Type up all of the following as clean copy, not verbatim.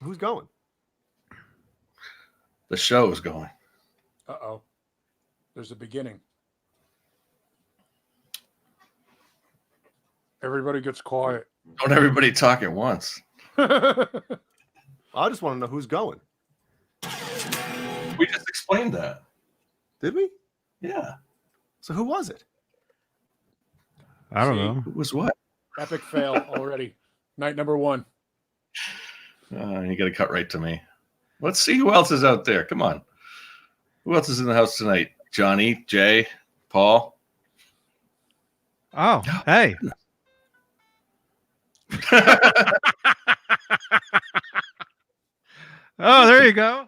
Who's going? The show is going. Uh-oh. There's a beginning. Everybody gets quiet. Don't everybody talk at once. I just want to know who's going. We just explained that. Did we? Yeah. So who was it? I don't know. Who was what? Epic fail already. Night number 1. You got to cut right to me. Let's see who else is out there. Come on. Who else is in the house tonight? Johnny, Jay, Paul. Oh, hey. Oh, there you go.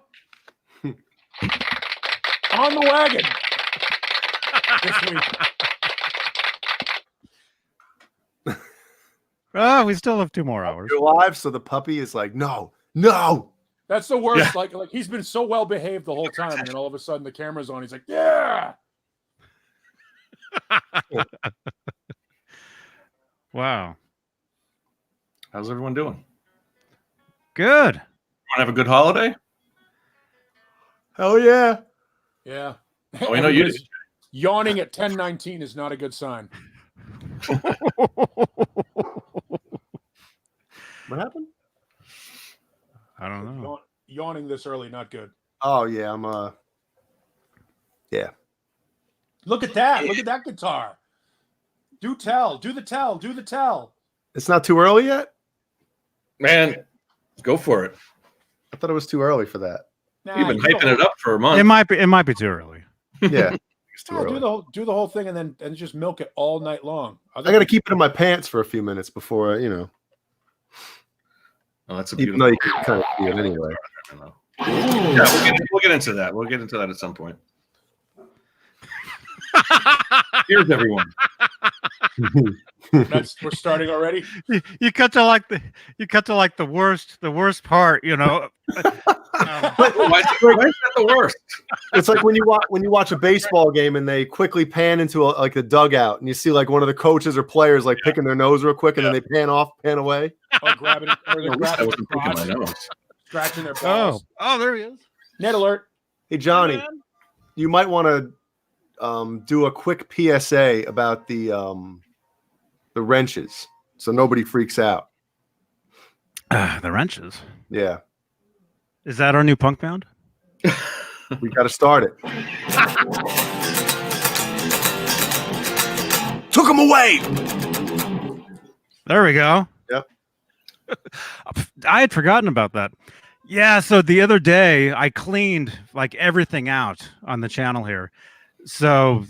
On the wagon. This week. Oh, we still have 2 more hours. You're live, so the puppy is like, no. That's the worst. Yeah. Like he's been so well behaved the whole time, and then all of a sudden the camera's on. He's like, yeah. Wow. How's everyone doing? Good. Want to have a good holiday? Hell yeah. Yeah. Oh, I know you did. Yawning at 10:19 is not a good sign. What happened? I don't know. Yawning this early, not good. Oh yeah, I'm yeah. Look at that. Look at that guitar. Do the tell. It's not too early yet? Man, go for it. I thought it was too early for that. Nah, You've been you hyping don't- it up for a month. It might be too early. Yeah. It's too Nah, early. do the whole thing and just milk it all night long. I got to keep it in my pants for a few minutes before, Oh, that's a even beautiful. though you can kind of see it anyway. I know. Yeah, we'll get into that. We'll get into that at some point. Here's everyone. We're starting already. You cut to like the worst part, Why is that the worst? It's like when you watch a baseball game and they quickly pan into like the dugout and you see like one of the coaches or players like picking their nose real quick and then they pan away. Oh, grabbing or they're At least I grabbing wasn't their picking my crotch, nose. scratching their balls. Oh, there he is. Net alert. Hey Johnny, you might want to do a quick PSA about the wrenches so nobody freaks out. The wrenches. Yeah, Is that our new punk band? we got to start it. Took him away. There we go. Yep. I had forgotten about that. Yeah, so the other day I cleaned like everything out on the channel here. So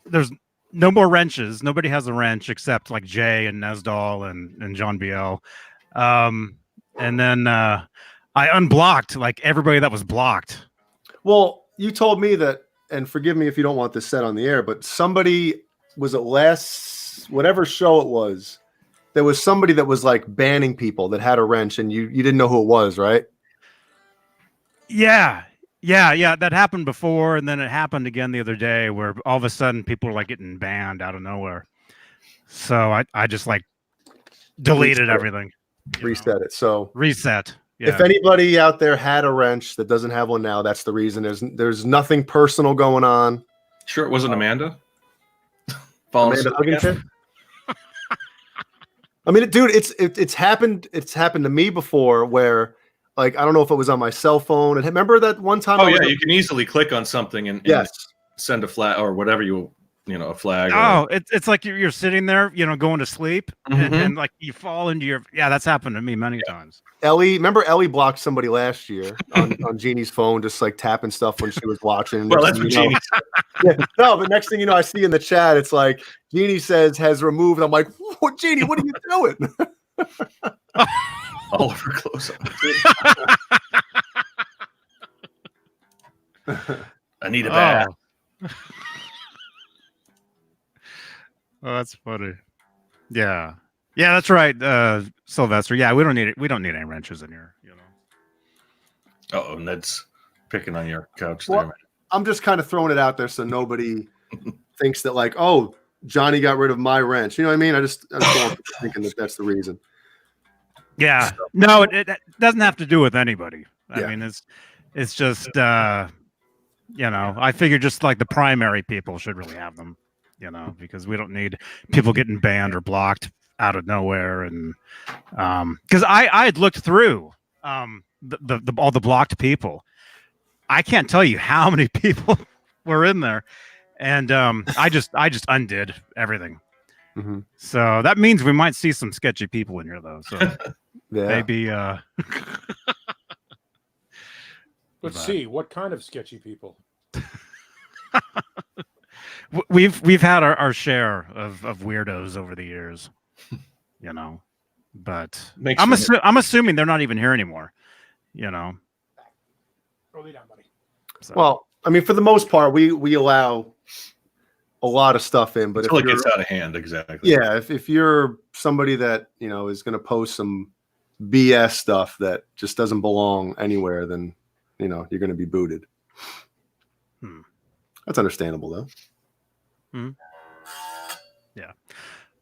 there's no more wrenches. Nobody has a wrench except like Jay and Nesdal and John BL. And then I unblocked like everybody that was blocked. Well, you told me that, and forgive me if you don't want this said on the air, but somebody was at whatever show it was, there was somebody that was like banning people that had a wrench and you didn't know who it was, right? Yeah. That happened before, and then it happened again the other day where all of a sudden people were like getting banned out of nowhere. So I just like deleted everything. Reset it. So Reset. Yeah. if anybody out there had a wrench that doesn't have one now, that's the reason. There's nothing personal going on. Sure, it wasn't Amanda. Falling Amanda asleep again? Huggington? I mean, dude, it's happened. It's happened to me before where, like, I don't know if it was on my cell phone. And remember that one time? Oh yeah, you can easily click on something and yes, send a flag or whatever a flag. Oh, it's like you're sitting there, going to sleep, and like you fall into your. Yeah, that's happened to me many times. Remember Ellie blocked somebody last year on Jeannie's phone, just like tapping stuff when she was watching. Well, that's what Jeannie said. Yeah, no, but next thing you know, I see in the chat, it's like Jeannie says has removed. I'm like, what, Jeannie? What are you doing? all of her clothes on. I need a bath. Oh, that's funny. Yeah, that's right, Sylvester. Yeah, we don't need it. We don't need any wrenches in here. Oh, Ned's picking on your couch Well, there, man. I'm just kind of throwing it out there so nobody thinks that like, oh, Johnny got rid of my wrench. You know what I mean? I just don't want people thinking that that's the reason. Yeah. No, it doesn't have to do with anybody. I Yeah. mean, it's just I figure just like the primary people should really have them, because we don't need people getting banned or blocked out of nowhere. And because I had looked through the all the blocked people. I can't tell you how many people were in there, and I just undid everything. Mhm. So that means we might see some sketchy people in here, though. So Yeah. maybe Let's But- see what kind of sketchy people. we've had our share of weirdos over the years, But Makes I'm assuming they're not even here anymore, Go lay down, buddy. So. Well, I mean, for the most part, we allow a lot of stuff in, but until if it you're, gets out of hand, exactly. yeah, if you're somebody that is going to post some BS stuff that just doesn't belong anywhere, then you're going to be booted. That's understandable, though. Yeah.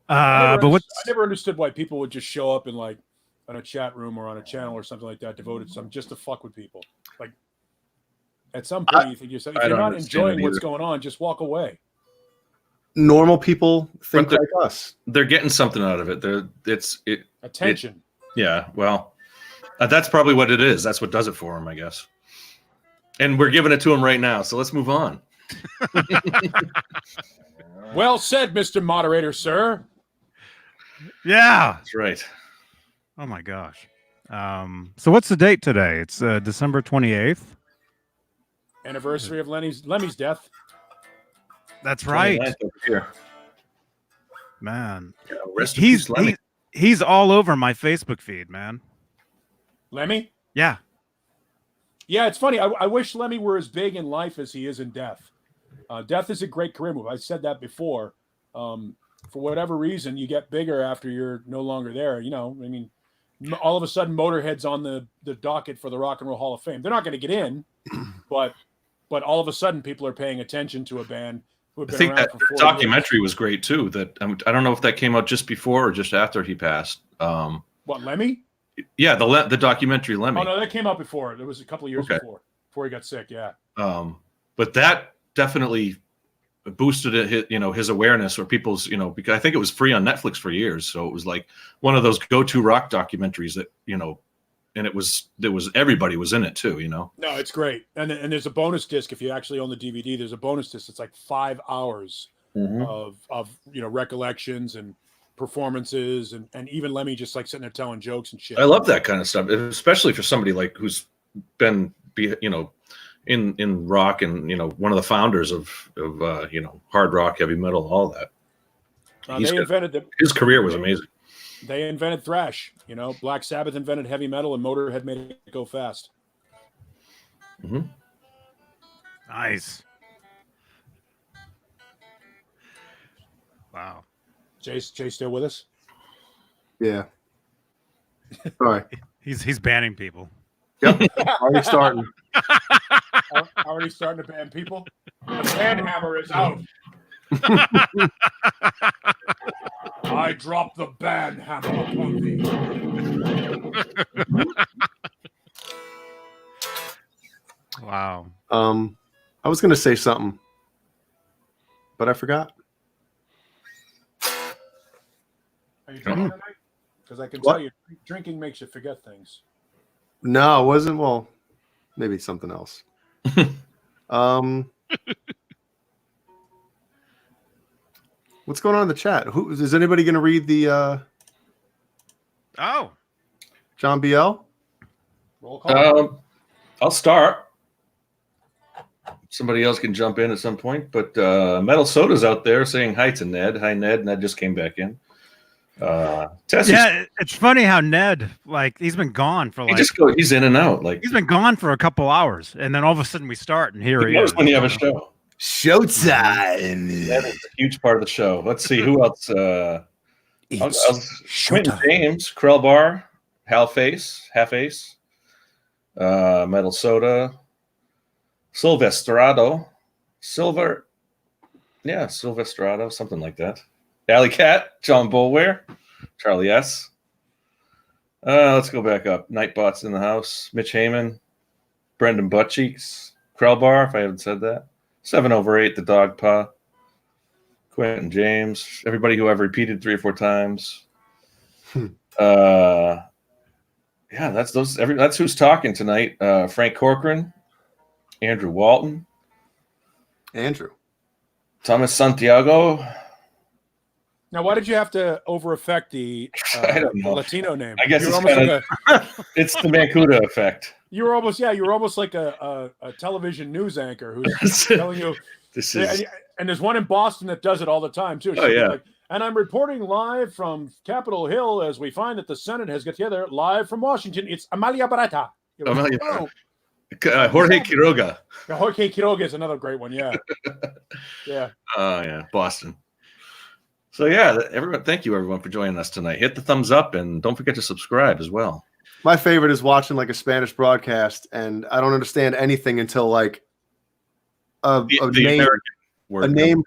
I But what? never understood why people would just show up in like on a chat room or on a channel or something like that devoted to something just to fuck with people. Like at some point you think to yourself, if I you're don't not understand enjoying it what's either. going on, just walk away. Normal people think But like us. They're getting something out of it. Attention. Yeah, well, that's probably what it is. That's what does it for them, I guess. And we're giving it to them right now. So let's move on. Well said, Mr. Moderator, sir. Yeah. That's right. Oh my gosh. So what's the date today? It's December 28th. Anniversary of Lemmy's death. That's right, 29th over here. man. Yeah, rest in peace, Lemmy. He's all over my Facebook feed, man. Lemmy? Yeah. Yeah, it's funny. I wish Lemmy were as big in life as he is in death. Death is a great career move. I said that before. For whatever reason, you get bigger after you're no longer there. I mean, all of a sudden, Motorhead's on the docket for the Rock and Roll Hall of Fame. They're not going to get in, but all of a sudden, people are paying attention to a band who have I been think around that for 40 documentary was great too. That I don't know if that came out just before or just after he passed. What, Lemmy? Yeah, the documentary Lemmy. Oh no, that came out before. It was a couple of years Okay. before he got sick. Yeah. But that definitely boosted his awareness or people's because I think it was free on Netflix for years, so it was like one of those go-to rock documentaries that and there was everybody was in it too. No, it's great. And there's a bonus disc if you actually own the DVD. There's a bonus disc. It's like 5 hours of recollections and performances and even Lemmy just like sitting there telling jokes and shit. I love that kind of stuff, especially for somebody like who's been in rock and one of the founders of hard rock, heavy metal, all that. His career was amazing. They invented thrash. Black Sabbath invented heavy metal, and Motorhead made it go fast. Mm-hmm. Nice. Wow. Jay's still with us? Yeah. Sorry. He's banning people. Yep. Already starting. Already starting to ban people. The ban hammer is out. I drop the ban hammer upon thee. Wow. I was going to say something, but I forgot. Are you drinking tonight? Because I can What? tell you, drinking makes you forget things. No, it wasn't. Well, maybe something else. What's going on in the chat? Is anybody going to read the Oh. John BL? Roll call. I'll start. Somebody else can jump in at some point, but Metal Soda's out there saying hi to Ned. Hi, Ned. Ned just came back in. Tessie's, Yeah, it's funny how Ned, he's been gone for he's in and out. Like he's been gone for a couple hours, and then all of a sudden we start, and here he knows is. when you have a show. Showtime. That is a huge part of the show. Let's see who else. Quentin James, Krell Bar, Half Ace, Metal Soda, Silvestrado, Silvestrado, something like that. Alley Cat, John Bulware, Charlie S. Let's go back up. Nightbot's in the house. Mitch Heyman, Brendan Buttcheeks, Krellbar, if I haven't said that. 7/8, the Dog Paw, Quentin James, everybody who I've repeated 3 or 4 times. Yeah, that's those. That's who's talking tonight. Frank Corcoran, Andrew Walton, Andrew. Thomas Santiago. Now, why did you have to over affect the I don't know. Latino name? I guess you were it's almost kinda, it's the Mancuda effect. you were almost like a television news anchor who's telling you. This is And there's one in Boston that does it all the time too. Oh, yeah. Like, and I'm reporting live from Capitol Hill as we find that the Senate has got together live from Washington. It's Amalia Barata. You're like, Amalia oh, Jorge Quiroga. Jorge Quiroga is another great one. Yeah, yeah. Oh yeah, Boston. So yeah, everyone. Thank you everyone for joining us tonight. Hit the thumbs up and don't forget to subscribe as well. My favorite is watching like a Spanish broadcast, and I don't understand anything until like a name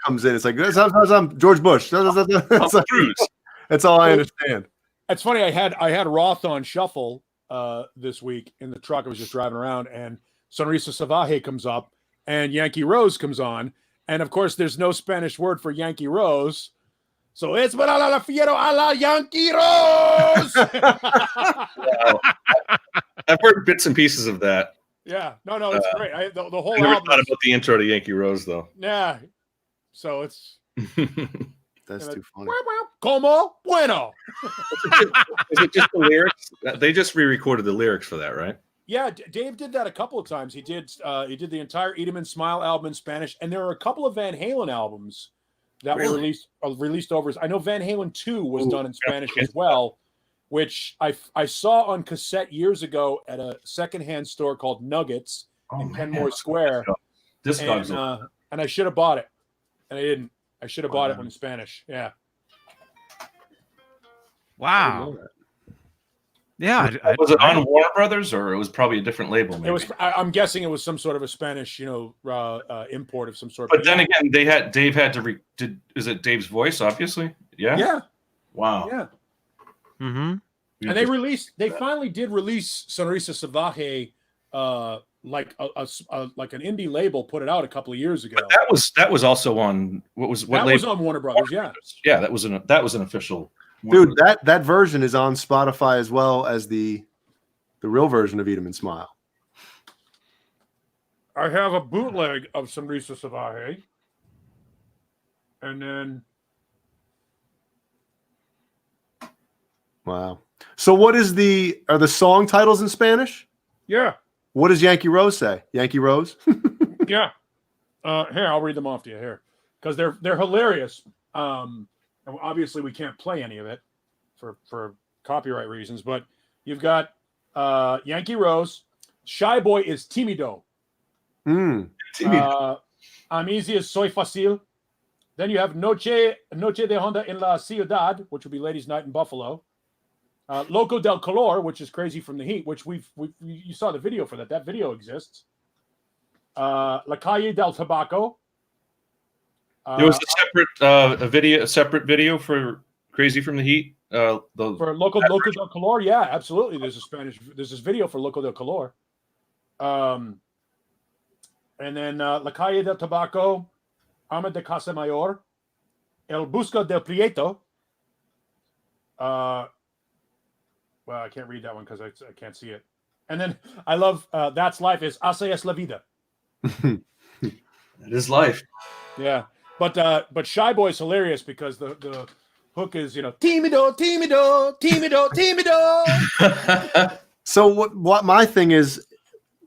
comes in. It's like I'm George Bush. That's all I understand. It's funny. I had Roth on shuffle this week in the truck. I was just driving around, and Sonrisa Salvaje comes up, and Yankee Rose comes on, and of course, there's no Spanish word for Yankee Rose. So it's para la fiero a la Yankee Rose. Wow. I've heard bits and pieces of that. Yeah, no, it's great. The whole I never album. thought about the intro to Yankee Rose though. Yeah, so it's That's too funny. Como bueno. Is it just the lyrics? They just re-recorded the lyrics for that, right? Yeah, Dave did that a couple of times. He did the entire Eat 'Em and Smile album in Spanish, and there are a couple of Van Halen albums that were released over. I know Van Halen 2 was done in Spanish as well, which I saw on cassette years ago at a secondhand store called Nuggets in Kenmore Square. And I should have bought it, and I didn't. I should have bought it in Spanish. Yeah. Wow. Yeah. Was it on Warner Brothers, or it was probably a different label? Maybe? It was. I'm guessing it was some sort of a Spanish, import of some sort. But then again, Dave had to is it Dave's voice? Obviously, yeah. Yeah. Wow. Yeah. Mm-hmm. And they finally did release Sonrisa Salvaje, like an indie label put it out a couple of years ago. But that was also on what label? Was on Warner Brothers. Yeah. Yeah, that was an official. Dude, that version is on Spotify as well as the real version of Eat 'Em and Smile. I have a bootleg of Sonrisa Salvaje, and then Wow. So what are the song titles in Spanish? yeah, What does Yankee Rose say? Yankee Rose? yeah. Here, I'll read them off to you here because they're hilarious. And obviously, we can't play any of it for copyright reasons. But you've got Yankee Rose. Shy Boy is Timido. Amnesia is Soy Facil. Then you have Noche de Honda en la Ciudad, which would be Ladies' Night in Buffalo. Loco del Calor, which is Crazy from the Heat, which you saw the video for that. That video exists. La Calle del Tabaco. There was a separate video for Crazy from the Heat. For Loco del Calor, yeah, absolutely. There's this video for Loco del Calor. And then La Calle del Tabaco, Ama de Casa Mayor, El Busca del Prieto. Well, I can't read that one because I can't see it. And then I love That's Life is Así es la vida. It is life. Yeah. But Shy Boy is hilarious because the hook is, Timido, Timido, Timido, Timido. So what my thing is,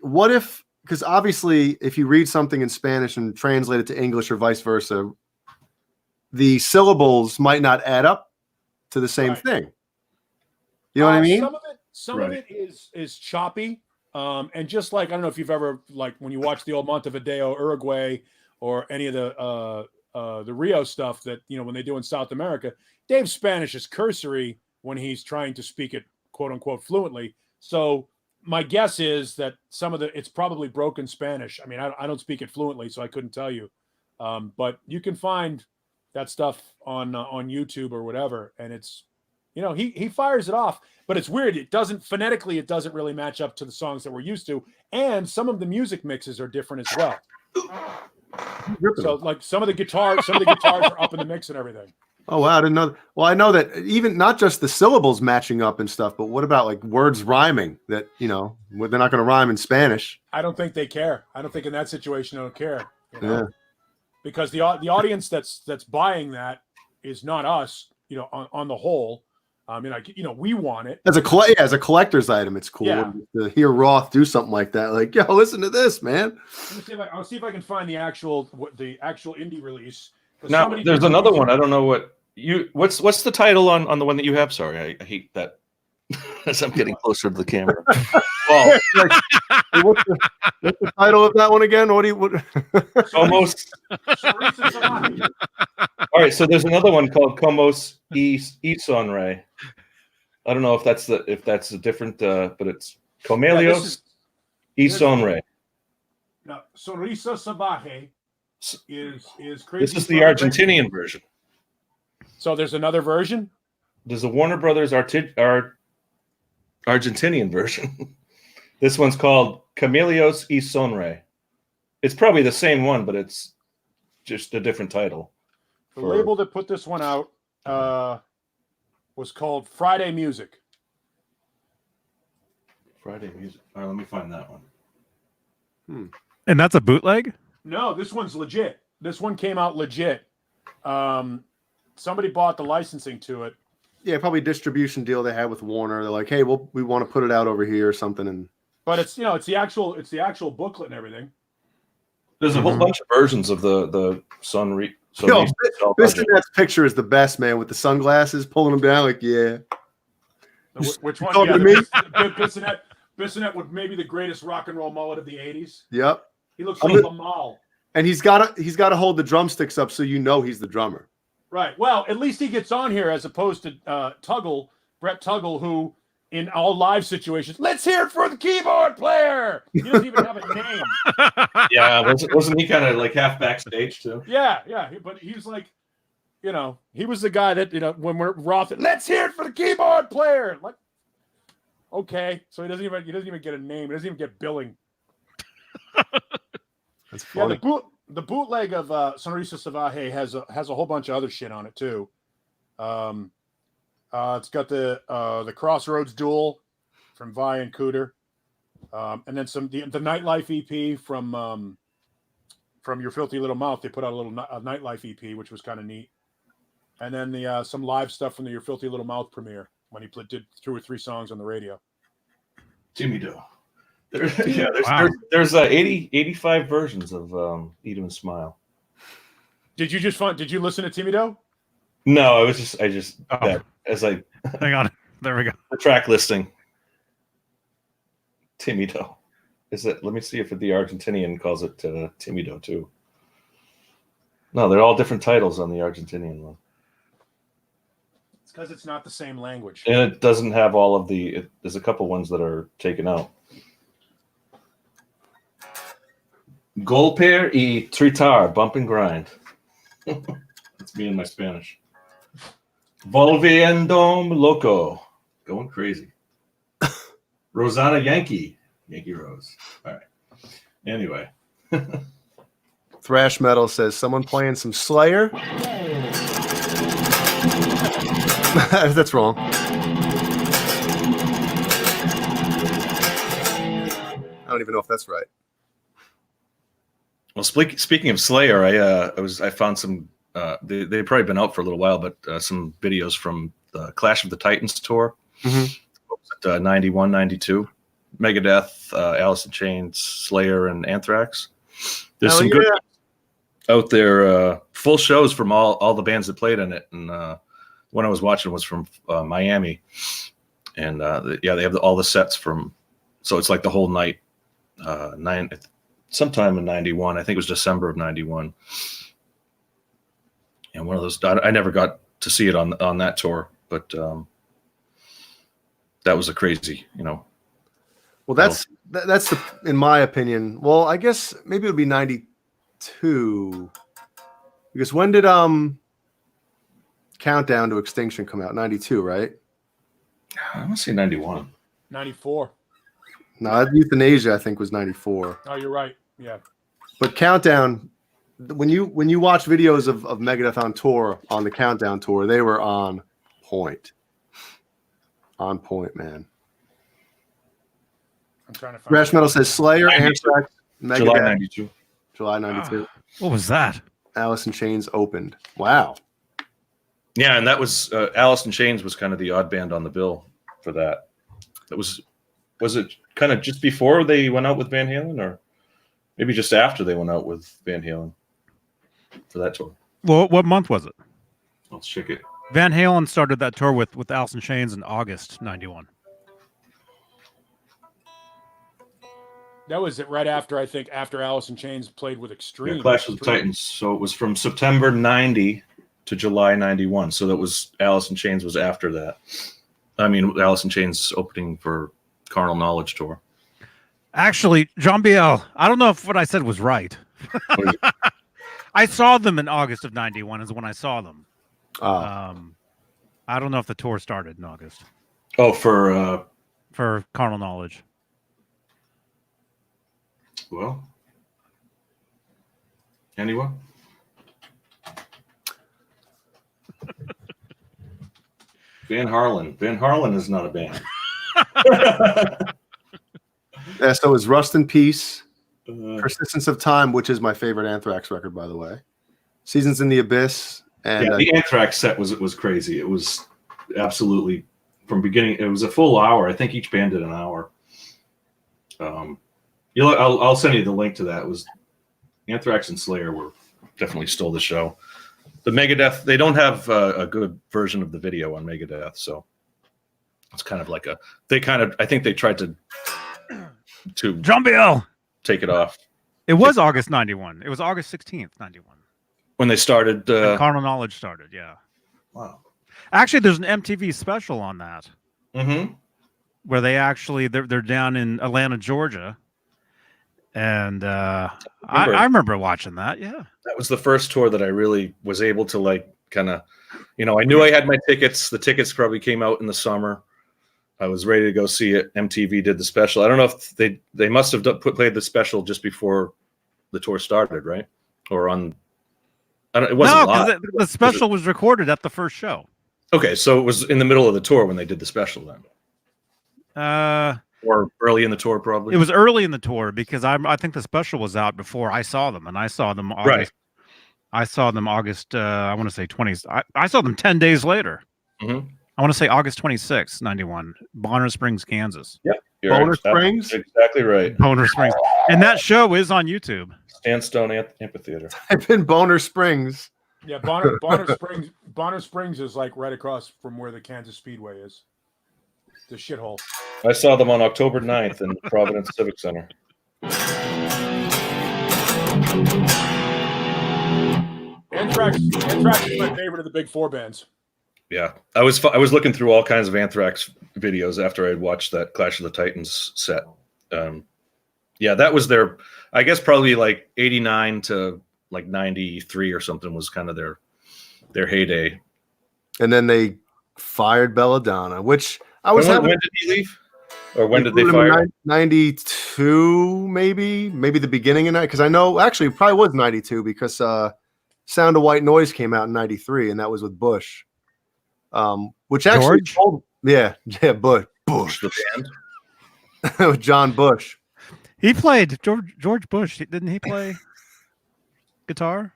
what if, because obviously if you read something in Spanish and translate it to English or vice versa, the syllables might not add up to the same thing. You know what I mean? Some of it is choppy. And just like, I don't know if you've ever, like when you watch the old Montevideo, Uruguay, or any of the Rio stuff that, when they do in South America, Dave's Spanish is cursory when he's trying to speak it, quote unquote, fluently. So my guess is that it's probably broken Spanish. I mean, I don't speak it fluently, so I couldn't tell you. But you can find that stuff on YouTube or whatever. And it's, he fires it off, but it's weird. It doesn't phonetically, it doesn't really match up to the songs that we're used to. And some of the music mixes are different as well. So like some of the guitars are up in the mix and everything. Oh wow, I didn't know. Well, I know that even not just the syllables matching up and stuff, but what about like words rhyming that, they're not going to rhyme in Spanish? I don't think they care. I don't think in that situation they don't care. Yeah. Because the audience that's buying that is not us, on the whole. We want it. As a collector's item, it's cool to hear Roth do something like that. Like, yo, listen to this, man. I'll see if I can find the actual indie release. Now there's another one. I don't know what's the title on the one that you have. Sorry, I hate that as I'm getting closer to the camera. Well, what's the title of that one again? Almost. All right, so there's another one called Como y Sonre. I don't know if that's a different, but it's Comelios y Sonre. No, Sonrisa Salvaje is crazy. This is the Argentinian version. So there's another version? There's a Warner Brothers Argentinian version. This one's called Comelios y Sonre. It's probably the same one, but it's just a different title. The label that put this one out was called Friday Music. Friday Music. All right, let me find that one. And that's a bootleg? No, this one's legit. This one came out legit. Somebody bought the licensing to it. Yeah, probably distribution deal they had with Warner. They're like, hey, we want to put it out over here or something. But it's it's the actual booklet and everything. There's a whole bunch of versions of the Sunre. Bissonet's picture is the best, man, with the sunglasses pulling them down. Like, yeah. Which one? Bissonette would maybe the greatest rock and roll mullet of the '80s. Yep. He looks like a mall. And he's got to hold the drumsticks up so he's the drummer. Right. Well, at least he gets on here as opposed to Brett Tuggle, who in all live situations, let's hear it for the keyboard player. He doesn't even have a name. Yeah, wasn't he kind of like half backstage too? Yeah. But he's like, he was the guy that when we're Roth, let's hear it for the keyboard player. Like, okay, so he doesn't even get a name. He doesn't even get billing. That's funny. Yeah, the bootleg of Sonrisa Salvaje has a whole bunch of other shit on it too. It's got the Crossroads Duel from Vi and Cooter, and then the Nightlife EP from Your Filthy Little Mouth. They put out a Nightlife EP, which was kind of neat, and then some live stuff from the Your Filthy Little Mouth premiere when he did 2 or 3 songs on the radio. Jimmy Doe. There's 85 versions of Eat 'em and Smile. Did you listen to Timmy Doe? No, I just hang on. There we go. The track listing. Timmy Doe. Is it? Let me see if the Argentinian calls it Timmy Doe too. No, they're all different titles on the Argentinian one. It's because it's not the same language. And it doesn't have all of there's a couple ones that are taken out. Golpear y tritar, bump and grind. That's me and my Spanish. Volviendo loco, going crazy. Rosanna Yankee Rose. All right. Anyway. Thrash Metal says, someone playing some Slayer? That's wrong. I don't even know if that's right. Well, speaking of Slayer, I found some. They've probably been out for a little while, but some videos from the Clash of the Titans tour. Mm-hmm. 91, 92. Megadeth, Alice in Chains, Slayer, and Anthrax. There's some good out there. Full shows from all the bands that played in it, and one I was watching was from Miami, and they have all the sets from. So it's like the whole night. Sometime in 91, I think it was December of 91. And one of those, I never got to see it on that tour, but that was a crazy, Well, that's in my opinion. Well, I guess maybe it would be 92, because when did Countdown to Extinction come out? 92, right? I want to say 91. 94. No, Euthanasia, I think, was 94. Oh, you're right. Yeah. But Countdown, when you watch videos of Megadeth on tour, on the Countdown tour, they were on point. On point, man. I'm trying to find Thrash Metal says Slayer, 92. Anthrax, Megadeth. July 92. July 92. What was that? Alice in Chains opened. Wow. Yeah, and that was Alice in Chains was kind of the odd band on the bill for that. It was it kind of just before they went out with Van Halen, or maybe just after they went out with Van Halen for that tour? Well, what month was it? Let's check it. Van Halen started that tour with Alice in Chains in August '91. That was it right after, I think, after Alice in Chains played with Extreme. Yeah, Clash of the Titans. So it was from September 90 to July 91. So that was Alice in Chains was after that. I mean, Alice in Chains opening for Carnal Knowledge tour. Actually, John Biel, I don't know if what I said was right. I saw them in August of '91 is when I saw them. I don't know if the tour started in August. Oh, for Carnal Knowledge. Well, anyone? Van Harlen. Van Harlen is not a band. Yeah, so it was Rust in Peace, Uh, Persistence of Time, which is my favorite Anthrax record, by the way. Seasons in the Abyss, and yeah, the Anthrax set was crazy. It was absolutely from beginning. It was a full hour. I think each band did an hour. I'll send you the link to that. It was Anthrax and Slayer were definitely stole the show. The Megadeth, they don't have a good version of the video on Megadeth, so it's kind of like I think they tried to John Biel. take it off It was August '91. It was August 16th, '91. when they started. When Carnal Knowledge started, yeah. Wow. Actually, there's an MTV special on that Mm-hmm. where they're down in Atlanta, Georgia, and I remember watching that. Yeah, That was the first tour that I really was able to I knew I had my tickets. The tickets probably came out in the summer. I was ready to go see it. MTV did the special. I don't know if they must have played the special just before the tour started, right? Or on. It wasn't live. The special was recorded at the first show. Okay, so it was in the middle of the tour when they did the special then, or early in the tour probably. It was early in the tour because I think the special was out before I saw them, and I saw them August. Right. I saw them August. I want to say 20s. I saw them 10 days later. Mm-hmm. I want to say August 26, '91, Bonner Springs, Kansas. Yep. Boner Springs? Exactly right. Boner Springs. And that show is on YouTube. Sandstone Amphitheater. I've been Boner Springs. Yeah, Bonner Springs is like right across from where the Kansas Speedway is. The shithole. I saw them on October 9th in Providence Civic Center. Anthrax is my favorite of the big four bands. Yeah, I was looking through all kinds of Anthrax videos after I had watched that Clash of the Titans set. Yeah, that was their, I guess probably like 89 to like 93 or something was kind of their heyday. And then they fired Belladonna, which I was when did he leave? Or when did they him fire? in 92, maybe the beginning of night. Because I know actually it probably was 92 because Sound of White Noise came out in 93, and that was with Bush. Which actually George? Bush The band? with John Bush. He played George Bush. Didn't he play guitar?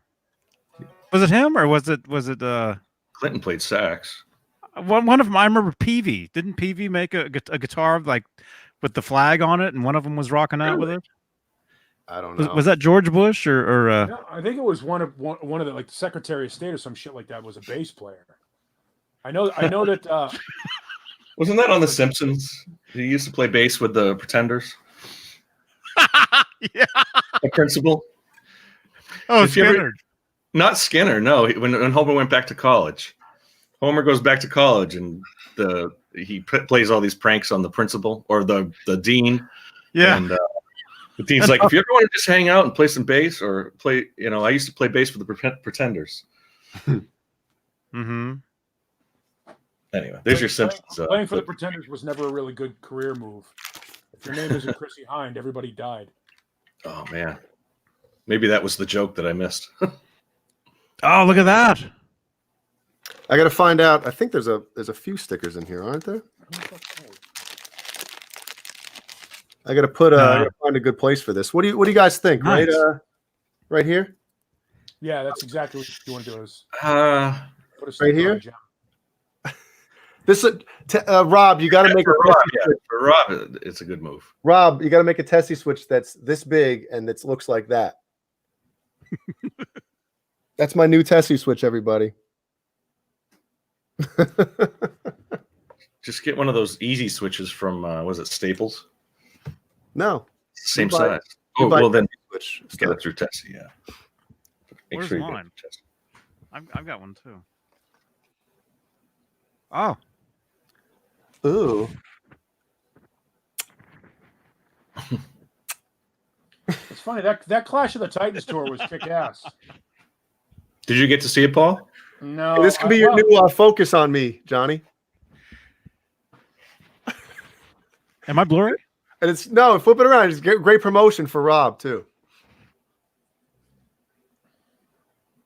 Was it him or was it Clinton played sax. one of them? I remember Peavy. Didn't Peavy make a guitar like with the flag on it, and one of them was rocking out with it? I don't know. Was that George Bush or No, I think it was one of the like the Secretary of State or some shit like that was a bass player. I know that. Wasn't that on The Simpsons? He used to play bass with the Pretenders. yeah. The principal. Oh, Did you ever- Skinner. Not Skinner. No, when Homer went back to college, Homer goes back to college and he plays all these pranks on the principal or the dean. Yeah. And the dean's like, if you ever want to just hang out and play some bass or play, I used to play bass with the Pretenders. Mm-hmm. Anyway, there's your Simpsons. Playing for the Pretenders was never a really good career move. If your name isn't Chrissy Hind, everybody died. Oh man, maybe that was the joke that I missed. Oh, look at that. I got to find out. I think there's a few stickers in here, aren't there? I got to put. I gotta find a good place for this. What do you guys think? Nice. Right here. Yeah, that's exactly what you want to do. Is put Right a sticker here? on a gem. This Rob, you got to make for a Rob, Tessie for Rob, it's a good move. Rob, you got to make a Tessie switch that's this big and that looks like that. That's my new Tessie switch, everybody. Just get one of those easy switches from was it Staples? No, Same You buy- size. Oh well, then switch. get it through Tessie. Yeah. Make Where's sure you get mine? it through Tessie. I've got one too. Oh, Ooh, It's funny that Clash of the Titans tour was kick ass. Did you get to see it, Paul? No, this could be your new focus on me, Johnny. am I blurry? And it's no, flip it around. It's great promotion for Rob too.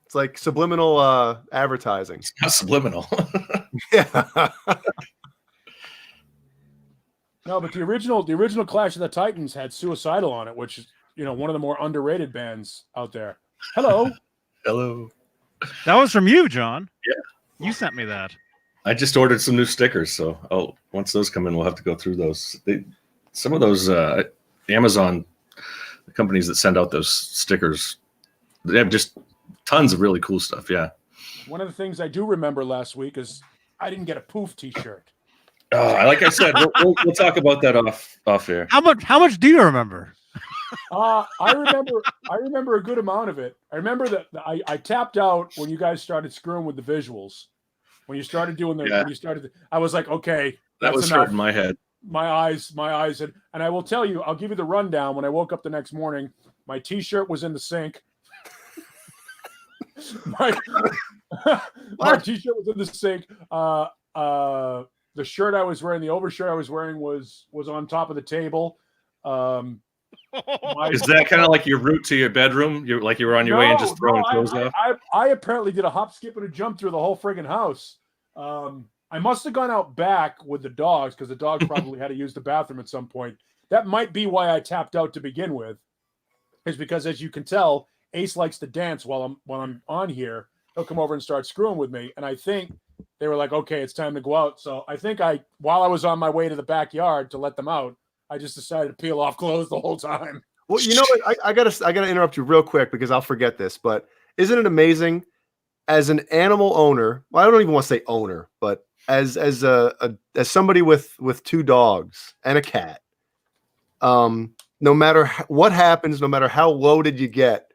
It's like subliminal advertising. It's not subliminal. Yeah. No, but the original Clash of the Titans had Suicidal on it, which is one of the more underrated bands out there. Hello. Hello. That was from you, John. Yeah. You sent me that. I just ordered some new stickers, so once those come in, we'll have to go through those. Some of those Amazon companies that send out those stickers, they have just tons of really cool stuff. Yeah. One of the things I do remember last week is I didn't get a Poof T-shirt. Like I said, we'll talk about that off air. How much do you remember? I remember a good amount of it. I remember that I tapped out when you guys started screwing with the visuals. When you started doing I was like, okay, That was hurting my head. My eyes, and I will tell you, I'll give you the rundown. When I woke up the next morning, my T-shirt was in the sink. my T-shirt was in the sink. The shirt I was wearing, the overshirt I was wearing was on top of the table. Is that kind of like your route to your bedroom? You were on your way and just throwing clothes off? I apparently did a hop, skip, and a jump through the whole friggin' house. I must have gone out back with the dogs because the dogs probably had to use the bathroom at some point. That might be why I tapped out to begin with, is because, as you can tell, Ace likes to dance while I'm on here. He'll come over and start screwing with me, and I think they were like, "Okay, it's time to go out." So I think while I was on my way to the backyard to let them out, I just decided to peel off clothes the whole time. Well, you know what? I gotta interrupt you real quick because I'll forget this. But isn't it amazing? As an animal owner, well, I don't even want to say owner, but as somebody with two dogs and a cat, no matter what happens, no matter how loaded you get,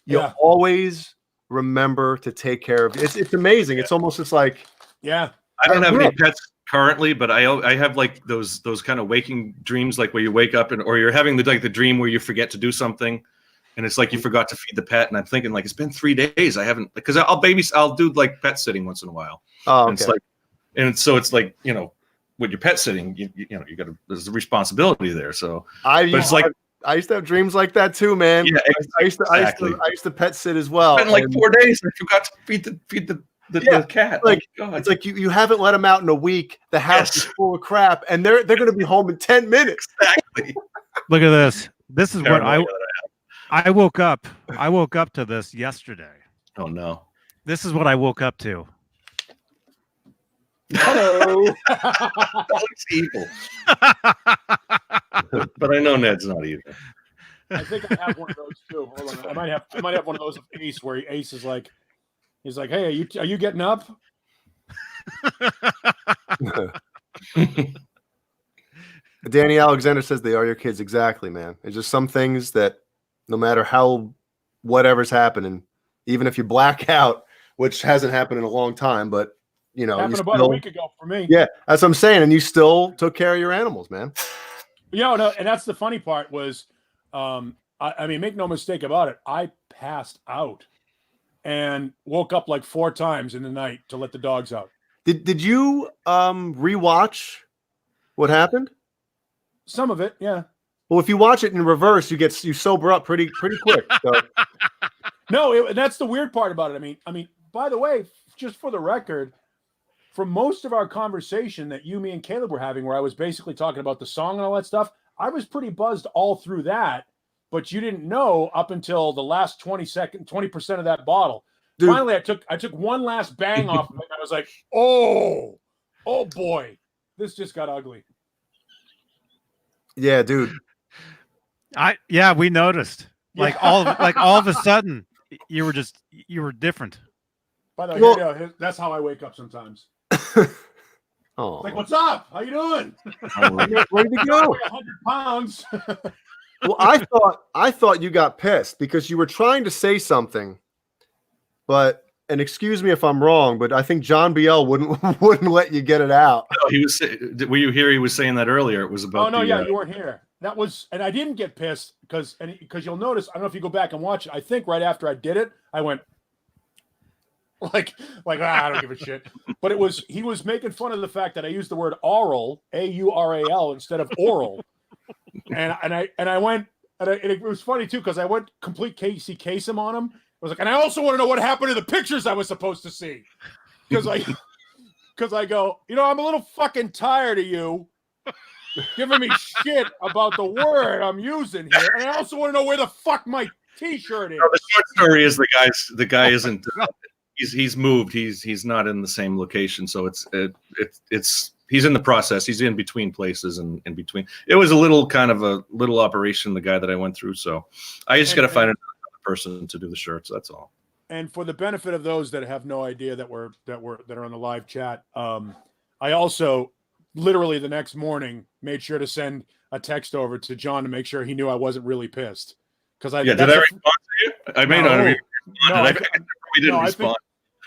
you'll always remember to take care of it. It's amazing. It's almost just like I don't have any pets currently, but I have like those kind of waking dreams, like where you wake up or you're having the dream where you forget to do something. And it's like you forgot to feed the pet, and I'm thinking like it's been 3 days. I haven't, because I'll do like pet sitting once in a while. Oh, okay. And it's like, so it's like when you're pet sitting, there's a responsibility there. So I used to have dreams like that too, man. Yeah, exactly. I used to pet sit as well. It's been like 4 days. I forgot to feed the cat. Like oh, it's like you haven't let them out in a week. The house is full of crap, and they're going to be home in 10 minutes. Exactly. Look at this. This is what I woke up. I woke up to this yesterday. Oh no! This is what I woke up to. Hello. It's evil. But I know Ned's not evil. I think I have one of those too. Hold on. I might have one of those of Ace where Ace is like, he's like, "Hey, are you getting up?" Danny Alexander says they are your kids. Exactly, man. There's just some things that no matter how whatever's happening, even if you black out, which hasn't happened in a long time, but happened about a week ago for me. Yeah, that's what I'm saying. And you still took care of your animals, man. No, and that's the funny part was, I mean, make no mistake about it. I passed out and woke up like 4 times in the night to let the dogs out. Did you rewatch what happened? Some of it, yeah. Well, if you watch it in reverse, you sober up pretty quick. So. No, that's the weird part about it. I mean, by the way, just for the record, for most of our conversation that you, me, and Caleb were having, where I was basically talking about the song and all that stuff, I was pretty buzzed all through that, but you didn't know up until the last 20% of that bottle. Dude. Finally, I took one last bang off of it. And I was like, oh boy, this just got ugly. Yeah, dude. We noticed. Like all of a sudden, you were different. By the way, that's how I wake up sometimes. Oh, like, what's up? How you doing? Ready to go? 100 pounds. Well, I thought you got pissed because you were trying to say something, but and excuse me if I'm wrong, but I think John Biel wouldn't let you get it out. No, he was. Were you here? He was saying that earlier. It was about. Oh no, you weren't here. That was, and I didn't get pissed because you'll notice. I don't know if you go back and watch it. I think right after I did it, I went like I don't give a shit. But he was making fun of the fact that I used the word aural, AURAL, instead of oral, and I went, and it was funny too because I went complete Casey Kasem on him. I was like, and I also want to know what happened to the pictures I was supposed to see because I go, I'm a little fucking tired of you giving me shit about the word I'm using here, and I also want to know where the fuck my T-shirt is. No, the short story is the guy isn't. He's moved. He's not in the same location, so it's he's in the process. He's in between places and in between. It was a little operation, the guy that I went through. So I just got to find another person to do the shirts. That's all. And for the benefit of those that have no idea that are on the live chat, I also literally the next morning made sure to send a text over to John to make sure he knew I wasn't really pissed. Because did I respond to you? I may not have. We didn't respond.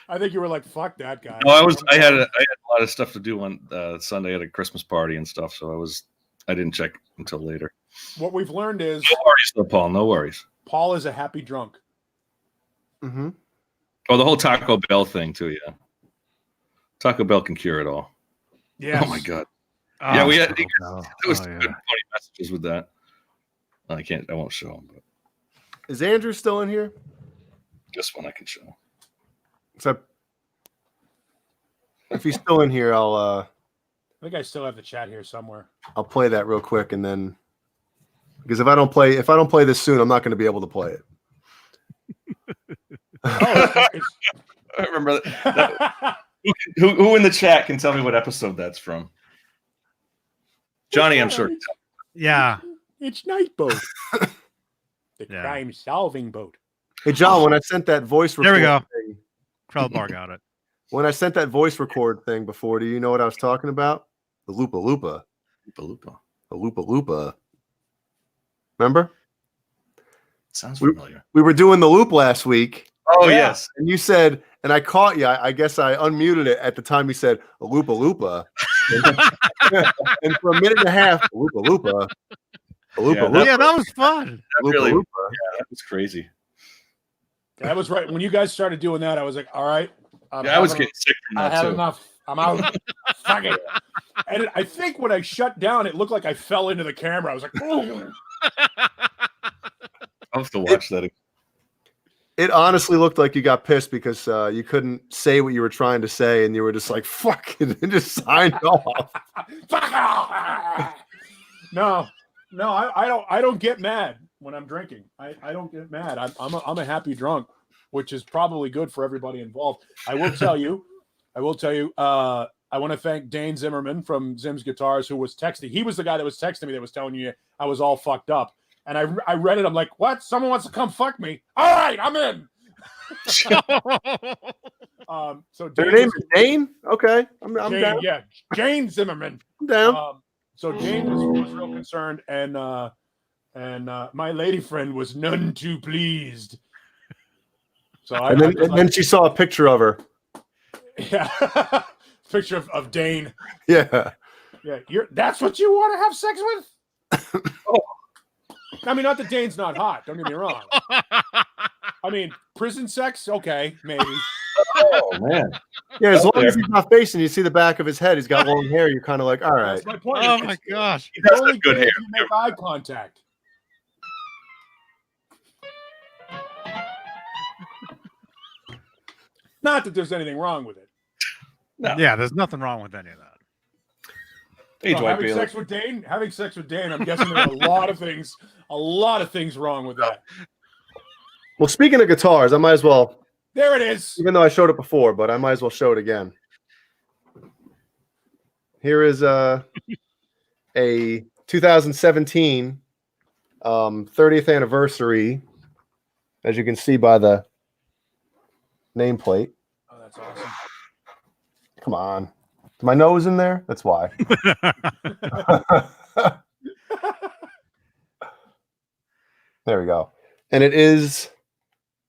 I think you were like, "Fuck that guy." No, I had a lot of stuff to do on Sunday at a Christmas party and stuff, so I didn't check until later. What we've learned is no worries, though, Paul. No worries. Paul is a happy drunk. Mm-hmm. Oh, the whole Taco Bell thing too. Yeah, Taco Bell can cure it all. Yeah. Oh my god. Oh, yeah, we had. There was yeah. good funny messages with that. I won't show them. But is Andrew still in here? This one I can show. Except if he's still in here, I think I still have the chat here somewhere. I'll play that real quick, and then because if I don't play this soon, I'm not going to be able to play it. I remember that. Who in the chat can tell me what episode that's from? Johnny, I'm sure. Yeah, it's Night Boat, the crime-solving boat. Hey, John, when I sent that voice record there we go. thing, Crowbar got it. When I sent that voice record thing before, do you know what I was talking about? The Loopa Loopa. Loopa. The Loopa Loopa. Remember? Sounds familiar. We were doing the loop last week. Oh, yes. And you said, and I caught you. I guess I unmuted it at the time you said, a Loopa Loopa. And for a minute and a half, a Loopa Loopa. A Loopa Loopa. Yeah, that was fun. That was crazy. That was right. When you guys started doing that, I was like, all right. I was getting sick from that, I had enough. I'm out. Fuck it. And I think when I shut down, it looked like I fell into the camera. I was like, oh. I'll have to watch that again. It honestly looked like you got pissed because you couldn't say what you were trying to say, and you were just like, fuck it, and just signed off. Fuck off. No, I don't get mad when I'm drinking. I don't get mad. I'm a happy drunk, which is probably good for everybody involved. I will tell you, I want to thank Dane Zimmerman from Zim's Guitars, who was texting. He was the guy that was texting me that was telling you I was all fucked up. And I read it. I'm like, what? Someone wants to come fuck me. All right, I'm in. So their name is Dane? Okay. I'm Jane, down. Yeah, Jane Zimmerman. I'm down. So Jane was real concerned, and my lady friend was none too pleased. So and then she saw a picture of her. Yeah, picture of Dane. Yeah. Yeah, that's what you want to have sex with? Oh. I mean, not that Dane's not hot. Don't get me wrong. I mean, prison sex, okay, maybe. Oh man. Yeah, as Up long as there. he's not facing, you see the back of his head. He's got long hair. You're kind of like, all right. That's my point. Oh It's- my gosh. He It's does only have good good hair. if you make eye contact. Not that there's anything wrong with it. No. Yeah, there's nothing wrong with any of that. Hey, Dwight having Bailey. sex with Dane, I'm guessing there are a lot of things wrong with that. Well, speaking of guitars, I might as well, There it is. even though I showed it before, but I might as well show it again. Here is a 2017 30th anniversary, as you can see by the nameplate. Oh, that's awesome. Come on. Is my nose in there? That's why. There we go. And it is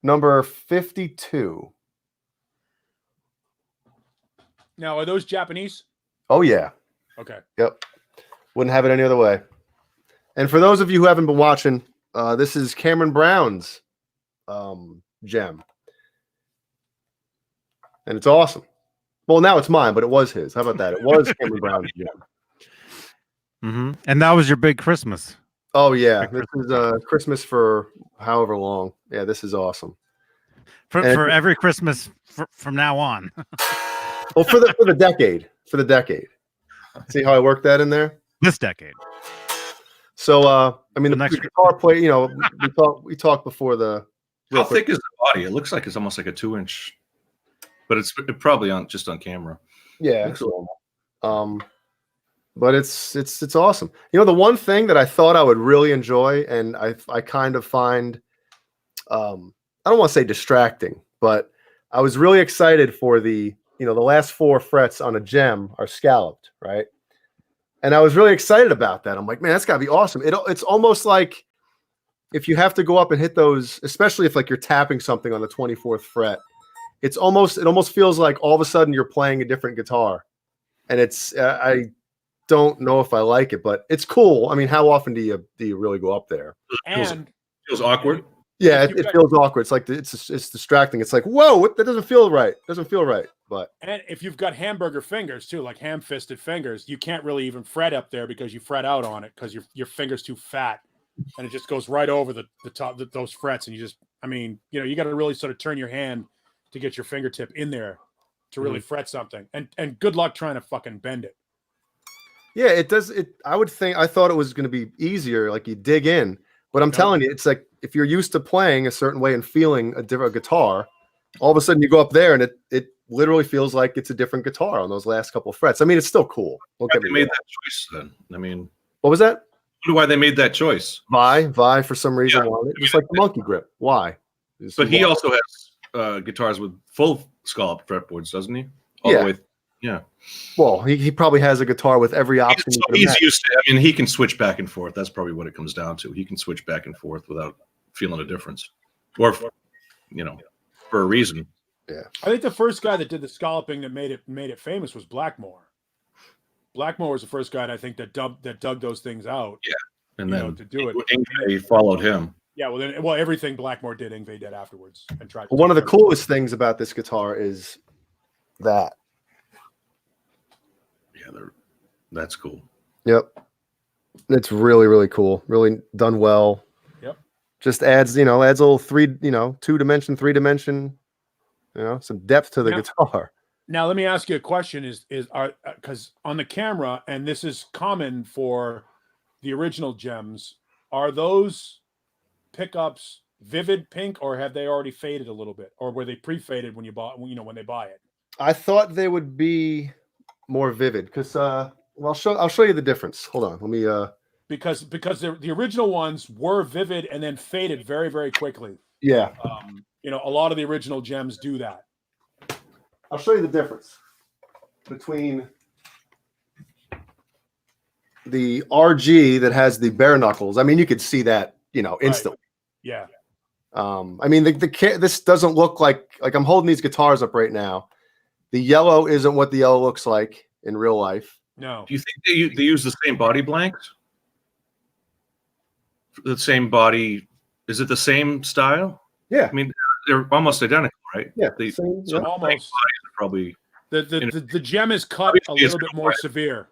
number 52. Now, are those Japanese? Oh, yeah. Okay. Yep. Wouldn't have it any other way. And for those of you who haven't been watching, this is Cameron Brown's gem. And it's awesome. Well, now it's mine, but it was his. How about that? It was Cameron Brown's gem. Mm-hmm. And that was your big Christmas. Oh, yeah. This is Christmas for however long. Yeah, this is awesome. For And- every Christmas from now on. Well, for the decade. For the decade. See how I worked that in there? This decade. So, I mean, The the next- guitar play, you know, we talked before the. How thick is the body? It looks like it's almost like a 2-inch, but it's probably just on camera. Yeah, it's normal. But it's awesome. You know, the one thing that I thought I would really enjoy, and I kind of find, I don't want to say distracting, but I was really excited for the last 4 frets on a gem are scalloped, right? And I was really excited about that. I'm like, man, that's gotta be awesome. It's almost like if you have to go up and hit those, especially if like you're tapping something on the 24th fret, it almost feels like all of a sudden you're playing a different guitar, and it's I don't know if I like it, but it's cool. I mean, how often do you really go up there? And Feels awkward. Yeah, If it you've got- feels awkward. It's like it's distracting. It's like, whoa, that doesn't feel right. Doesn't feel right. But and if you've got hamburger fingers too, like ham-fisted fingers, you can't really even fret up there because you fret out on it because your finger's too fat, and it just goes right over the top those frets, and you got to really sort of turn your hand to get your fingertip in there to really fret something, and good luck trying to fucking bend it. yeah, it does. I thought it was going to be easier, like you dig in. But I'm telling you, it's like if you're used to playing a certain way and feeling a different guitar, all of a sudden you go up there and it literally feels like it's a different guitar on those last couple of frets. I mean, it's still cool. Don't Why get they me made wrong. that choice then? I mean, What was that? I wonder why they made that choice. Vi for some reason Yeah. wanted it. Just like the monkey grip. Why? Just But he why? also has guitars with full scalloped fretboards, doesn't he? All Yeah. the way. Yeah. Well, he probably has a guitar with every option. you could He's imagine. used to. I mean, he can switch back and forth. That's probably what it comes down to. He can switch back and forth without feeling a difference, or for a reason. I think the first guy that did the scalloping that made it famous was Blackmore. Blackmore was the first guy, I think, that dug those things out. And You then know, to do it. Ingve followed him. Yeah, well, everything Blackmore did, Ingve did afterwards, and tried. Well, one of the coolest things about this guitar is that. Yeah, that's cool. Yep. It's really, really cool. Really done well. Yep. Just adds a little 2-dimension, 3-dimension, some depth to the Yeah. guitar. Now, let me ask you a question: Is because on the camera, and this is common for the original gems, are those pickups vivid pink, or have they already faded a little bit, or were they pre-faded when when they buy it? I thought they would be more vivid because I'll show you the difference. Hold on. Let me Because the original ones were vivid and then faded very, very quickly. yeah. A lot of the original gems do that. I'll show you the difference between the RG that has the bare knuckles. I mean, you could see that, instantly. Yeah. I mean, this doesn't look like I'm holding these guitars up right now. The yellow isn't what the yellow looks like in real life. No. Do you think they use the same body blanks? The same body? Is it the same style? Yeah. I mean, they're almost identical, right? Yeah, The same, so yeah. the Almost. probably The gem is cut a Obviously, it's little bit more wider. severe.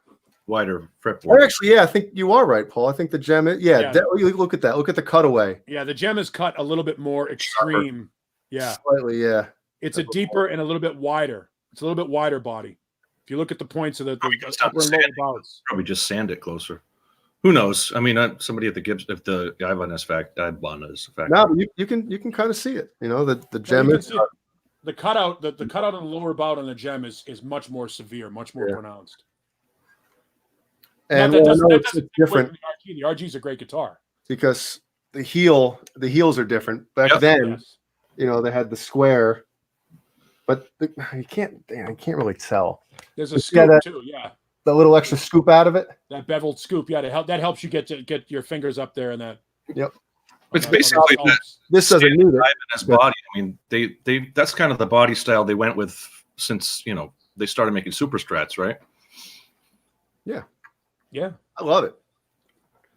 wider Or fretboard. actually, yeah, I think you are right, Paul. I think the gem is, yeah, Yeah. look at that. Look at the cutaway. Yeah, the gem is cut a little bit more extreme. Yeah. Slightly, yeah. It's a deeper and a little bit wider. It's a little bit wider body. If you look at the points of the Just have upper to and lower sand it. bouts. Probably just sand it closer. Who knows? I mean, somebody at the Gibbs, if the Ibanez factory. No, but you can kind of see it. You know, the Yeah, gem you can is see it. The cutout, the cutout on the lower bout on the gem is much more severe, much more pronounced. and Not that well, doesn't- no, that it's doesn't different work with the RG is a great guitar. because the heels are different. Back Yep. then, Yes. you know, they had the square, but you can't really tell. There's a Yeah, scoop too. Yeah. The little extra scoop out of it. That beveled scoop. Yeah, that helps you get your fingers up there and that. Yep. It's on those basically helps. This doesn't need it. Ibanez body. I mean, they that's kind of the body style they went with since they started making super strats, right? Yeah. I love it.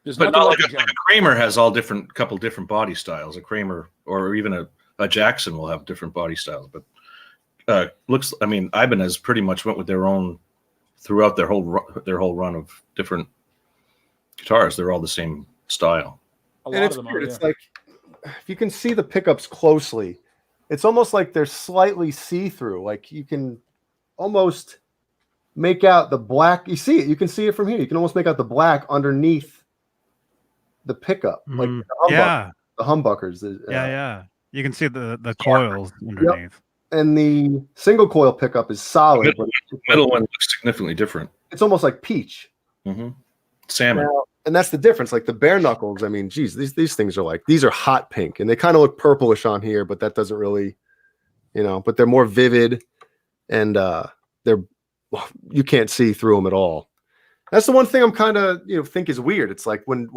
There's But nothing not like like a a gem. Kramer has couple different body styles. A Kramer or even a Jackson will have different body styles. But I mean, Ibanez pretty much went with their own throughout their whole run of different guitars. They're all the same style. A And lot it's of them weird. are. It's Yeah. like if you can see the pickups closely, it's almost like they're slightly see-through. Like you can almost make out the black. You see it. You can see it from here. You can almost make out the black underneath the pickup, like the humbuckers. Yeah. You can see the coils underneath. And the single coil pickup is solid, but The middle one looks significantly different. it's almost like peach. Mm-hmm. Salmon. Now, and that's the difference. Like the bare knuckles, I mean, geez, these things are these are hot pink, and they kind of look purplish on here, but that doesn't really, but they're more vivid, and you can't see through them at all. That's the one thing I'm kind of think is weird. It's like when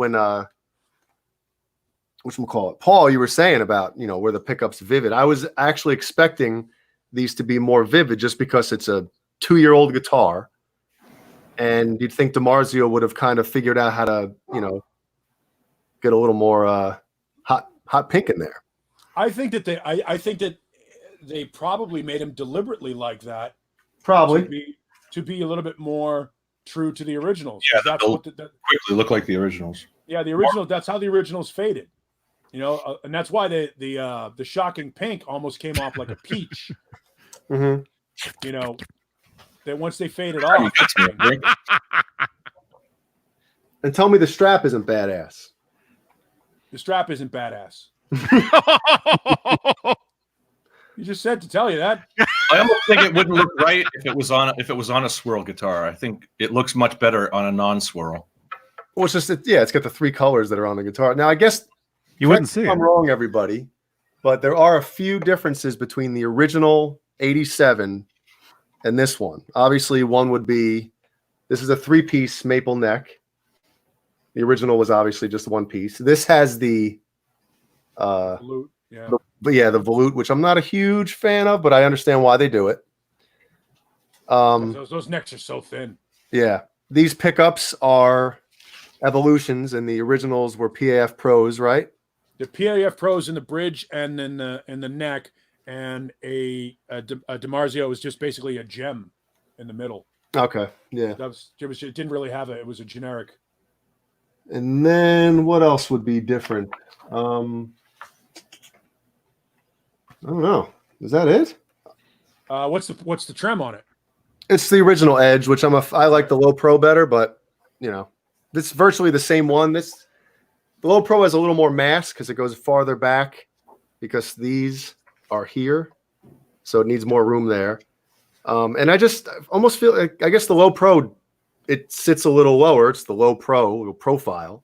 whatchamacallit, Paul, you were saying about where the pickup's vivid. I was actually expecting these to be more vivid just because it's a 2-year-old guitar. And you'd think DiMarzio would have kind of figured out how to, get a little more hot pink in there. I think that they probably made him deliberately like that. Probably. To be a little bit more true to the originals. Yeah, that's they'll what quickly look like the originals. Yeah, the original. That's how the originals faded. And that's why the shocking pink almost came off like a peach. Mm-hmm. That once they faded off. And tell me the strap isn't badass. The strap isn't badass. You just said to tell you that. I almost think it wouldn't look right if it was on a swirl guitar. I think it looks much better on a non-swirl. Well, it's just it's got the 3 colors that are on the guitar. Now, I guess you wouldn't see it. I'm wrong, everybody, but there are a few differences between the original 87 and this one. Obviously, one would be this is a 3-piece maple neck. The original was obviously just 1 piece. This has the Volute, yeah. the volute, which I'm not a huge fan of, but I understand why they do it. Those necks are so thin. Yeah, these pickups are evolutions, and the originals were PAF Pros, right? The PAF Pros in the bridge and then in the neck, and a DiMarzio was just basically a gem in the middle. Okay, yeah. It didn't really have it was a generic. And then what else would be different? I don't know. Is that it? What's the trim on it? It's the original Edge, which I like the Low Pro better, but it's virtually the same one. The Low Pro has a little more mass because it goes farther back because these are here, so it needs more room there. And I just almost feel like, I guess the Low Pro, it sits a little lower. It's the Low Pro profile.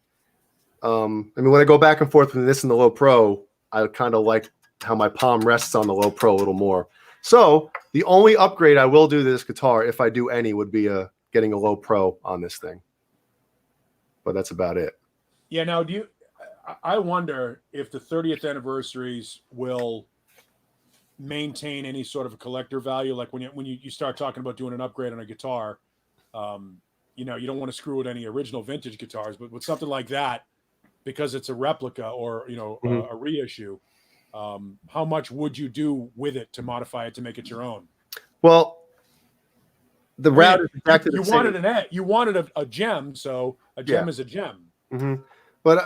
I mean, when I go back and forth between this and the Low Pro, I kind of like how my palm rests on the Low Pro a little more. So the only upgrade I will do to this guitar, if I do any, would be getting a Low Pro on this thing. But that's about it. Yeah. Now, I wonder if the 30th anniversaries will maintain any sort of a collector value. Like when you start talking about doing an upgrade on a guitar, you don't want to screw with any original vintage guitars, but with something like that, because it's a replica or a reissue, how much would you do with it to modify it to make it your own? Well, the route is exactly you the same. You wanted a gem, so a gem is a gem. Mm-hmm. But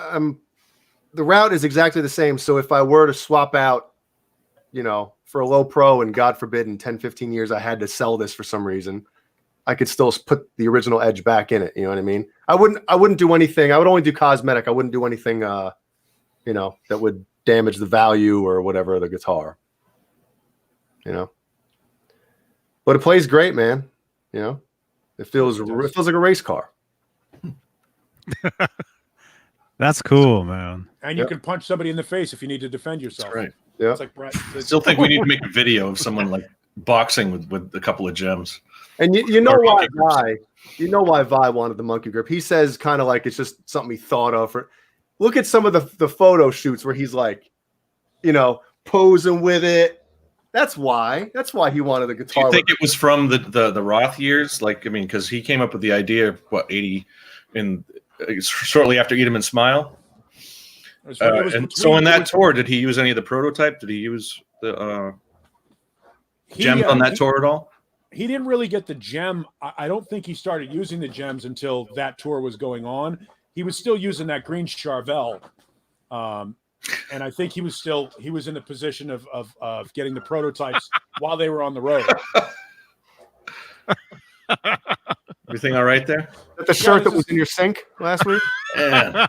the route is exactly the same. So if I were to swap out, for a low pro, and God forbid in 10, 15 years I had to sell this for some reason, I could still put the original edge back in it. You know what I mean? I wouldn't do anything. I would only do cosmetic. I wouldn't do anything, that would damage the value or whatever of the guitar. But it plays great, man. It feels like a race car. That's cool, man. And you can punch somebody in the face if you need to defend yourself. That's right. Yeah. It's like Brett. I still think we need to make a video of someone like boxing with a couple of gems. And you know why Vi wanted the monkey grip. He says kind of like it's just something he thought of. Look at some of the photo shoots where he's like, posing with it. That's why he wanted the guitar. Do you think it was from the Roth years? Because he came up with the idea, 80, shortly after Eat 'Em and Smile. And so in that tour, did he use any of the prototype? Did he use the gems on that tour at all? He didn't really get the gem. I don't think he started using the gems until that tour was going on. He was still using that green Charvel. And I think he was in the position of getting the prototypes while they were on the road. Everything all right there? The shirt that was in your sink last week? Yeah.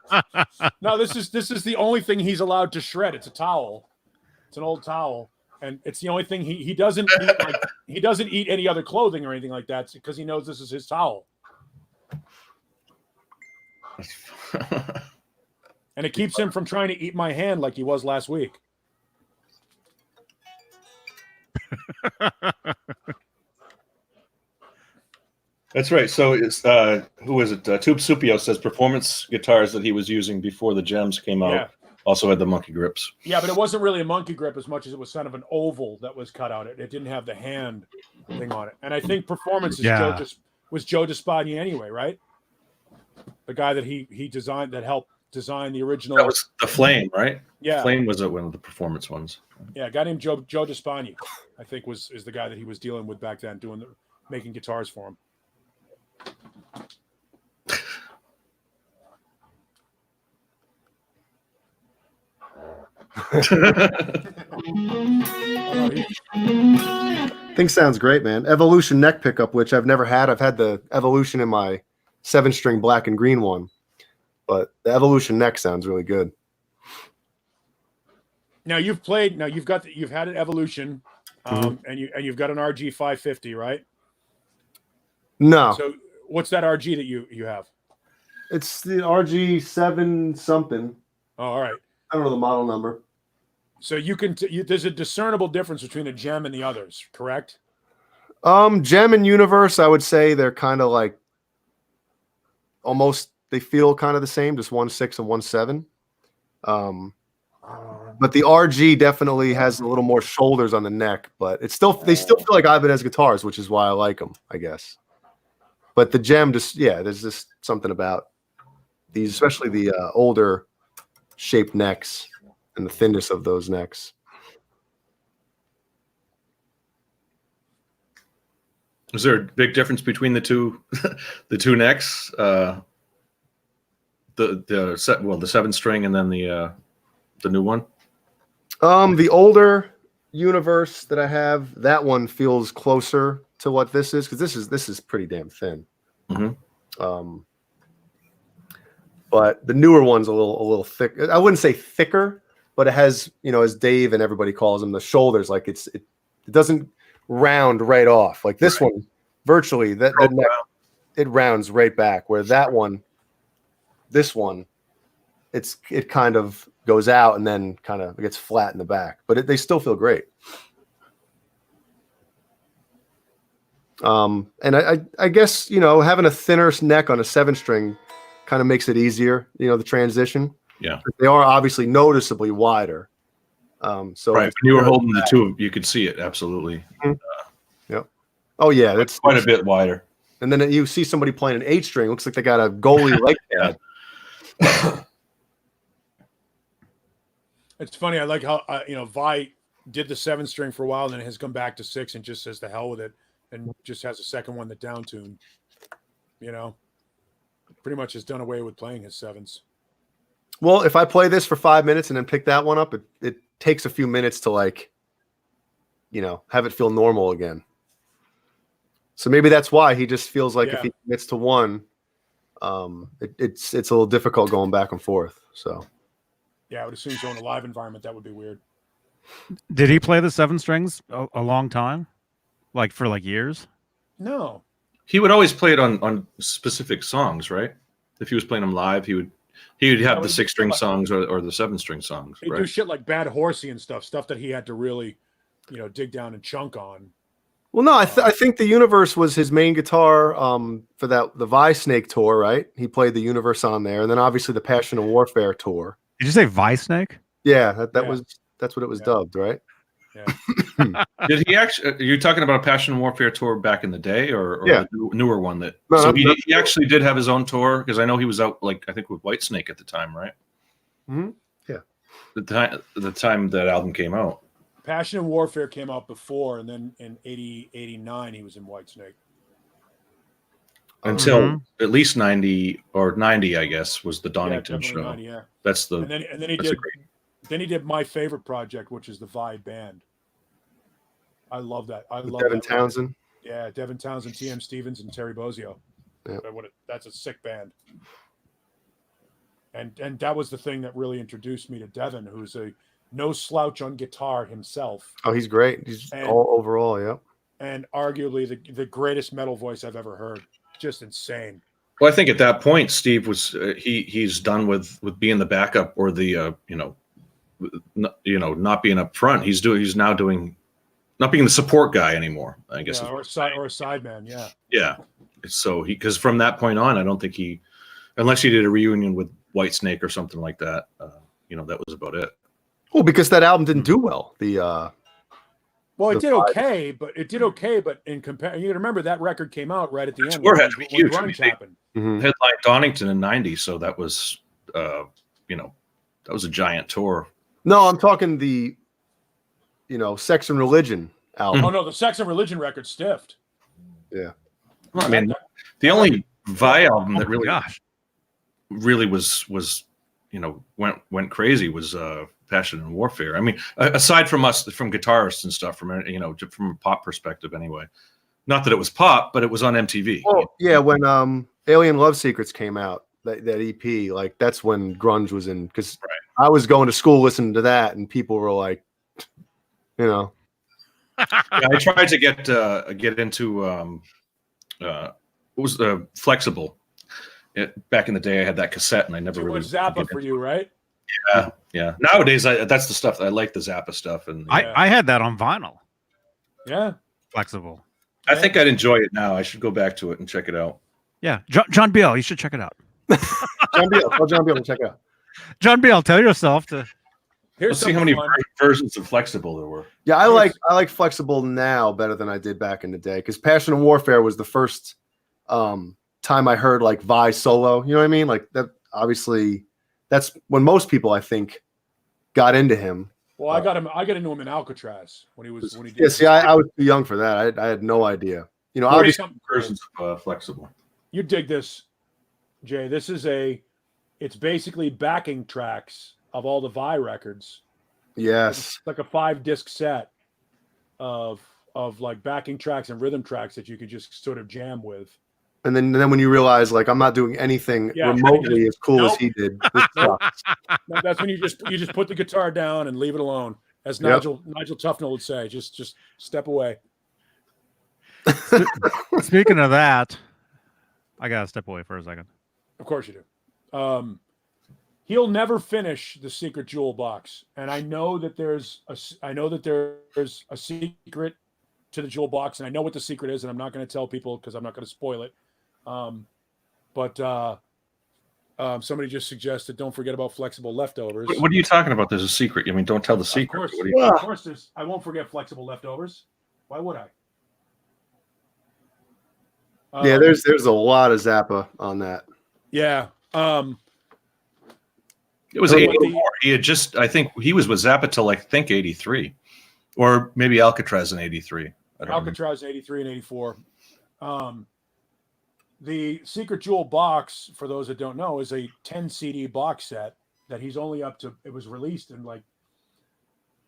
No, this is the only thing he's allowed to shred. It's a towel. It's an old towel. And it's the only thing he doesn't eat, he doesn't eat any other clothing or anything like that because he knows this is his towel. And it keeps him from trying to eat my hand like he was last week. That's right. So it's who is it? Tube Supio says performance guitars that he was using before the gems came out also had the monkey grips. Yeah, but it wasn't really a monkey grip as much as it was kind of an oval that was cut out. It didn't have the hand thing on it. And I think performance was Joe Despagni anyway, right? The guy that he designed, that helped design the original. That was the Flame, right? Yeah, Flame was one of the performance ones. Yeah, a guy named Joe Despagni, I think is the guy that he was dealing with back then, making guitars for him. Thing sounds great, man. Evolution neck pickup, which I've never had. I've had the Evolution in my 7-string black and green one, but the Evolution neck sounds really good. Now you've had an Evolution, and you've got an RG 550, right? No. So what's that RG that you have? It's the RG 7 something. Oh, all right. I don't know the model number. So there's a discernible difference between a gem and the others, correct? Gem and Universe, I would say they're kind of like almost, they feel kind of the same, just 1.6 and 1.7. But the RG definitely has a little more shoulders on the neck, but they still feel like Ibanez guitars, which is why I like them, I guess. But the gem there's just something about these, especially the older shaped necks and the thinness of those necks. Is there a big difference between the two necks? The 7-string and then the new one? The older Universe that I have, that one feels closer to what this is, because this is pretty damn thin. Mm-hmm. But the newer one's a little thick. I wouldn't say thicker, but it has, as Dave and everybody calls them, the shoulders. Like it doesn't round right off. Like this one, virtually that neck, it rounds right back. Where this one, it kind of goes out and then kind of gets flat in the back. But they still feel great. And I guess having a thinner neck on a 7-string kind of makes it easier, the transition. Yeah, they are obviously noticeably wider. So right, when you were holding the two, you could see it absolutely. Mm-hmm. Yep. Oh yeah, that's quite a bit wider. And then you see somebody playing an 8-string, looks like they got a goalie leg pad. It's funny. I like how Vi did the 7-string for a while, and then has come back to 6 and just says the hell with it, and just has a second one, the down tune. Pretty much has done away with playing his 7s. Well, if I play this for 5 minutes and then pick that one up, it takes a few minutes to have it feel normal again. So maybe that's why he just feels like if he commits to one, it's a little difficult going back and forth. So yeah, I would assume so in a live environment that would be weird. Did he play the 7 strings a long time, like for years? No, he would always play it on specific songs, right? If he was playing them live, he would have the 6-string songs or the 7-string songs. He'd do shit like Bad Horsey and stuff that he had to really, dig down and chunk on. Well, no, I think the Universe was his main guitar for the Vi Snake tour, right? He played the Universe on there, and then obviously the Passion and Warfare tour. Did you say Vi Snake? Yeah, that's what it was dubbed, right? Yeah. Did he actually? Are you talking about a Passion and Warfare tour back in the day, or the newer one that? No, so he actually did have his own tour, because I know he was out I think with Whitesnake at the time, right? Mm-hmm. Yeah. The time that album came out. Passion and Warfare came out before, and then in 89 he was in Whitesnake. Until at least 90, I guess, was the Donington show. 90, yeah. That's the. And then he did. Then he did my favorite project, which is the Vi Band. I love that. I love Devin that Townsend. Yeah, Devin Townsend, T.M. Stevens, and Terry Bozzio. Yeah. That's a sick band. And that was the thing that really introduced me to Devin, who's a no slouch on guitar himself. Oh, he's great. He's all overall, yeah. And arguably the greatest metal voice I've ever heard. Just insane. Well, I think at that point, Steve was he's done with being the backup or the not being up front. He's now doing not being the support guy anymore, I guess. Yeah, or a sideman, yeah. Yeah. So because from that point on, I don't think unless he did a reunion with Whitesnake or something like that, that was about it. Well, because that album didn't do well. It did okay, but in comparison, you remember that record came out right at the end. Tour had to be huge. Grunge happened. Headline Donington in '90, so that was, that was a giant tour. No, I'm talking the, Sex and Religion album. Oh no, the Sex and Religion record stiffed. Yeah. Well, I mean, the only Vi album that really was went crazy was Passion and Warfare. I mean, aside from guitarists and stuff, from a pop perspective anyway. Not that it was pop, but it was on MTV. Well, yeah, when Alien Love Secrets came out, that EP, that's when grunge was in, because I was going to school listening to that, and people were like, Yeah, I tried to get into what was the Flexible. Back in the day, I had that cassette, and I never really. It was Zappa for you, right? Yeah. Nowadays, that's the stuff I like, the Zappa stuff, and I had that on vinyl. Yeah, Flexible. I think I'd enjoy it now. I should go back to it and check it out. Yeah, John Beale, you should check it out. John Beale, check it out. John Beale, tell yourself to. Let's see how many versions of Flexible there were. Yeah, I like Flexible now better than I did back in the day, because Passion and Warfare was the first time I heard Vi solo. You know what I mean? That. Obviously, that's when most people, I think, got into him. Well, I got into him in Alcatraz when he did. Yeah, see, I was too young for that. I had no idea. Obviously, versions of Flexible. You dig this, Jay? This is it's basically backing tracks of all the Vi records. Yes, it's like a 5-disc set of backing tracks and rhythm tracks that you could just sort of jam with. And then when you realize, I'm not doing anything remotely as cool as he did. No, that's when you just put the guitar down and leave it alone. As Nigel Tufnell would say, just step away. Speaking of that, I gotta step away for a second. Of course you do. He'll never finish the Secret Jewel box, and I know that there's a secret to the Jewel box, and I know what the secret is, and I'm not going to tell people because I'm not going to spoil it. But somebody just suggested don't forget about Flexible Leftovers. What are you talking about? There's a secret. I mean, don't tell the secret. Of course, I won't forget Flexible Leftovers. Why would I? Yeah, there's a lot of Zappa on that. Yeah. It was Or 84. what He had just, I think he was with Zappa till I think 83, or maybe Alcatraz in 83. I don't remember. Alcatraz 83 and 84. The Secret Jewel box, for those that don't know, is a 10 CD box set that he's only up to. It was released in like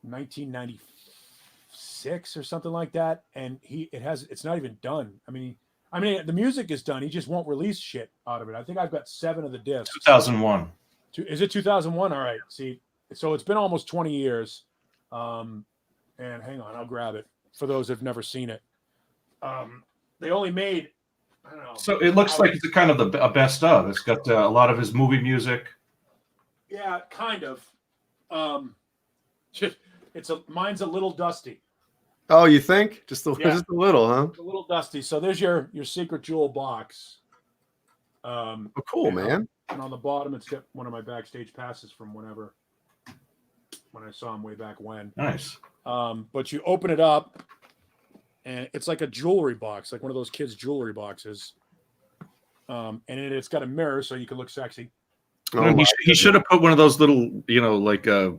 1996 or something like that, and it's not even done. I mean, the music is done. He just won't release shit out of it. I think I've got 7 of the discs. 2001. Is it 2001? All right. See, so it's been almost 20 years. And hang on, I'll grab it for those who've never seen it. They only made, I don't know. So it looks like it's a kind of a best of. It's got a lot of his movie music. Yeah, kind of. Mine's a little dusty. Oh, you think? Just a little, huh? It's a little dusty. So there's your Secret Jewel box. Oh, cool, man. And on the bottom, it's got one of my backstage passes from when I saw him way back when. Nice. But you open it up, and it's like a jewelry box, like one of those kids' jewelry boxes. And it's got a mirror so you can look sexy. Oh, he should have put one of those little, like a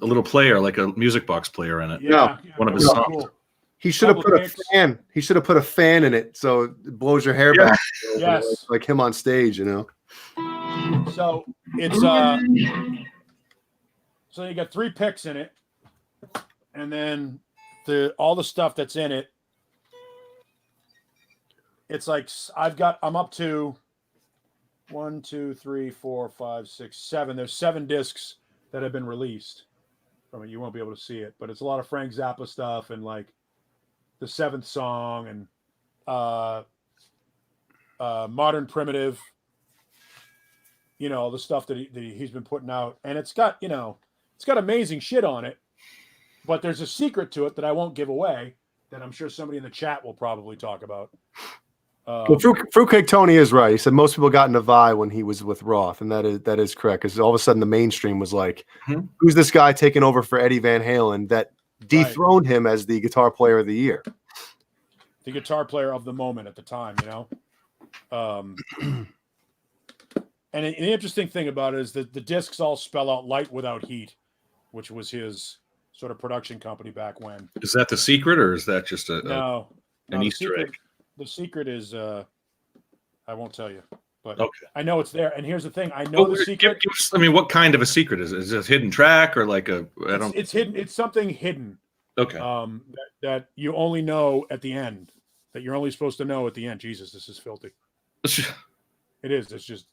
little player, like a music box player in it. Yeah, one of his songs. cool. He should have put a fan. He should have put a fan in it so it blows your hair back. Yes. Like him on stage, So it's so you got 3 picks in it, and then all the stuff that's in it. It's like I'm up to 1, 2, 3, 4, 5, 6, 7. There's 7 discs that have been released from it. You won't be able to see it, but it's a lot of Frank Zappa stuff and like the 7th song and Modern Primitive. The stuff that he's been putting out, and it's got amazing shit on it, but there's a secret to it that I won't give away that I'm sure somebody in the chat will probably talk about. Well, Fruitcake Tony is right. He said most people got into Vi when he was with Roth, and that is correct. Because all of a sudden the mainstream was like, "Who's this guy taking over for Eddie Van Halen?" That dethroned him as the guitar player of the year, the guitar player of the moment at the time. And an interesting thing about it is that the discs all spell out "light without heat," which was his sort of production company back when. Is that the secret, or is that just an Easter egg? The secret is I won't tell you, but okay. I know it's there. And here's the thing: I know the secret. What kind of a secret is it? Is it a hidden track or like a? It's hidden. It's something hidden. Okay. That you only know at the end. That you're only supposed to know at the end. Jesus, this is filthy. It is.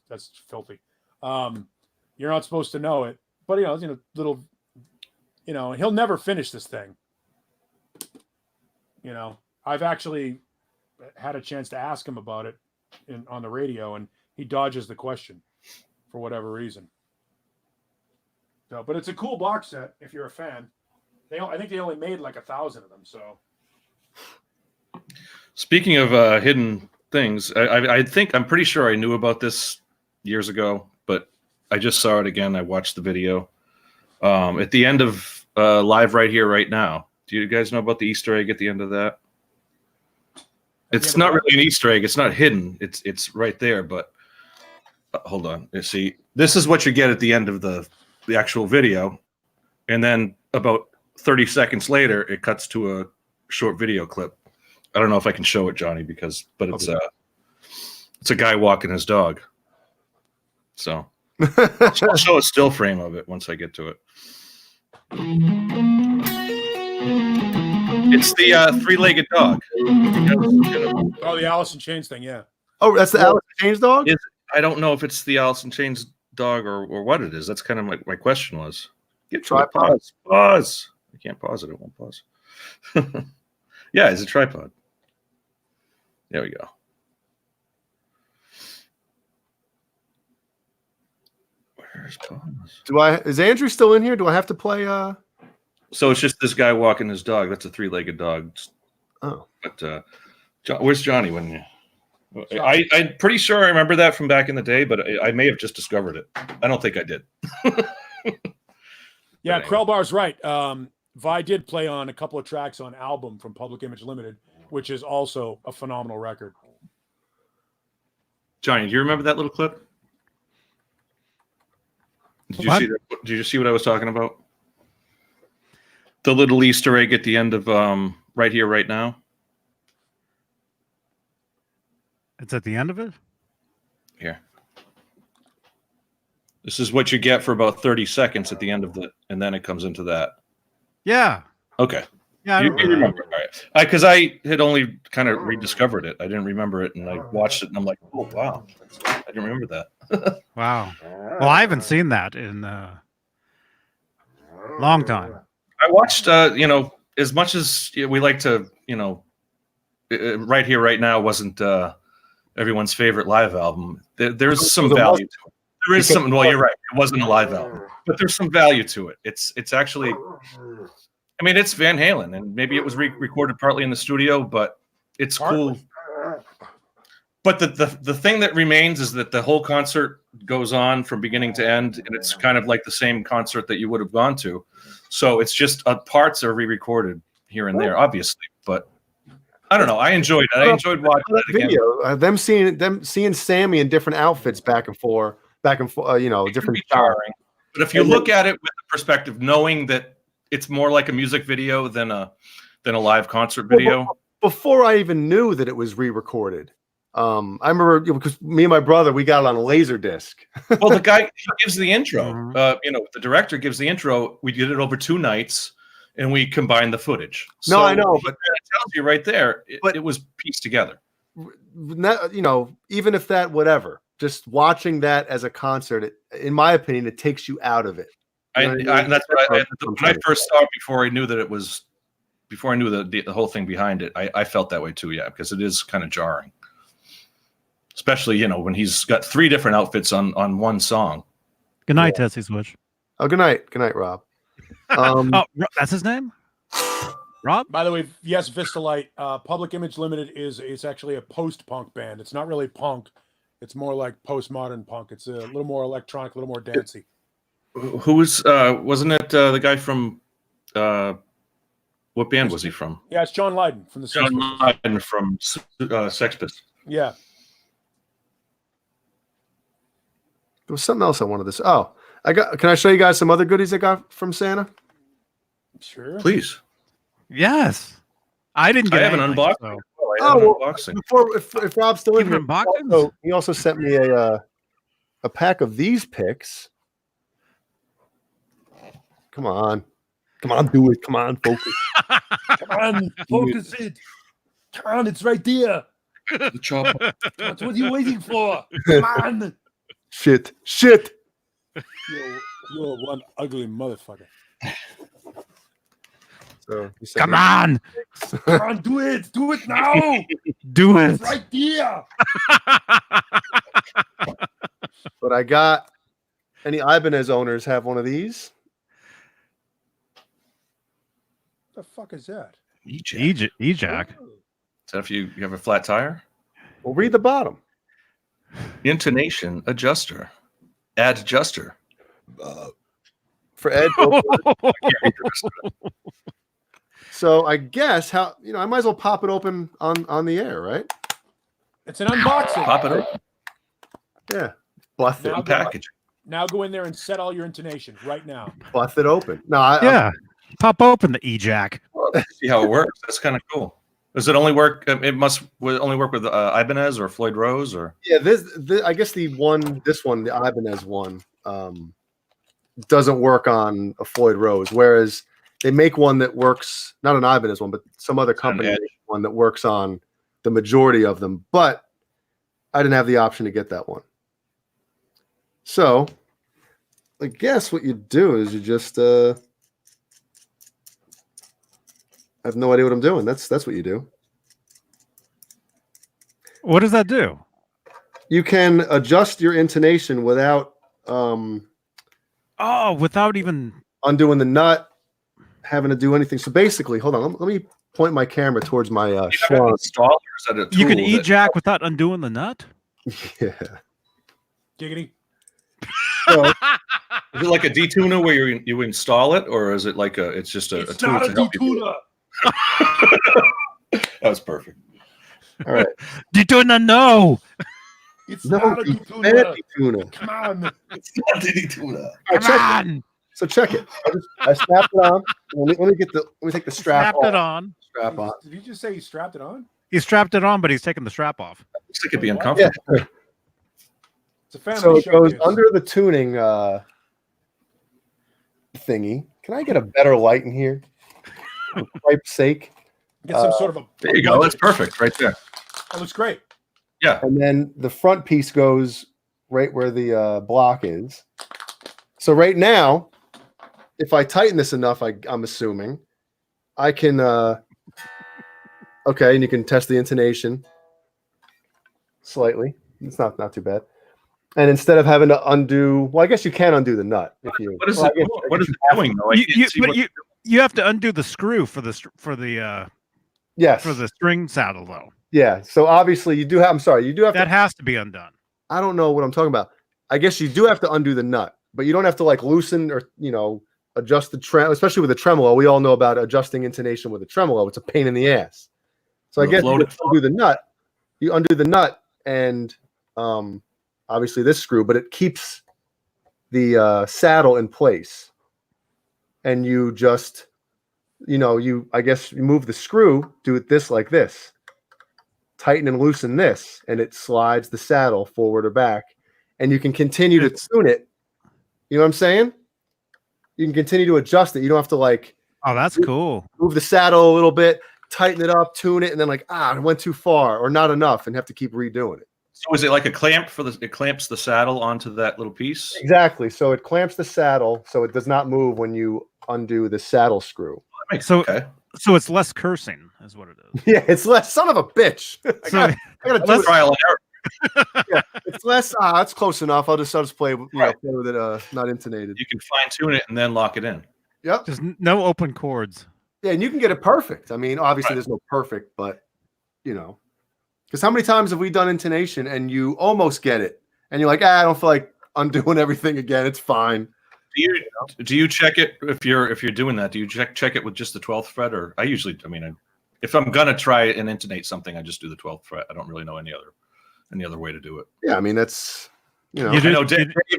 That's filthy. You're not supposed to know it, but little, and he'll never finish this thing. I've actually had a chance to ask him about it on the radio, and he dodges the question for whatever reason. So, but it's a cool box set if you're a fan. I think they only made like 1,000 of them. So, speaking of hidden things, I'm pretty sure I knew about this years ago, but I just saw it again. I watched the video at the end of Live Right Here, Right Now. Do you guys know about the Easter egg at the end of that? It's not really an Easter egg. It's not hidden. It's right there. But hold on. You see, this is what you get at the end of the actual video, and then about 30 seconds later, it cuts to a short video clip. I don't know if I can show it, Johnny, but it's a guy walking his dog. So I'll show a still frame of it once I get to it. It's the three-legged dog. Oh, the Alice in Chains thing, yeah. Oh, that's the Alice in Chains dog? I don't know if it's the Alice in Chains dog or what it is. That's kind of my question was. Tripod. Pause. I can't pause it. It won't pause. Yeah, it's a tripod. There we go. Where's pause? Is Andrew still in here? Do I have to play? So it's just this guy walking his dog. That's a three-legged dog. Oh, but where's Johnny? I'm pretty sure I remember that from back in the day, but I may have just discovered it. I don't think I did. Yeah, anyway. Krellbar's right. Vi did play on a couple of tracks on Album from Public Image Limited, which is also a phenomenal record. Johnny, do you remember that little clip? Did you What? see that? Did you see what I was talking about? The little Easter egg at the end of Right Here, Right Now. It's at the end of it? Here. This is what you get for about 30 seconds at the end of the, and then it comes into that. Yeah. Okay. Yeah, I You remember that. remember, all right? Because I had only kind of rediscovered it. I didn't remember it, and I watched it, and I'm like, oh wow, I didn't remember that. Wow. Well, I haven't seen that in a long time. I watched, as much as we like to, Right Here, Right Now wasn't everyone's favorite live album. There's some value to it. There is some. Well, you're right. It wasn't a live album, but there's some value to it. It's actually. I mean, it's Van Halen, and maybe it was recorded partly in the studio, but it's cool. But the thing that remains is that the whole concert goes on from beginning to end, and it's kind of like the same concert that you would have gone to. So it's just parts are re-recorded here and there, obviously. But I don't know. I enjoyed it. I enjoyed watching that video. Them seeing Sammy in different outfits back and forth, different jarring. But if you look at it with the perspective, knowing that it's more like a music video than a live concert video. Before I even knew that it was re-recorded, I remember because me and my brother, we got it on a laser disc. Well, the guy gives the intro. The director gives the intro. We did it over 2 nights, and we combined the footage. No, so I know, but it tells you right there. It was pieced together. Even if that, whatever, just watching that as a concert, in my opinion, it takes you out of it. That's what when I first saw it, before I knew that it was, before I knew the whole thing behind it, I felt that way too. Yeah, because it is kind of jarring, especially when he's got 3 different outfits on one song. Good night, Tessie Switch. Oh, good night, Rob. That's his name, Rob. By the way, yes, Vistalite. Public Image Limited it's actually a post-punk band. It's not really punk. It's more like postmodern punk. It's a little more electronic, a little more dancey. Who was wasn't it the guy from what band was he from? Yeah, it's John Lydon from the John Lydon from Sex Pistols. Yeah. There was something else I wanted to say. Oh, can I show you guys some other goodies I got from Santa? Sure. Please. Yes. I didn't get I have an anything, unboxing. so- Unboxing. Before, if Rob's still in Even here, unboxings? he also sent me a pack of these picks. Come on, do it. Come on, focus. Come on, focus it. Come on, it's right there. The chopper. What are you waiting for? Come on. Shit. You're one ugly motherfucker. So Come on, Come on, do it. Do it now. do it. It's right there. But I got any Ibanez owners have one of these? What the fuck is that? Ejac. So if you have a flat tire, Well, read the bottom. intonation adjuster, adjuster. For Ed. So I guess I might as well pop it open on the air, right? It's an unboxing. Pop it open. Yeah. Buff it, Now Package. Now go in there and set all your intonation right now. buff it open. No, Pop open the Ejac. See how it works. That's kind of cool. Does it only work? Will it only work with Ibanez or Floyd Rose or? yeah. This I guess the Ibanez one, doesn't work on a Floyd Rose, whereas they make one that works, not an Ibanez one, but some other company makes one that works on the majority of them. But I didn't have the option to get that one. So I guess what you do is you just I have no idea what I'm doing. That's what you do. What does that do? You can adjust your intonation without Without even undoing the nut, having to do anything. So basically, hold on. Let me point my camera towards my schlong. you can Ejac without undoing the nut. Yeah. Giggity. So, Is it like a detuner where you install it, or is it like it's just a It's tool not to a help you do detuner. it? That was perfect. all right. Detuna, no. It's No, not a you tuna. fancy tuna. Come on. It's not any tuna. All right, check it. So check it. I snapped it on. Let me take the strap Snapped off. it on. Strap on. Did you just say he strapped it on? He strapped it on, but he's taking the strap off. Looks like it'd be What? uncomfortable. Yeah. It's a family So it goes showcase. under the tuning thingy. Can I get a better light in here? For Christ's sake. Get some sort of a. There you go. That's perfect right there. That looks great. Yeah. And then the front piece goes right where the block is. So right now, if I tighten this enough, I'm assuming I can. Okay, and you can test the intonation slightly. It's not too bad. And instead of having to undo, well, I guess you can undo the nut if you. What is well, it? What is it doing though? I can't see what- You have to undo the screw for the Yes. for the string saddle though. Yeah. So obviously you do have. I'm sorry. You do have That to. has to be undone. I don't know what I'm talking about. I guess you do have to undo the nut, but you don't have to like loosen or adjust the tremolo. Especially with a tremolo, we all know about adjusting intonation with a tremolo. It's a pain in the ass. So I guess you undo the nut. You undo the nut and obviously this screw, but it keeps the saddle in place. And you just, I guess you move the screw, do it like this, tighten and loosen this, and it slides the saddle forward or back, and you can continue to tune it. You know what I'm saying? You can continue to adjust it. You don't have to Oh, that's cool. move the saddle a little bit, tighten it up, tune it, and then it went too far or not enough, and have to keep redoing it. So is it like a clamp it clamps the saddle onto that little piece? Exactly. So it clamps the saddle so it does not move when you undo the saddle screw. So Okay. so it's less cursing, is what it is. Yeah, it's less. Son of a bitch. So I gotta do Let's it. trial and error. Yeah, it's less. That's close enough. I'll just play, Right. play with it. Not intonated. You can fine tune it and then lock it in. Yep. just no open chords. Yeah, and you can get it perfect. I mean, obviously, Right. there's no perfect, but because how many times have we done intonation and you almost get it, and you're like, I don't feel like undoing everything again. It's fine. Do you check it if you're doing that? Do you check it with just the 12th fret, or I usually, if I'm gonna try and intonate something, I just do the 12th fret. I don't really know any other way to do it. Yeah, I mean that's You I do- know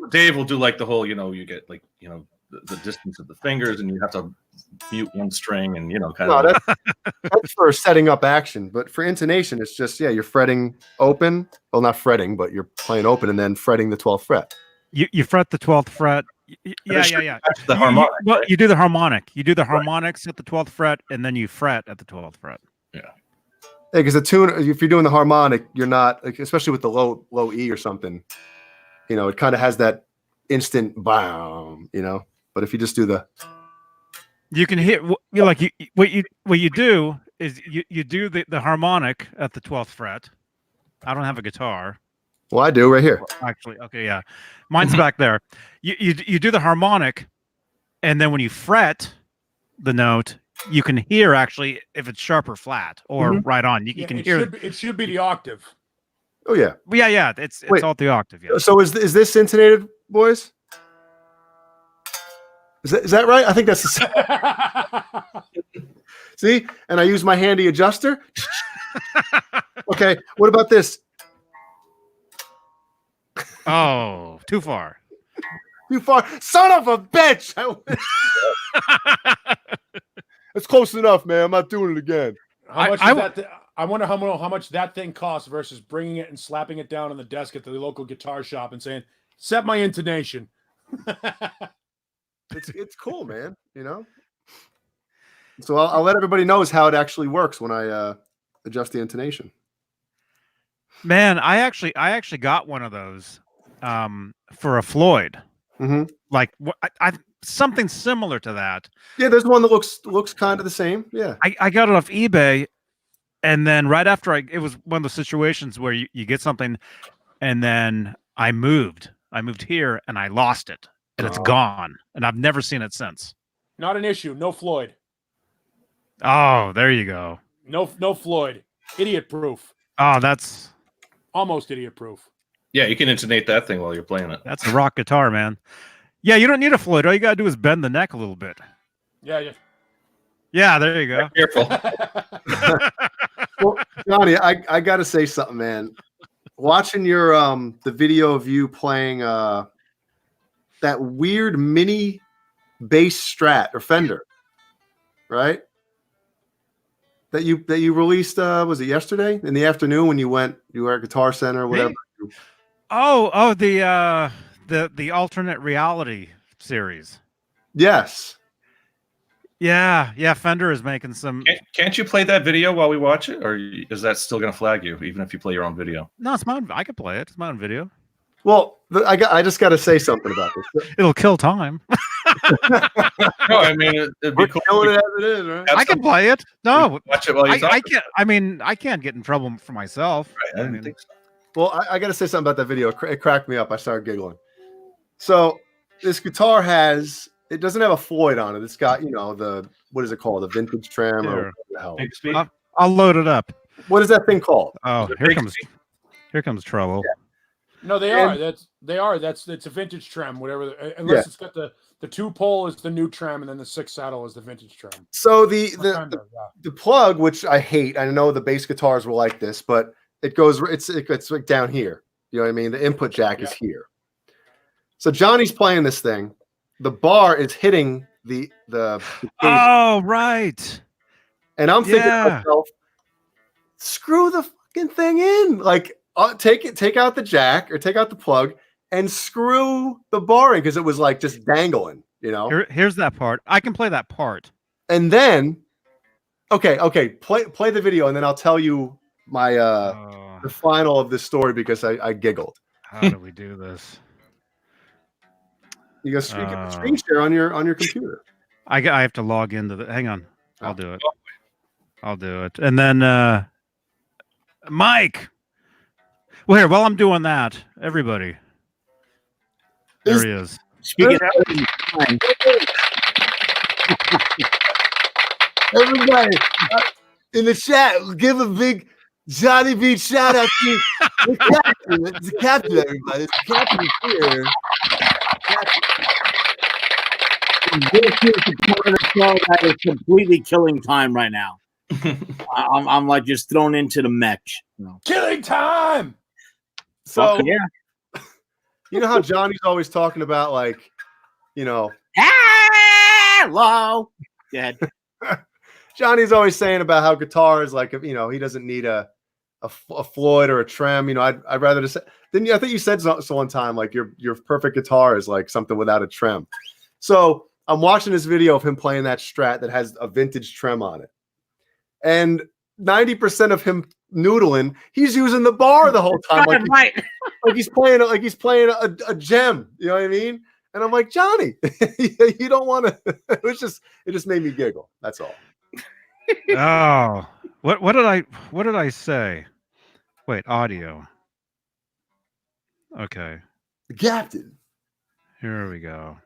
Dave will do like the whole, you get the distance of the fingers, and you have to mute one string, and kind no, of. that's for setting up action. But for intonation, it's just you're fretting open. Well, not fretting, but you're playing open and then fretting the 12th fret. You fret the 12th fret. Yeah. The harmonic. Well, you do the harmonic. You do the harmonics at the 12th fret, and then you fret at the 12th fret. Yeah, because the tune, if you're doing the harmonic, you're not, especially with the low E or something, it kind of has that instant bam, But if you just do the, You can hear what you do is you do the harmonic at the 12th fret. I don't have a guitar. well, I do right here. Actually, okay, yeah. Mine's back there. You do the harmonic, and then when you fret the note, you can hear actually if it's sharp or flat or right on. You can hear It should be the octave. Oh yeah, yeah. It's Wait. all the octave. Yeah. So is this intonated, boys? Is that right? I think that's the see. And I use my handy adjuster. Okay, what about this? Oh, too far. Too far, son of a bitch! It's close enough, man. I'm not doing it again. How much is that? I wonder how much that thing costs versus bringing it and slapping it down on the desk at the local guitar shop and saying, "Set my intonation." It's cool, man. So I'll let everybody know how it actually works when I adjust the intonation. Man, I actually got one of those for a Floyd. Mm-hmm. Like I something similar to that. Yeah, there's one that looks kind of the same. Yeah. I got it off eBay, and then right after it was one of those situations where you get something, and then I moved here and I lost it, and it's gone, and I've never seen it since. Not an issue. No Floyd. Oh, there you go. No Floyd. Idiot proof. Oh, that's Almost idiot proof. Yeah, you can intonate that thing while you're playing it. a rock guitar, man. Yeah, you don't need a Floyd. All you gotta do is bend the neck a little bit. Yeah. Yeah, there you go. Careful. Well, Johnny, I got to say something, man. watching your the video of you playing that weird mini bass Strat or Fender, right? That you released was it yesterday in the afternoon when you were at Guitar Center or whatever? Oh, the alternate reality series. Yes. Yeah. Fender is making some. Can't you play that video while we watch it, or is that still going to flag you, even if you play your own video? No, it's my own. I could play it. It's my own video. Well, I just got to say something about this. It'll kill time. No, I mean it'd be We're cool. killing it as it is, right? I can play it. No, Watch it while you talk. I can't. I mean, I can't get in trouble for myself. I didn't think so. Well, I got to say something about that video. It cracked me up. I started giggling. So this guitar it doesn't have a Floyd on it. It's got, what is it called? The vintage trim or what the hell? Big speed. I'll load it up. What is that thing called? Oh, here comes trouble. Yeah. No, they are. It's a vintage trim, whatever. Unless it's got the 2-pole is the new trim, and then the 6 saddle is the vintage trim. So the plug, which I hate, I know the bass guitars were like this, but it's like down here. You know what I mean? The input jack is here. So Johnny's playing this thing. The bar is hitting the oh, right. And I'm thinking to myself, screw the fucking thing in. Like, take out the jack or take out the plug and screw the bar in because it was like just dangling, Here's that part. I can play that part. And then, okay, play the video and then I'll tell you my the final of this story because I giggled. How do we do this? You can screen share on your computer. I have to log into the. Hang on, I'll do it. And then Mike. Well, here while I'm doing that, everybody, there he is. Speaking of everybody in the chat, give a big Johnny B shout out to the captain. It's the captain, everybody. It's the captain here. This is the part of the show that is completely killing time right now. I'm like just thrown into the mech. Killing time. So yeah, you know how Johnny's always talking about hello. Yeah. Johnny's always saying about how guitar is like he doesn't need a Floyd or a trem. I'd rather just. I think you said so one time like your perfect guitar is like something without a trem. So I'm watching this video of him playing that Strat that has a vintage trem on it, and 90% of him noodling, he's using the bar the whole time, like he's playing a gem. You know what I mean? And I'm like, Johnny, you don't want to. It just made me giggle. That's all. Oh, what did I say? Wait, audio. Okay. The captain. Here we go.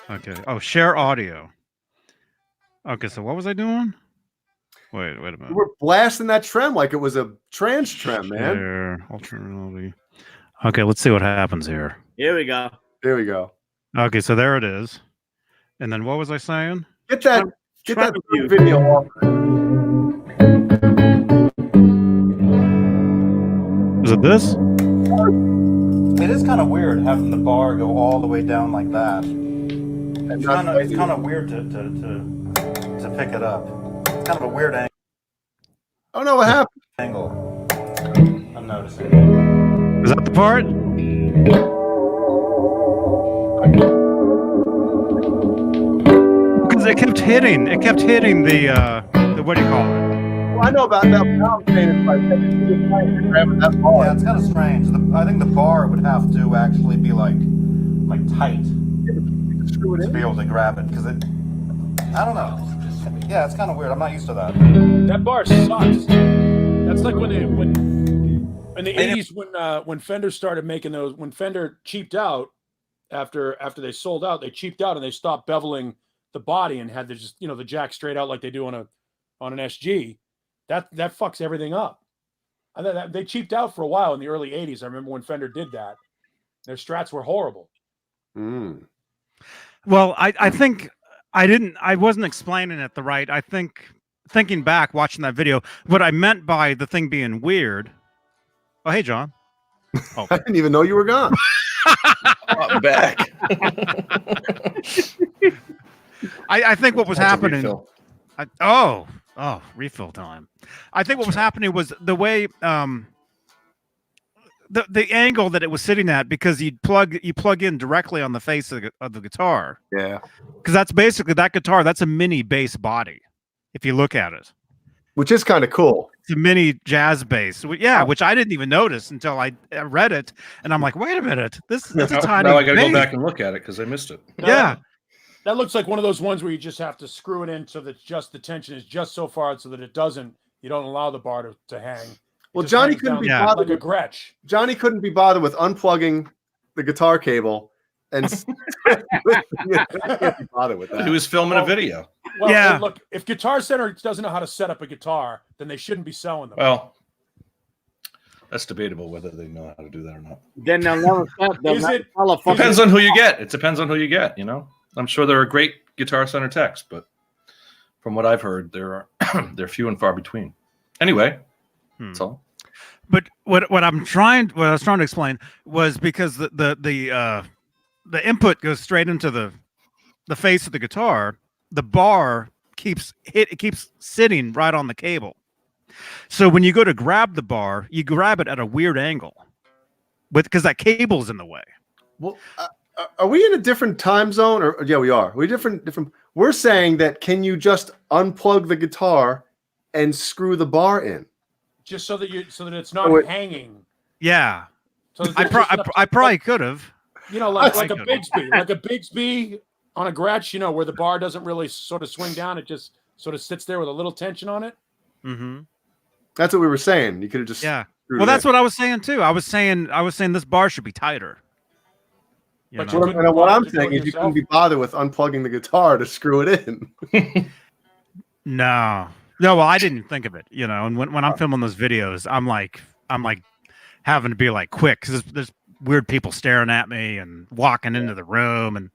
Okay. Oh, share audio. Okay, so what was I doing? Wait a minute. You were blasting that trem like it was a trans trem, man. Share, alternately. Okay, let's see what happens here. Here we go. There we go. Okay, so there it is. And then what was I saying? Get that video off. Is it this? It is kind of weird having the bar go all the way down like that. It's kind of weird to pick it up. It's kind of a weird Oh no, what happened? angle. I'm noticing. Is that the part? Because it kept hitting the what do you call it? Well, I know about that. Now I'm saying it's like grabbing that bar. Yeah, it's kind of strange. I think the bar would have to actually be like tight Screw it to in. be able to grab it because it. I don't know. Yeah, it's kind of weird. I'm not used to that. That bar sucks. That's like when in the 80s when Fender started making those, when Fender cheaped out after they sold out, they cheaped out and they stopped beveling the body and had the jack straight out like they do on an SG. That fucks everything up. They cheaped out for a while in the early 80s. I remember when Fender did that. Their Strats were horrible. Mm. Well, I think I wasn't explaining it the right. I think thinking back, watching that video, what I meant by the thing being weird Oh, hey, John. Oh, I didn't even know you were gone. I'm back. I think what was That's a happening. refill. Refill time. I think what was happening was the way the angle that it was sitting at, because you plug in directly on the face of the guitar. Yeah. Because that's basically that guitar. That's a mini bass body, if you look at it. Which is kind of cool. It's a mini jazz bass. Yeah, which I didn't even notice until I read it, and I'm like, wait a minute, that's a tiny. Now I got to bass. go back and look at it because I missed it. Yeah. That looks like one of those ones where you just have to screw it in so that just the tension is just so far so that you don't allow the bar to hang. Well, Johnny couldn't be bothered like a Gretsch. Johnny couldn't be bothered with unplugging the guitar cable and can't be bothered with that. He was filming a video. Well, Yeah. Look, if Guitar Center doesn't know how to set up a guitar, then they shouldn't be selling them. Well, that's debatable whether they know how to do that or not. Then they'll never Depends on who you get. It depends on who you get. You know, I'm sure there are great Guitar Center techs, but from what I've heard, they're few and far between. Anyway, that's all. But what I was trying to explain was because the input goes straight into the face of the guitar. The bar keeps sitting right on the cable. So when you go to grab the bar, you grab it at a weird angle, because that cable's in the way. Well, are we in a different time zone? Or yeah, we are. We're different. We're saying that can you just unplug the guitar and screw the bar in? Just so that it's not hanging. Yeah. So I probably could have. You know, like a Bigsby on a Gretsch, where the bar doesn't really sort of swing down, it just sort of sits there with a little tension on it. Mm-hmm. That's what we were saying. You could have just Well, that's what I was saying too. I was saying this bar should be tighter. But what I'm saying is you couldn't be bothered with unplugging the guitar to screw it in. No, well, I didn't think of it. And when I'm filming those videos, I'm like having to be like quick because there's weird people staring at me and walking into the room, and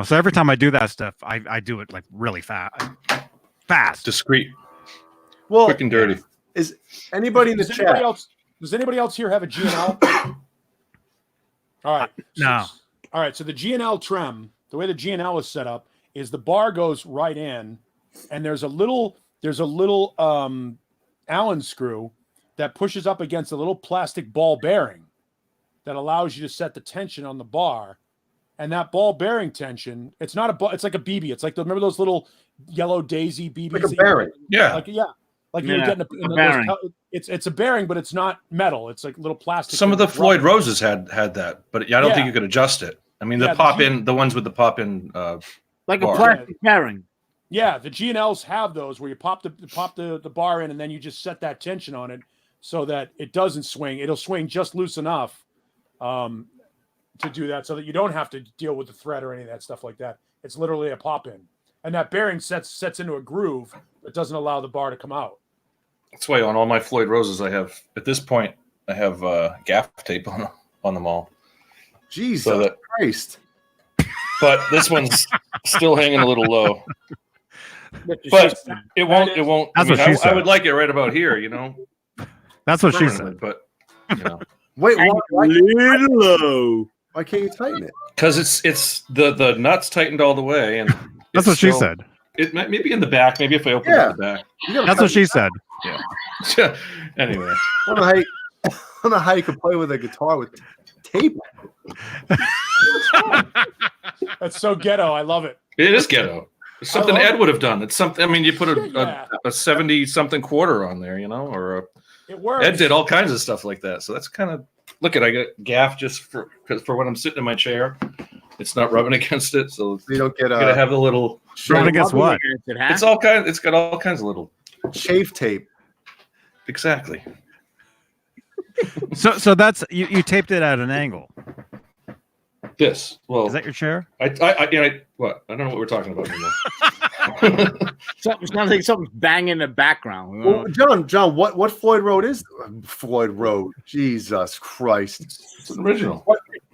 so every time I do that stuff, I do it like really fast, discreet, quick and dirty. Is anybody in the chat? Does anybody else here have a G&L? All right. No. All right. So the G&L trem, the way the G&L is set up, is the bar goes right in, and there's a little Allen screw that pushes up against a little plastic ball bearing that allows you to set the tension on the bar. And that ball bearing tension, it's not a ball, it's like a BB. It's like remember those little yellow daisy BBs? Like a bearing. Yeah. Like you were getting a bearing. It's a bearing, but it's not metal. It's like little plastic. Some of the Floyd Roses had that, but I don't think you could adjust it. I mean, the ones with the pop-in like bar. a plastic bearing. Yeah, the G&Ls have those where you pop the bar in, and then you just set that tension on it so that it doesn't swing. It'll swing just loose enough to do that, so that you don't have to deal with the thread or any of that stuff like that. It's literally a pop-in, and that bearing sets into a groove that doesn't allow the bar to come out. That's why on all my Floyd Roses, at this point I have gaff tape on them all. Jesus Christ! But this one's still hanging a little low. But it won't. That's what she said. I would like it right about here, That's what she said. But Wait, why low? Why can't you tighten it? Because it's the nuts tightened all the way, and that's what she said. It might maybe in the back. Maybe if I open it in the back. That's what she said. Yeah. Anyway, I don't know how you can play with a guitar with tape. That's so ghetto. I love it. It is ghetto. It's something Ed would have done. It's something. I mean, you put a 70-something quarter on there, or it works. Ed did all kinds of stuff like that. So that's kind of I got gaff just for when I'm sitting in my chair. It's not rubbing against it, so you don't get gotta have the little rubbing against what? It's all kinds. It's got all kinds of little chafe tape. Exactly. So that's you taped it at an angle. This. Well, is that your chair? What? I don't know what we're talking about anymore. Sounds like something's banging in the background. Well, John, what Floyd Road is? Floyd Road. Jesus Christ! It's an original.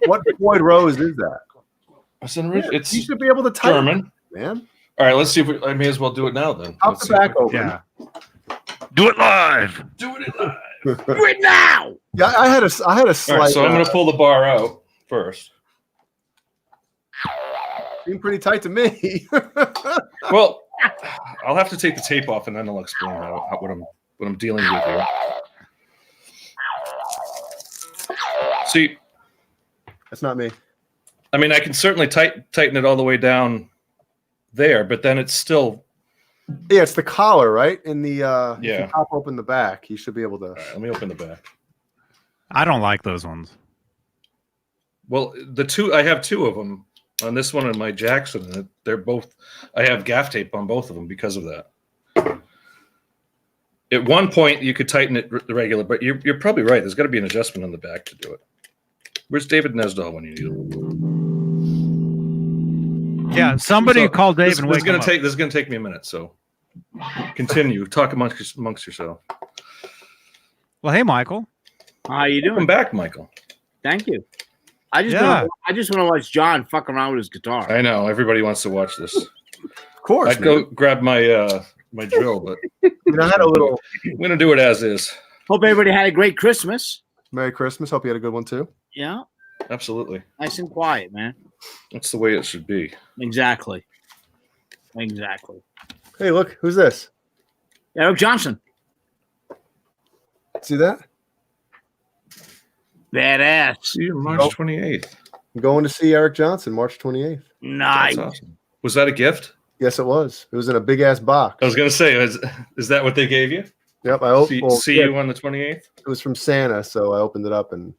What Floyd Rose is that? It's an original. You should be able to type German, man. All right, let's see if I may as well do it now then. Pop the back open. Yeah. Do it live. Do it live. Do it now. Yeah, I had a All slight. right, so I'm going to pull the bar out first. Seemed pretty tight to me. Well, I'll have to take the tape off, and then I'll explain what I'm dealing with here. See, That's not me. I mean, I can certainly tighten it all the way down there, but then it's still. Yeah, it's the collar, right? In the if Yeah. you pop open the back, you should be able to. All right, let me open the back. I don't like those ones. Well, I have two of them on this one and my Jackson. They're both. I have gaff tape on both of them because of that. At one point, you could tighten it the regular, but you're probably right. There's got to be an adjustment on the back to do it. Where's David Nesdahl when you need him? Yeah, somebody So, call Dave this, and this wake is gonna him up. take. This is going to take me a minute. So continue. Talk amongst yourself. Well, hey, Michael. How you Welcome doing? back, Michael. Thank you. I just Yeah. want to watch John fuck around with his guitar. I know everybody wants to watch this. Of course. I'd go grab my my drill, but I had a little I'm going to do it as is. Hope everybody had a great Christmas. Merry Christmas. Hope you had a good one too. Yeah, Absolutely. nice and quiet, man. That's the way it should be. Exactly. Exactly. Hey, look, who's this? Eric Johnson. See that? Badass. See you March Nope. 28th. I'm going to see Eric Johnson March 28th. Nice. That's awesome. Was that a gift? Yes, it was. It was in a big ass box. I was going to say, is that what they gave you? Yep. I hope. See you on the 28th? It was from Santa, so I opened it up and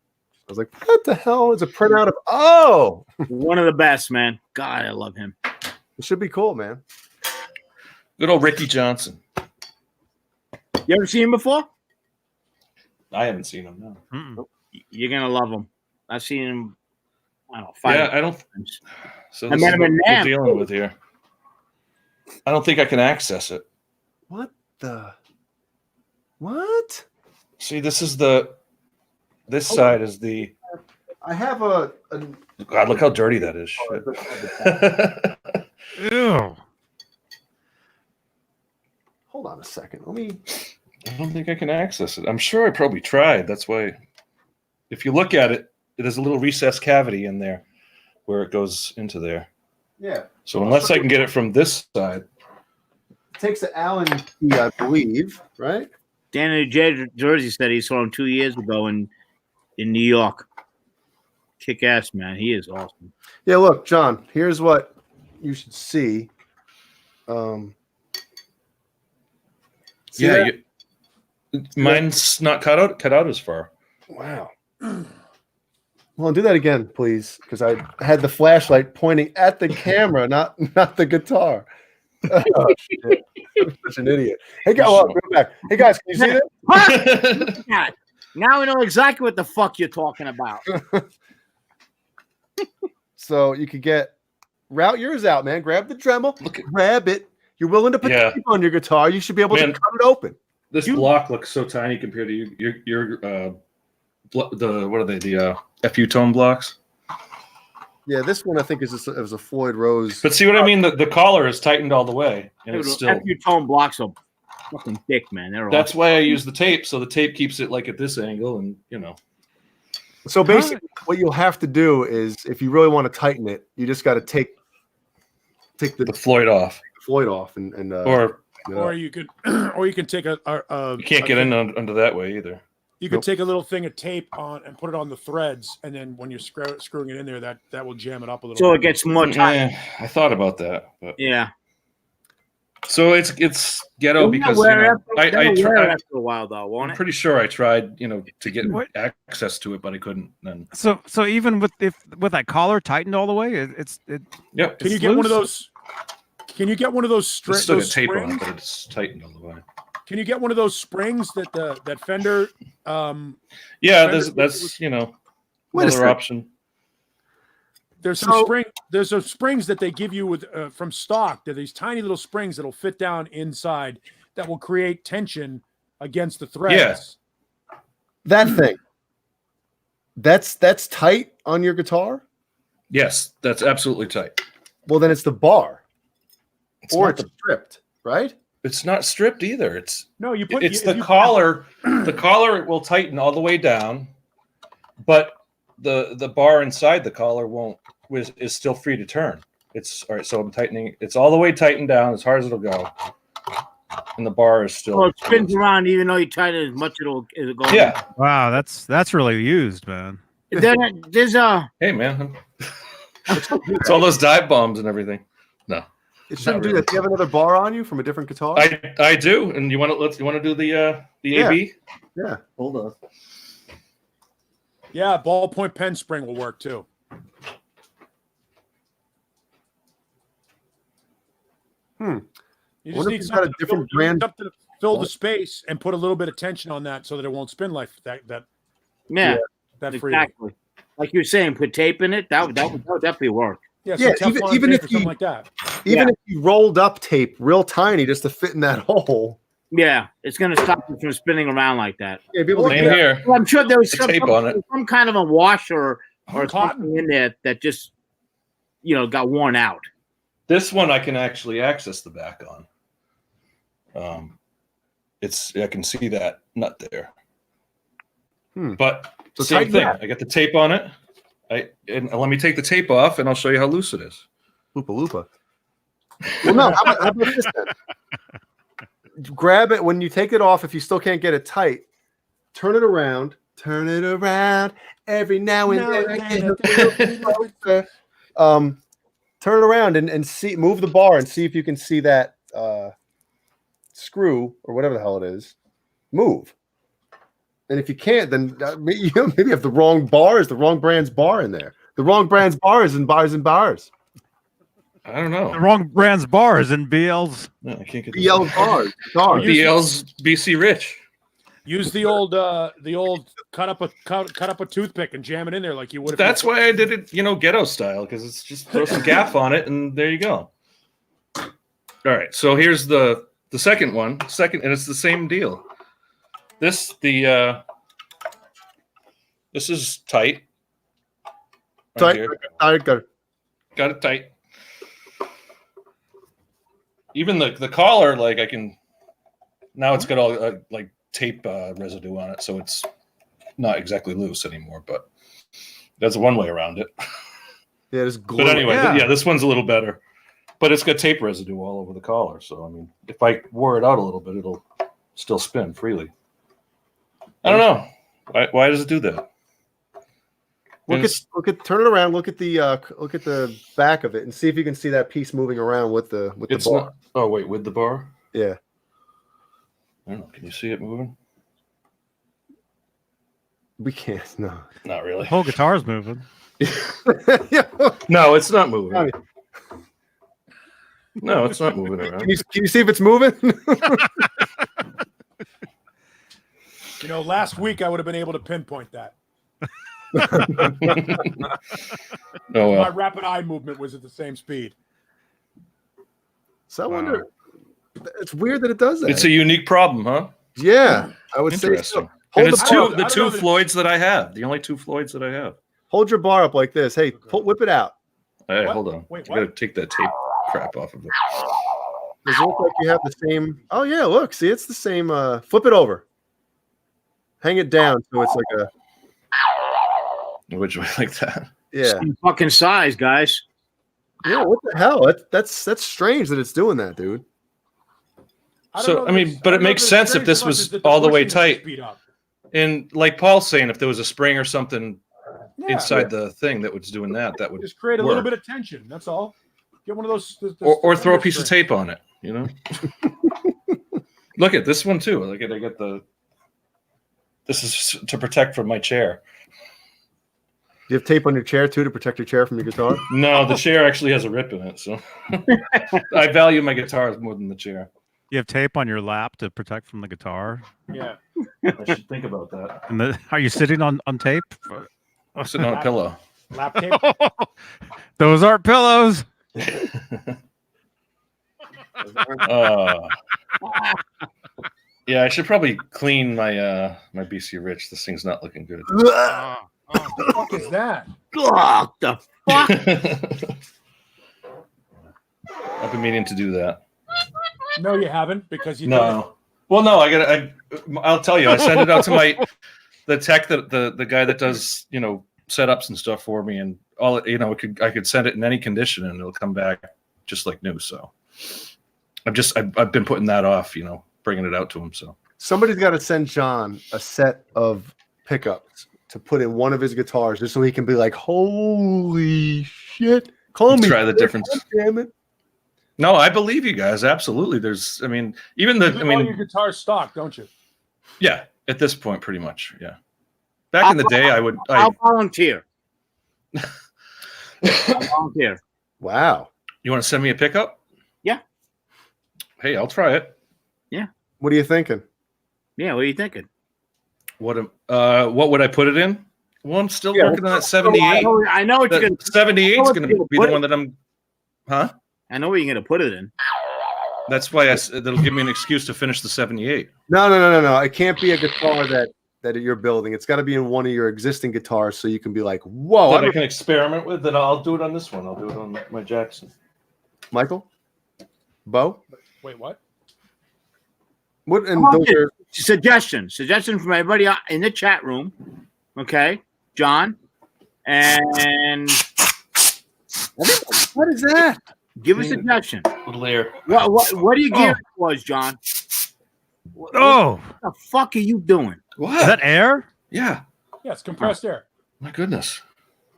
I was like, "What the hell is a printout of?" Oh, One of the best, man. God, I love him. it should be cool, man. Good old Ricky Johnson. You ever seen him before? I haven't seen him, no. Mm-mm. You're gonna love him. I've seen him. I don't know. 5 Yeah, I don't. times. So I this met is him what in we're NAMM, dealing too. with here. I don't think I can access it. What the? What? See, this side is the. I have a God, look how dirty that is. Shit. Ew. Hold on a second. Let me. I don't think I can access it. I'm sure I probably tried. That's why, if you look at it, there's a little recessed cavity in there where it goes into there. Yeah. So unless I can get it from this side, It takes an Allen key, I believe, right? Dan in New Jersey said he saw him 2 years ago in New York. Kick ass, man. He is awesome. Yeah. Look, John. Here's what you should see. See yeah, that? mine's not cut out as far. Wow. Well, do that again, please, because I had the flashlight pointing at the camera, not the guitar. Oh, shit. I'm such an idiot. Hey, guys, go back. Hey, guys, can you see that? God, now we know exactly what the fuck you're talking about. So you could route yours out, man. Grab the Dremel, Look at grab it. You're willing to put Yeah. tape on your guitar. You should be able Man. to cut it open. this block looks so tiny compared to your what are they, the FU tone blocks? Yeah, this one I think is a Floyd Rose. But see what I mean? The collar is tightened all the way, and it's still. Your tone blocks are fucking thick, man. They're That's awesome. why I use the tape, so the tape keeps it like at this angle, and So basically, what you'll have to do is, if you really want to tighten it, you just got to take the Floyd off, Floyd off, and or Or you could, or you can take a you can't get in under that way either. You could take a little thing of tape on and put it on the threads, and then when you're screwing it in there, that will jam it up a little. So bit. it gets more tight. Yeah, I thought about that, but Yeah. so it's ghetto because after I a while though, won't I'm it? pretty sure I tried to get What? access to it, but I couldn't. Then So even with that collar tightened all the way, it's yep, Can you it's get one of loose. those? Can you get one of those, it's still got those tape on springs? it, but it's tightened all the way. Can you get one of those springs that that Fender? Yeah, Fender- that's Wait a another second. option. There's some springs that they give you with from stock. They're these tiny little springs that'll fit down inside that will create tension against the threads. that thing. That's tight on your guitar. Yes, that's absolutely tight. Well, then it's the bar, It's or not it's the- stripped, right? It's not stripped either. It's No, you put it's the collar. The collar will tighten all the way down, but the bar inside the collar is still free to turn. It's all right. So I'm tightening. It's all the way tightened down as hard as it'll go, and the bar is still. Oh, it spins around even though you tighten it as much it'll go. Yeah. Wow, that's really used, man. Then there's Hey man, it's all those dive bombs and everything. No, It shouldn't do really. that. Do you have another bar on you from a different guitar? I do. And you want to do the AB? Yeah. Hold on. Yeah, ballpoint pen spring will work too. You just Wonder if need it's got a something to different fill- brand. something to fill the space and put a little bit of tension on that so that it won't spin like that yeah, freely. exactly. Like you're saying, put tape in it. That would definitely work. Yeah, Yeah, some Teflon even tape if or something you- like that. Even if you rolled up tape real tiny just to fit in that hole. Yeah, it's gonna stop it from spinning around like that. Yeah, be able to Same get- here. Well, I'm sure there was The tape on it. some kind of a washer or Cotton. something in there that just got worn out. This one I can actually access the back on. I can see that nut there. But So same tighten thing. that. I got the tape on it. And let me take the tape off, and I'll show you how loose it is. Loopa loopa. Well, no, how about this then? Grab it when you take it off. If you still can't get it tight, turn it around every now and then. I get a little closer. Turn it around and see, move the bar and see if you can see that screw or whatever the hell it is move. And if you can't, then maybe you have the wrong bars, the wrong brand's bar in there. The wrong brand's bars and bars and bars. I don't know. The wrong brand's bars and BL's. No, I can't get BL bars. Bars. BL's BC Rich. Use the old cut up a toothpick and jam it in there like you would. That's why I did it, ghetto style, because it's just throw some gaff on it and there you go. All right, so here's the second one. And it's the same deal. This is tight. Tight. Here. Got It tight. Even the collar, like I can. Now it's got all like tape residue on it, so it's not exactly loose anymore. But that's one way around it. Yeah, just glue. But anyway, Yeah. this one's a little better. But it's got tape residue all over the collar, so I mean, if I wore it out a little bit, it'll still spin freely. I don't know. Why does it do that? Turn it around. Look at the back of it and see if you can see that piece moving around with the bar. Not. Oh wait, with the bar? Yeah. I don't know. Can you see it moving? We can't. No. Not The really. whole guitar's moving. Yeah. No, it's not moving. I mean, No, it's not moving around. Can you see if it's moving? Last week I would have been able to pinpoint that. Oh My well. rapid eye movement was at the same speed. So I wonder. It's weird that it does that. It's a unique problem, huh? Yeah, I would say Interesting. so. Hold And the it's bar, the I don't two know that- Floyds that I have. The only two Floyds that I have. hold your bar up like this. Hey, whip it out. Hey, What? hold on. Wait, I gotta take that tape crap off of it. Does it look like you have the same? Oh yeah, look. See, it's the same. Flip it over. Hang it down so it's like a. Which way like that? Yeah. Same fucking size, guys. Yeah. What the hell? That's strange that it's doing that, dude. So, I mean, but it makes sense if this was all the way tight. And like Paul's saying, if there was a spring or something inside the thing that was doing that would just create a little work. bit of tension. That's all. Get one of those. Or throw a piece of tape on it, Look at this one too. Look at I got the. This is to protect from my chair. Do you have tape on your chair too to protect your chair from your guitar? No, the chair actually has a rip in it, so I value my guitars more than the chair. You have tape on your lap to protect from the guitar. Yeah. I should think about that. And are you sitting on tape? I'm sitting on a pillow. Lap tape. Those aren't pillows. Yeah, I should probably clean my my BC Rich. This thing's not looking good. What the fuck is that? Oh, the fuck! I've been meaning to do that. No, you haven't because you No. Well, no, I'll tell you. I send it out to the tech, the guy that does, setups and stuff for me, and all I could send it in any condition and it'll come back just like new. So I've been putting that off, bringing it out to him. So somebody's got to send John a set of pickups to put in one of his guitars just so he can be like, holy shit. Call me. Try the difference. God damn it. No, I believe you guys. Absolutely. all your guitars stock, don't you? Yeah, at this point, pretty much. Yeah. Back in the day, I'll volunteer. I'll volunteer. Wow. You want to send me a pickup? Yeah. Hey, I'll try it. Yeah. What are you thinking? Yeah, what are you thinking? What would I put it in? Well, I'm still working on that 78. I know what you're going to 78 is going to be the one that I'm. Huh? I know where you're going to put it in. That's why that'll give me an excuse to finish the 78. No. It can't be a guitar that you're building. It's got to be in one of your existing guitars so you can be like, whoa. I can experiment with. Then I'll do it on this one. I'll do it on my Jackson. Michael? Bo? Wait, what? What? And those are Suggestion from everybody in the chat room. Okay, John, and what is that? give a suggestion. Little air. What do you gear towards, John? What the fuck are you doing? What? Is that air? Yeah. Yeah, it's compressed air. My goodness.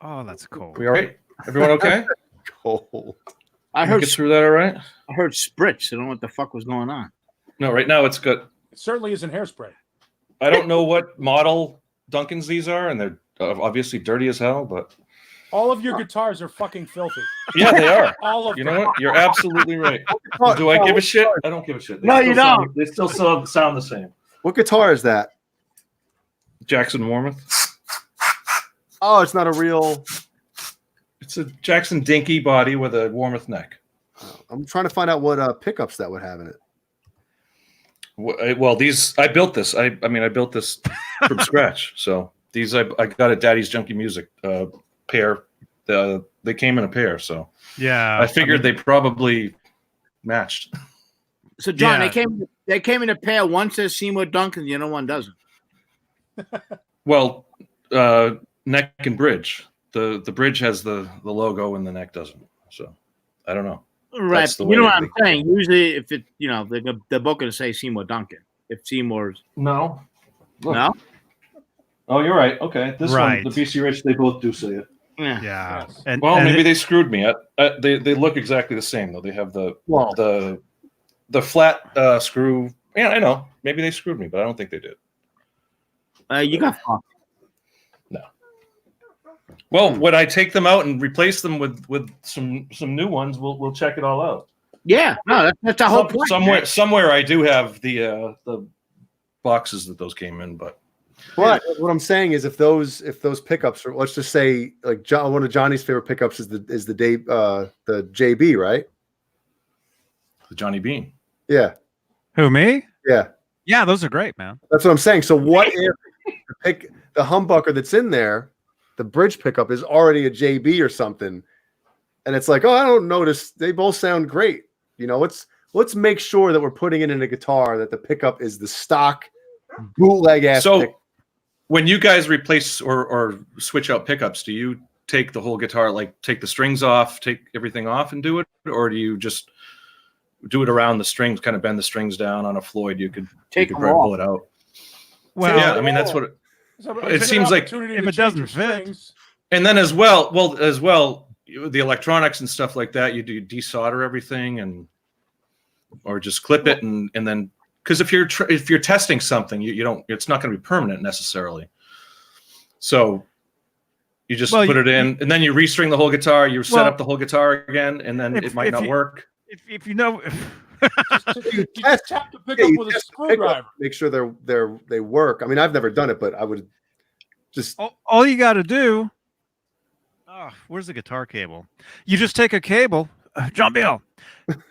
Oh, that's cool. We all right? Everyone okay? Cold. I Get heard through that all right? I heard spritz. I don't know what the fuck was going on. No, right now it's good. It certainly isn't hairspray. I don't know what model Duncans these are, and they're obviously dirty as hell, but All of your guitars are fucking filthy. yeah, they are. All of You them. know what? You're absolutely right. Do I give a shit? I don't give a shit. No, you don't. They still sound the same. What guitar is that? Jackson Warmouth. Oh, it's not a real. It's a Jackson Dinky body with a Warmouth neck. I'm trying to find out what pickups that would have in it. Well, these I built this. I built this from scratch. So these I got at Daddy's Junkie Music pair. They came in a pair. So Yeah. I figured they probably matched. So John, Yeah. they came in a pair. One says Seymour Duncan, the other one doesn't. Well, neck and bridge. The bridge has the logo and the neck doesn't. So I don't know. Right. That's the You way know what I I'm think. saying? Usually, if it, they're both going to say Seymour Duncan. If Seymour's No. Look. no, Oh, you're right. Okay, this Right. one, the BC Rich, they both do say it. yeah. Yeah. Yes. And Well, and maybe it- they screwed me. They look exactly the same though. They have the Well, the flat screw. Yeah, I know. Maybe they screwed me, but I don't think they did. You got fucked. Well, when I take them out and replace them with some new ones, we'll check it all out. Yeah, no, that's the whole point. Somewhere I do have the boxes that those came in, but what I'm saying is if those pickups are, let's just say like one of Johnny's favorite pickups is the JB, right? the Johnny Beane. Yeah. who, me? Yeah. Yeah, those are great, man. That's what I'm saying. So what if the humbucker that's in there, the bridge pickup is already a JB or something, and it's like, oh, I don't notice. They both sound great. Let's make sure that we're putting it in a guitar that the pickup is the stock bootleg ass. So pick. when you guys replace or switch out pickups, do you take the whole guitar, like take the strings off, take everything off and do it? Or do you just do it around the strings, kind of bend the strings down on a Floyd? You could Take probably them off. pull it out. Well, Yeah, I mean, that's what it seems like. If it doesn't fit. And then as well, the electronics and stuff like that, you do desolder everything or just clip it and then, because if you're testing something, you don't, it's not going to be permanent necessarily. So you just put it in, and then you restring the whole guitar, you set up the whole guitar again, and then it might not work. If you know, You just tap the pickup with a screwdriver. Make sure they work. I mean, I've never done it, but I would just all you got to do. Oh, where's the guitar cable? You just take a cable, John Bill.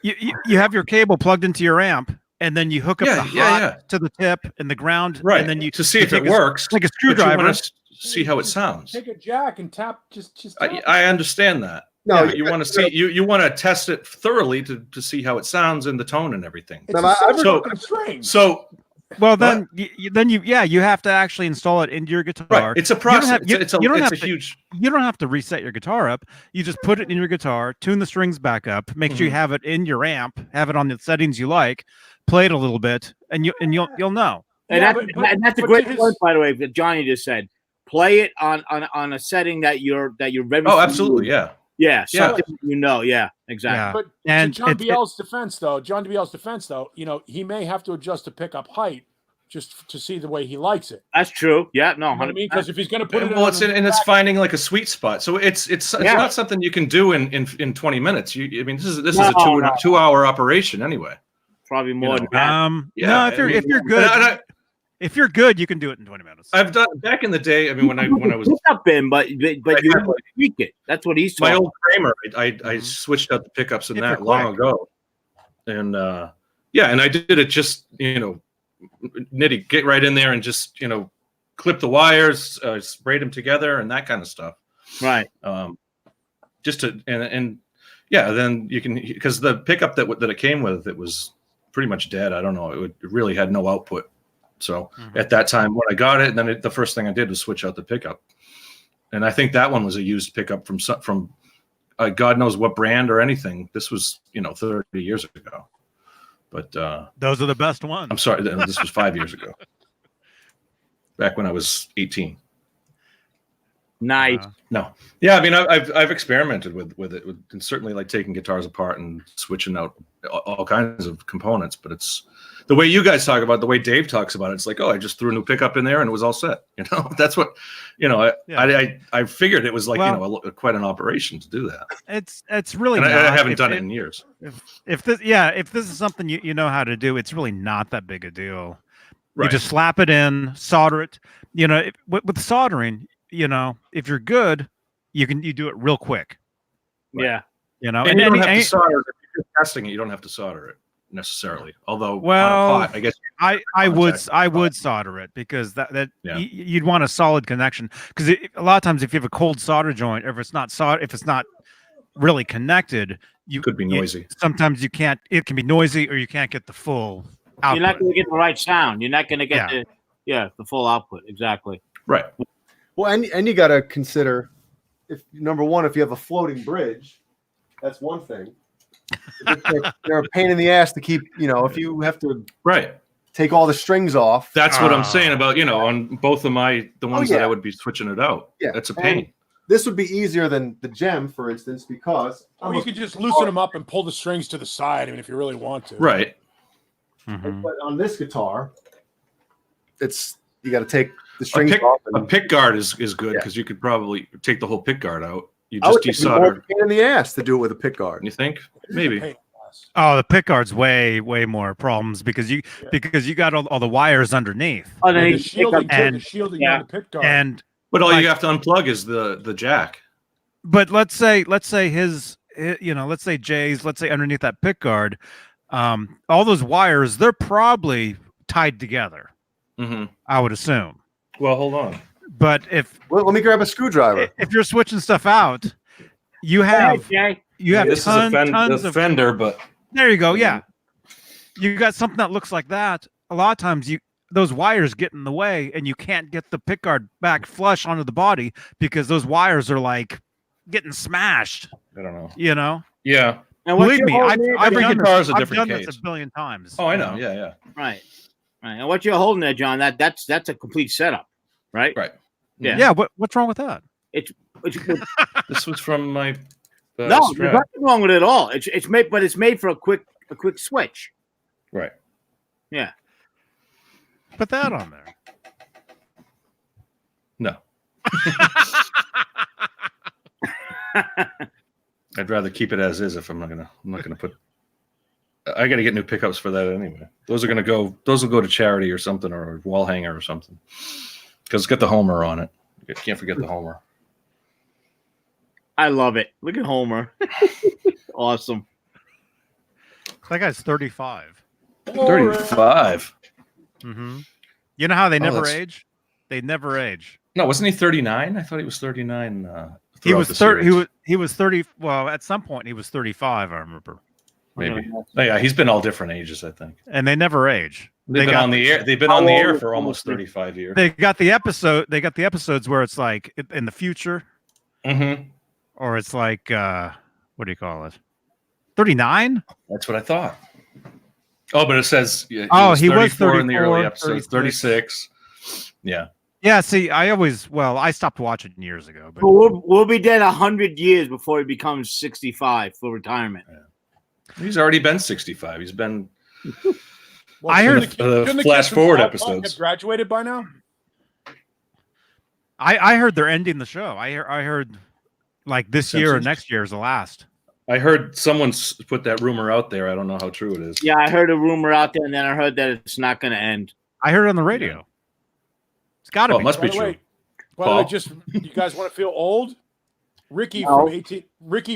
You have your cable plugged into your amp, and then you hook up the hot to the tip and the ground, Right. And then you to see if it works, like a but you screwdriver. want to see how it sounds. Take a jack and tap. Just tap. I understand that, No, you want to see you want to test it thoroughly to see how it sounds and the tone and everything. It's No, a I've set so- of fucking strings. So Well, then you have to actually install it into your guitar. right, it's a process. It's a to, huge. You don't have to reset your guitar up. You just put it in your guitar, tune the strings back up, make sure you have it in your amp, have it on the settings you like, play it a little bit, and you'll know. And, that's a but great to his- point, by the way, that Johnny just said. Play it on a setting that you're very. Oh, absolutely, yeah. Yeah, something yeah, exactly. Yeah. But And to John Biel's defense, though, he may have to adjust the pickup height just to see the way he likes it. That's true. Yeah, no, You know what I mean? 100%. Because if he's going to put it, Well, it's finding like a sweet spot. So it's not something you can do in 20 minutes. This is a 2-hour operation anyway. Probably more than Yeah, no, if you're good. If you're good, you can do it in 20 minutes. I've done back in the day. I mean, when I was pickup in, but you tweak it. That's what he's my talking. old Kramer, I switched out the pickups in If that you're long ago, and and I did it just nitty, get right in there and just clip the wires, braid them together, and that kind of stuff. Right. Just to and then you can, because the pickup that it came with, it was pretty much dead. I don't know. It really had no output. So at that time when I got it, then the first thing I did was switch out the pickup. And I think that one was a used pickup from God knows what brand or anything. This was, 30 years ago. But those are the best ones. I'm sorry, this was 5 years ago. Back when I was 18. Nice. No. Yeah, I mean, I've experimented with it, and certainly like taking guitars apart and switching out all kinds of components. But it's the way you guys talk about it, the way Dave talks about it. It's like, oh, I just threw a new pickup in there and it was all set. That's what, I figured it was like, quite an operation to do that. It's really. And not. I haven't done it in years. If this is something you know how to do, it's really not that big a deal. Right. You just slap it in, solder it. With soldering, if you're good, you do it real quick. Yeah. And you don't have to solder it. If you're testing it, you don't have to solder it necessarily. Although, well, on a pot, I guess I would solder it, because you'd want a solid connection. Because a lot of times, if you have a cold solder joint, or if it's not really connected, you could be noisy. Sometimes you can't. It can be noisy, or you can't get the full output. You're not going to get the right sound. You're not going to get the full output. Exactly. Right. Well, and you got to consider, if number one, if you have a floating bridge, that's one thing. They're a pain in the ass to keep. If you have to take all the strings off. That's what I'm saying about on both of the ones that I would be switching it out. Yeah, that's a pain. And this would be easier than the Gem, for instance, because or you could just loosen them up and pull the strings to the side. I mean, if you really want to. Right. Mm-hmm. But on this guitar, you got to take the strings off. A pick guard is good, because you could probably take the whole pick guard out. You I would just think it'd be more desolder. pain in the ass to do it with a pick guard. You think? Maybe. Oh, the pick guard's way more problems, because you got all the wires underneath. Oh, then the shielding on the pick guard. But all you have to unplug is the jack. But let's say Jay's, let's say underneath that pick guard, all those wires, they're probably tied together. Mm-hmm. I would assume. Well, hold on. But let me grab a screwdriver. If you're switching stuff out, you have This tons is a of fender, but there you go. Yeah, you got something that looks like that. A lot of times those wires get in the way, and you can't get the pick guard back flush onto the body, because those wires are like getting smashed. I don't know. Yeah. And Believe me, every guitar is a different I've done case. this a billion times. Oh, I know. Yeah. Right. And what you're holding there, John, that's a complete setup, right? Right. Yeah. What's wrong with that? This was from my no, there's Strat. nothing wrong with it at all. It's made for a quick switch. Right. Yeah. Put that on there. No. I'd rather keep it as is. If I'm not gonna put. I got to get new pickups for that anyway. Those will go to charity or something, or a wall hanger or something. Because it's got the Homer on it. You can't forget the Homer. I love it. Look at Homer. Awesome. That guy's 35. 35. Mm-hmm. You know how they never that's- age? They never age. No, wasn't he 39? I thought he was 39. He was the 30. series. He was 30. Well, at some point he was 35. I remember. Maybe. Oh, yeah, he's been all different ages, I think. And they never age. They've been on the air. They've been on the air for almost 35 years. They got the episodes where it's like in the future, or it's like what do you call it? 39. That's what I thought. Oh, but it says he was 34 in the 34, early episodes. 36. Yeah. Yeah. See, I stopped watching years ago. But We'll be dead 100 years before he becomes 65 for retirement. Yeah. He's already been 65. He's been. Well, I heard the flash kids from forward South episodes. have graduated by now. I heard they're ending the show. I heard like this year or Simpsons? next year is the last. I heard someone put that rumor out there. I don't know how true it is. Yeah, I heard a rumor out there, and then I heard that it's not going to end. I heard it on the radio. Yeah. It's got to Oh, be. it must be By the true. way, just you guys want to feel old? Ricky No.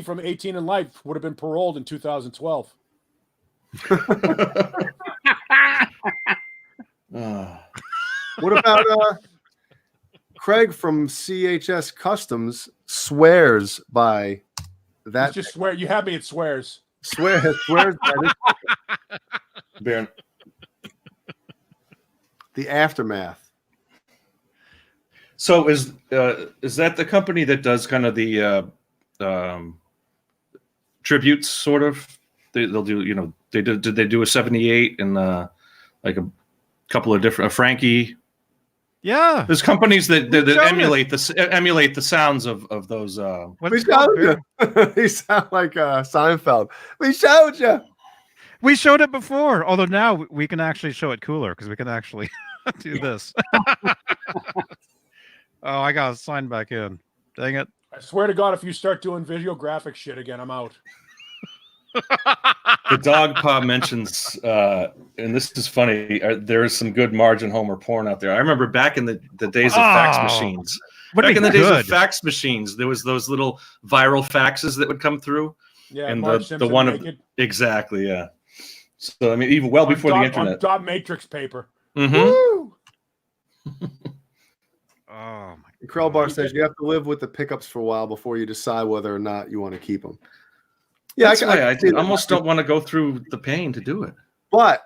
from 18 and Life would have been paroled in 2012. What about Craig from CHS Customs swears by that? Just swear. You have me at swears. Swears by this, Baron. the aftermath. So is that the company that does kind of the tributes, sort of? They'll do, did they do a 78 and like a couple of different Frankie? Yeah. There's companies that showed emulate the sounds of those. We showed you. You sound like Seinfeld. We showed you. We showed it before, although now we can actually show it cooler because we can actually do this. Oh, I gotta sign back in. Dang it. I swear to God, if you start doing visual graphic shit again, I'm out. The dog paw mentions, and this is funny. There is some good Margin Homer porn out there. I remember back in the days of fax machines. Back in the days of fax machines, there was those little viral faxes that would come through. Yeah, and Marge the Simpson one of naked. exactly, yeah. So I mean, even well before the internet. On dot matrix paper. Mm-hmm. Woo! Oh my Krell Bar says you have to live with the pickups for a while before you decide whether or not you want to keep them. Yeah, That's why I see that. almost don't want to go through the pain to do it. But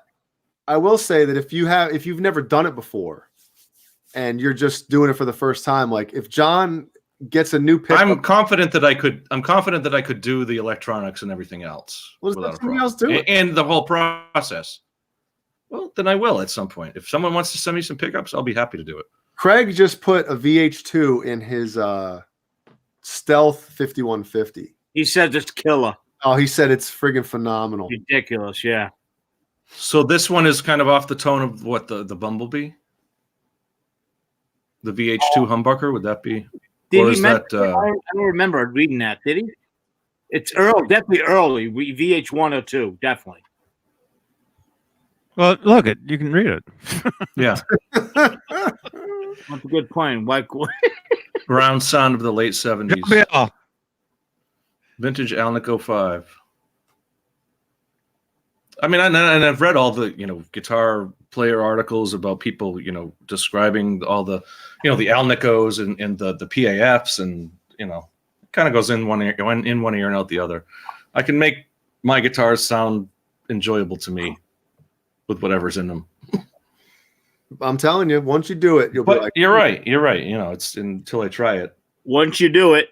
I will say that if you've never done it before, and you're just doing it for the first time, like if John gets a new pickup, I'm confident that I could do the electronics and everything else. Well, without let a somebody problem. else do it. And the whole process. Well, then I will at some point. If someone wants to send me some pickups, I'll be happy to do it. Craig just put a VH2 in his Stealth 5150. He said it's killer. Oh, he said it's friggin' phenomenal. Ridiculous, yeah. So this one is kind of off the tone of what the Bumblebee, the VH2 humbucker. Would that be? Did Or he is mention, that, I don't remember reading that, did he? It's early, definitely early. VH 102, definitely. Well, look it. You can read it. Yeah. That's a good point. Why? Ground sound of the late 70s. Yeah. Vintage Alnico 5. I mean, and I've read all the, guitar player articles about people, describing all the, the Alnicos and the PAFs, and, it kind of goes in one ear and out the other. I can make my guitars sound enjoyable to me with whatever's in them. I'm telling you, once you do it, you'll be But like, you're right. You're right. It's until I try it. Once you do it,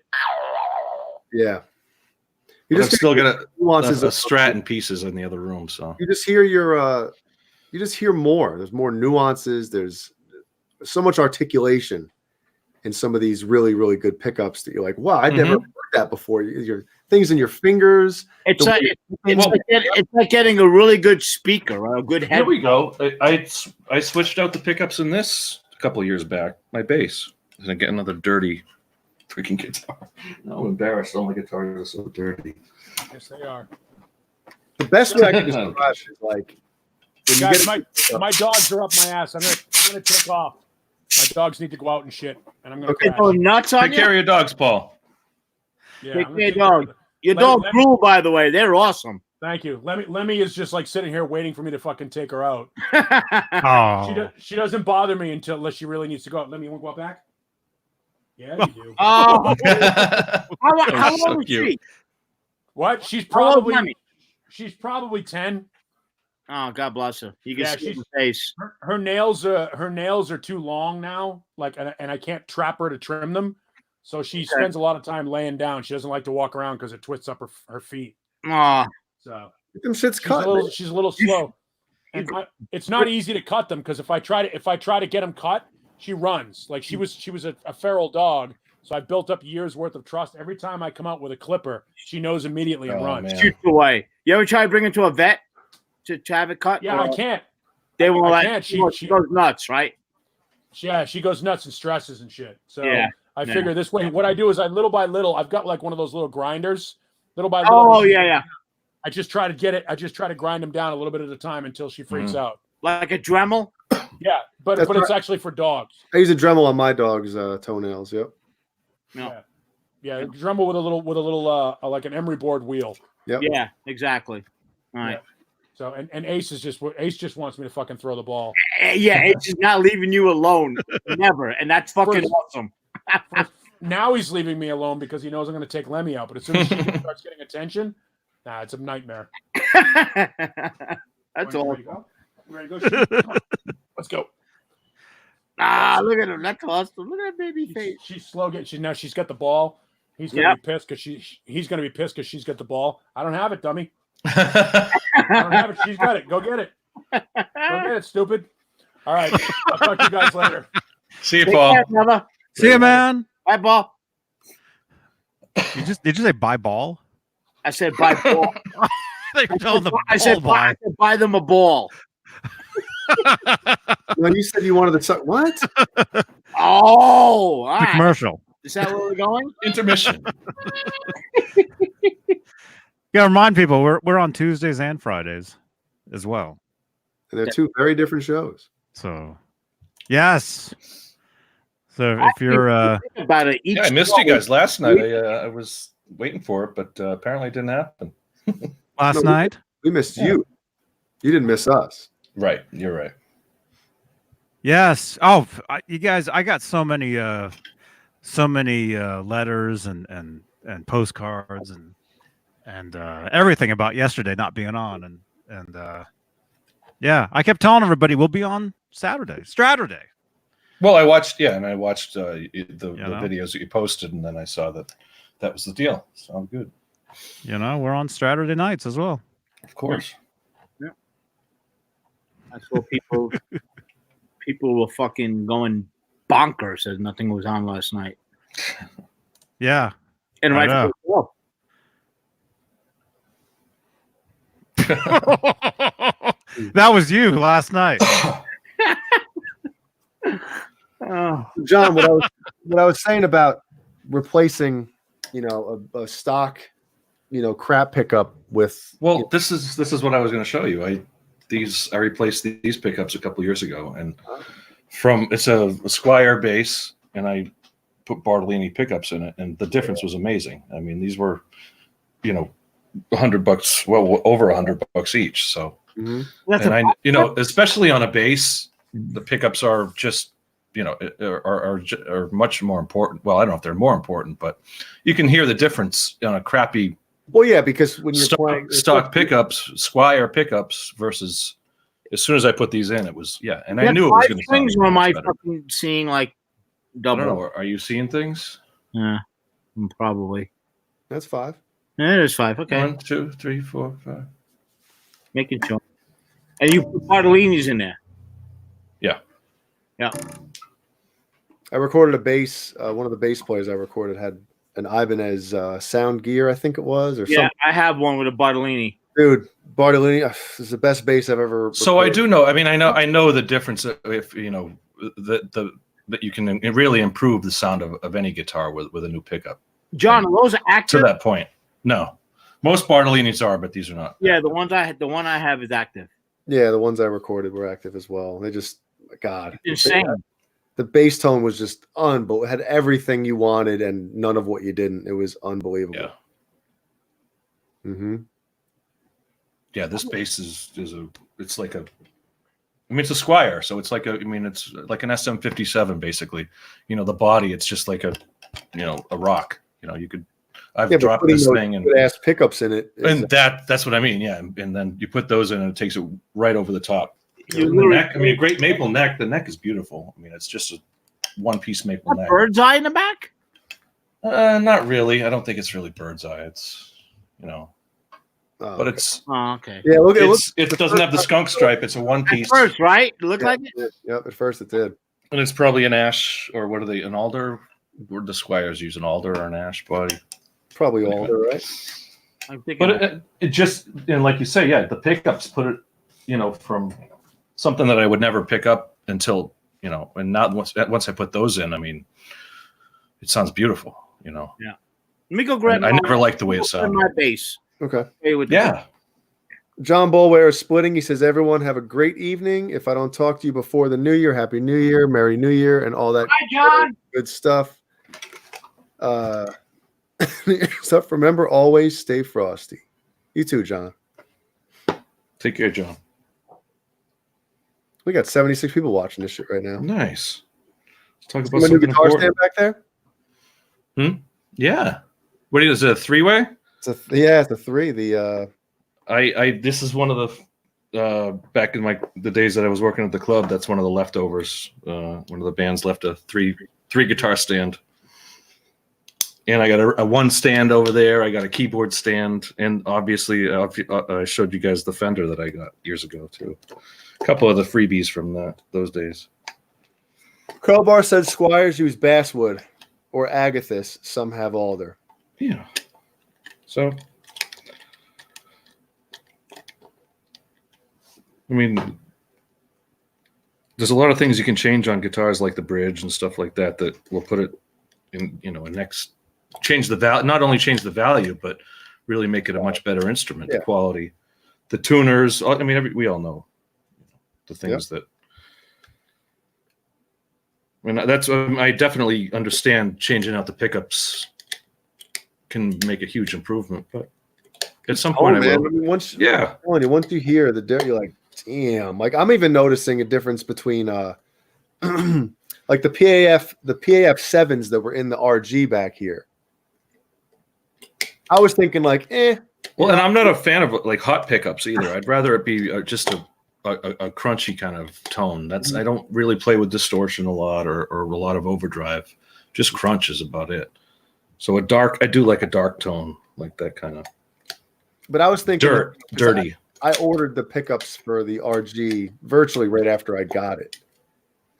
yeah. But I'm still gonna nuances a of Strat in pieces in the other room. So you just hear you just hear more. There's more nuances. There's so much articulation in some of these really, really good pickups that you're like, wow, I'd never heard that before. Your things in your fingers. it's The like, way- it's like getting a really good speaker or a good head. here we go. I switched out the pickups in this a couple of years back. My bass. And I get another dirty freaking guitar. I'm embarrassed. All my guitars are so dirty. Yes, they are. The best way I can describe it is like when you Guys, get my dogs are up my ass. I'm gonna take off. My dogs need to go out and shit, and I'm gonna Okay, crash. Oh, nuts on Take care of your dogs, Paul. Yeah, Take I'm care gonna of your dog. Your dog Let- grew, by the way. They're awesome. Thank you. Lemmy is just like sitting here waiting for me to fucking take her out. Oh. She doesn't bother me unless she really needs to go out. Lemmy, you want to go out back? Yeah, you do. Oh, That how was so old is cute. she? What? She's How old, probably Lemmy? 10. Oh, God bless her. You can Yeah, see she's- her face. Her nails are too long now. Like, and I can't trap her to trim them. So she spends a lot of time laying down. She doesn't like to walk around because it twists up her feet. Oh, So Get them shits she's cut. a little slow. And it's not easy to cut them because if I try to get them cut, she runs. Like she was a feral dog. So I built up years worth of trust. Every time I come out with a clipper, she knows immediately and Oh, runs. man. shoots away. You ever try to bring her to a vet to have it cut? Yeah, Or I can't. They won't I let. can't. She goes nuts, right? Yeah, she goes nuts and stresses and shit. So Yeah, I yeah. figure this way. What I do is little by little, I've got like one of those little grinders. Little by little. Oh, yeah. I just try to get it. I just try to grind them down a little bit at a time until she freaks out. Like a Dremel. Yeah, but it's actually for dogs. I use a Dremel on my dog's toenails. Yep. No. Yeah, Dremel with a little like an emery board wheel. Yep. Yeah, exactly. All right. So and Ace just wants me to fucking throw the ball. Yeah, it's just not leaving you alone. Never. And that's fucking awesome. Now he's leaving me alone because he knows I'm going to take Lemmy out. But as soon as she starts getting attention, it's a nightmare. That's Ready all. to go? Ready to go? Come on. Let's go. Look at him. That's awesome. Look at that baby face. She's slow getting. Now she's got the ball. He's gonna be pissed because he's gonna be pissed because she's got the ball. I don't have it, dummy. I don't have it. She's got it. Go get it. Go get it, stupid. All right. I'll talk to you guys later. See you, Paul. See you, man. Bye, ball. Did you say bye ball? I said bye, ball. I said buy them a ball. Well, you said you wanted to suck. What? Oh, all right. Commercial. Is that where we're going? Intermission. Yeah, remind people we're on Tuesdays and Fridays as well. And they're two very different shows. So, yes. So if you're about it, I missed you guys last night. I was waiting for it, but apparently it didn't happen. last night, We missed you. You didn't miss us. Right, you're right. yes. Oh, you guys, I got so many letters and postcards and everything about yesterday not being on and yeah, I kept telling everybody we'll be on Straturday. Well, I watched the videos that you posted, and then I saw that was the deal. Sounds good. We're on Straturday nights as well. Of course. Yeah. That's what people were fucking going bonkers as nothing was on last night. Yeah. And I right. know. That was you last night. John, what I was saying about replacing, a stock, crap pickup with. Well, this is what I was going to show you. I replaced these pickups a couple years ago, and it's a Squire base, and I put Bartolini pickups in it, and the difference was amazing. I mean, these were, $100, well, over $100 each. So, and especially on a base, the pickups are just, are much more important. Well, I don't know if they're more important, but you can hear the difference on a crappy. Well, yeah, because when you're playing stock pickups, Squire pickups versus, as soon as I put these in, it was and I knew it was going to things. Or am I fucking seeing like double? I don't know. Are you seeing things? Yeah, probably. That's 5. Yeah, it is 5. Okay. 1, 2, 3, 4, 5. Making sure. And you put Bartolini's in there. Yeah. Yeah. I recorded a bass. One of the bass players I recorded had an Ibanez sound gear, I think it was, or something. Yeah, I have one with a Bartolini. Dude, Bartolini is the best bass I've ever. So I do know. I mean, I know the difference. If that you can really improve the sound of any guitar with a new pickup. John, are those active? To that point, no. Most Bartolinis are, but these are not. Yeah, the one I have is active. Yeah, the ones I recorded were active as well. They just, God, Insane. The bass tone was just unbelievable. It had everything you wanted and none of what you didn't. It was unbelievable. Yeah. Mm-hmm. Yeah, this bass is it's like I mean, it's a Squire, so it's like it's like an SM57 basically. The body, it's just like a rock. I've dropped this thing and good ass pickups in it. And that's what I mean, yeah. And then you put those in, and it takes it right over the top. You The neck, a great maple neck. The neck is beautiful. I mean, it's just a one-piece maple neck. Bird's eye in the back? Not really. I don't think it's really bird's eye. It's, but okay. it's. Oh, okay. Yeah, It doesn't have the skunk stripe. It's a one-piece. At first, right? It looked like it? Yep, at first it did. And it's probably an ash, or what are they? An alder? Where the Squires use an alder or an ash body. Probably alder, right? I'm thinking. But it just, and like you say, yeah, the pickups put it, from something that I would never pick up until, and not once I put those in, I mean, it sounds beautiful, Yeah. Let me go grab. I never liked the way it sounded. My bass. Okay. Yeah. John Bolware is splitting. He says, everyone have a great evening. If I don't talk to you before the new year, Happy New Year, Merry New Year, and all that Hi, John. good stuff. So remember, always stay frosty. You too, John. Take care, John. We got 76 people watching this shit right now. Nice. Let's talk about My new something guitar important. stand back there? Yeah. What is it, a three-way? It's a 3. This is one of the back in the days that I was working at the club, that's one of the leftovers. One of the bands left a three guitar stand. And I got a one stand over there. I got a keyboard stand, and obviously I showed you guys the Fender that I got years ago too. A couple of the freebies from those days. Crowbar said Squires use basswood or agathis. Some have alder. Yeah. So, I mean, there's a lot of things you can change on guitars, like the bridge and stuff like that will put it in, a next. Change the value, not only change the value, but really make it a much better instrument. Yeah. The quality, the tuners. I mean, we all know the things that. I mean, that's I definitely understand changing out the pickups can make a huge improvement, but at some point, I will. I mean, once you hear the dirt, you're like, damn. Like I'm even noticing a difference between like the PAF 7s that were in the RG back here. I was thinking like, Well, and I'm not a fan of like hot pickups either. I'd rather it be just a crunchy kind of tone. I don't really play with distortion a lot or a lot of overdrive. Just crunch is about it. So I do like a dark tone, like that kind of. But I was thinking dirty. I ordered the pickups for the RG virtually right after I got it.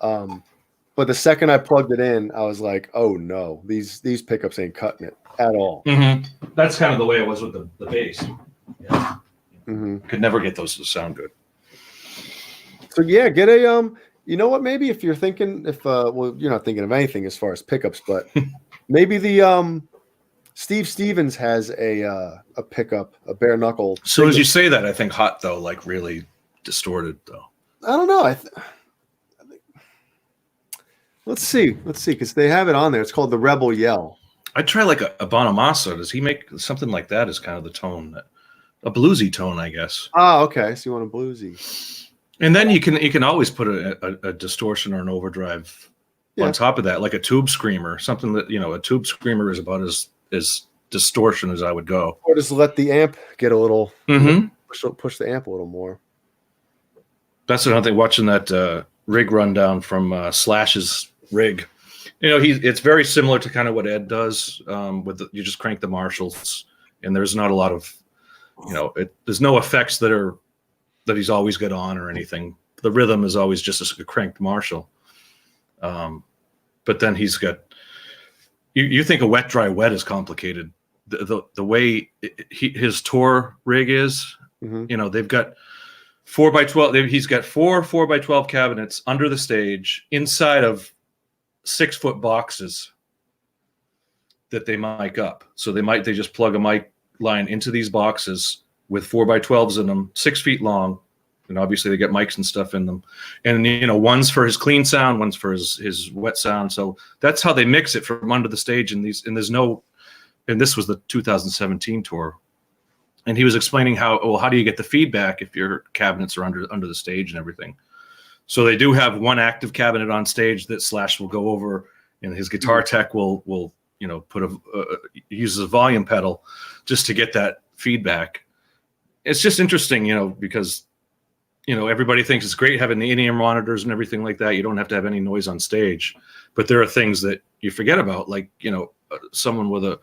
But the second I plugged it in, I was like, oh no, these pickups ain't cutting it at all. Mm-hmm. That's kind of the way it was with the bass. Yeah. Mm-hmm. Could never get those to sound good. So yeah, get a you know what? Maybe if you're thinking, well, you're not thinking of anything as far as pickups, but maybe the Steve Stevens has a pickup, a bare knuckle. As soon as you say that, I think hot though, like really distorted though. I don't know. Let's see, because they have it on there. It's called the Rebel Yell. I'd try like a Bonamassa. Does he make something like that? Is kind of the tone, a bluesy tone, I guess. Oh, okay. So you want a bluesy? And then you can always put a distortion or an overdrive on top of that, like a tube screamer. Something that a tube screamer is about as distortion as I would go. Or just let the amp get a little push the amp a little more. That's another thing. Watching that rig rundown from Slash's rig. It's very similar to kind of what Ed does. You just crank the Marshalls, and there's not a lot of, there's no effects that he's always got on or anything. The rhythm is always just a cranked Marshall. But then he's got. You think a wet, dry, wet is complicated. The way his tour rig is, they've got 4x12. He's got 4x12 cabinets under the stage inside of 6-foot boxes that they mic up. So they just plug a mic line into these boxes with 4x12s in them, 6 feet long, and obviously they get mics and stuff in them. And one's for his clean sound, one's for his wet sound. So that's how they mix it from under the stage. And this was the 2017 tour. And he was explaining how do you get the feedback if your cabinets are under the stage and everything. So they do have one active cabinet on stage that Slash will go over, and his guitar tech will put uses a volume pedal just to get that feedback. It's just interesting, because everybody thinks it's great having the in-ear monitors and everything like that. You don't have to have any noise on stage, but there are things that you forget about, like someone with a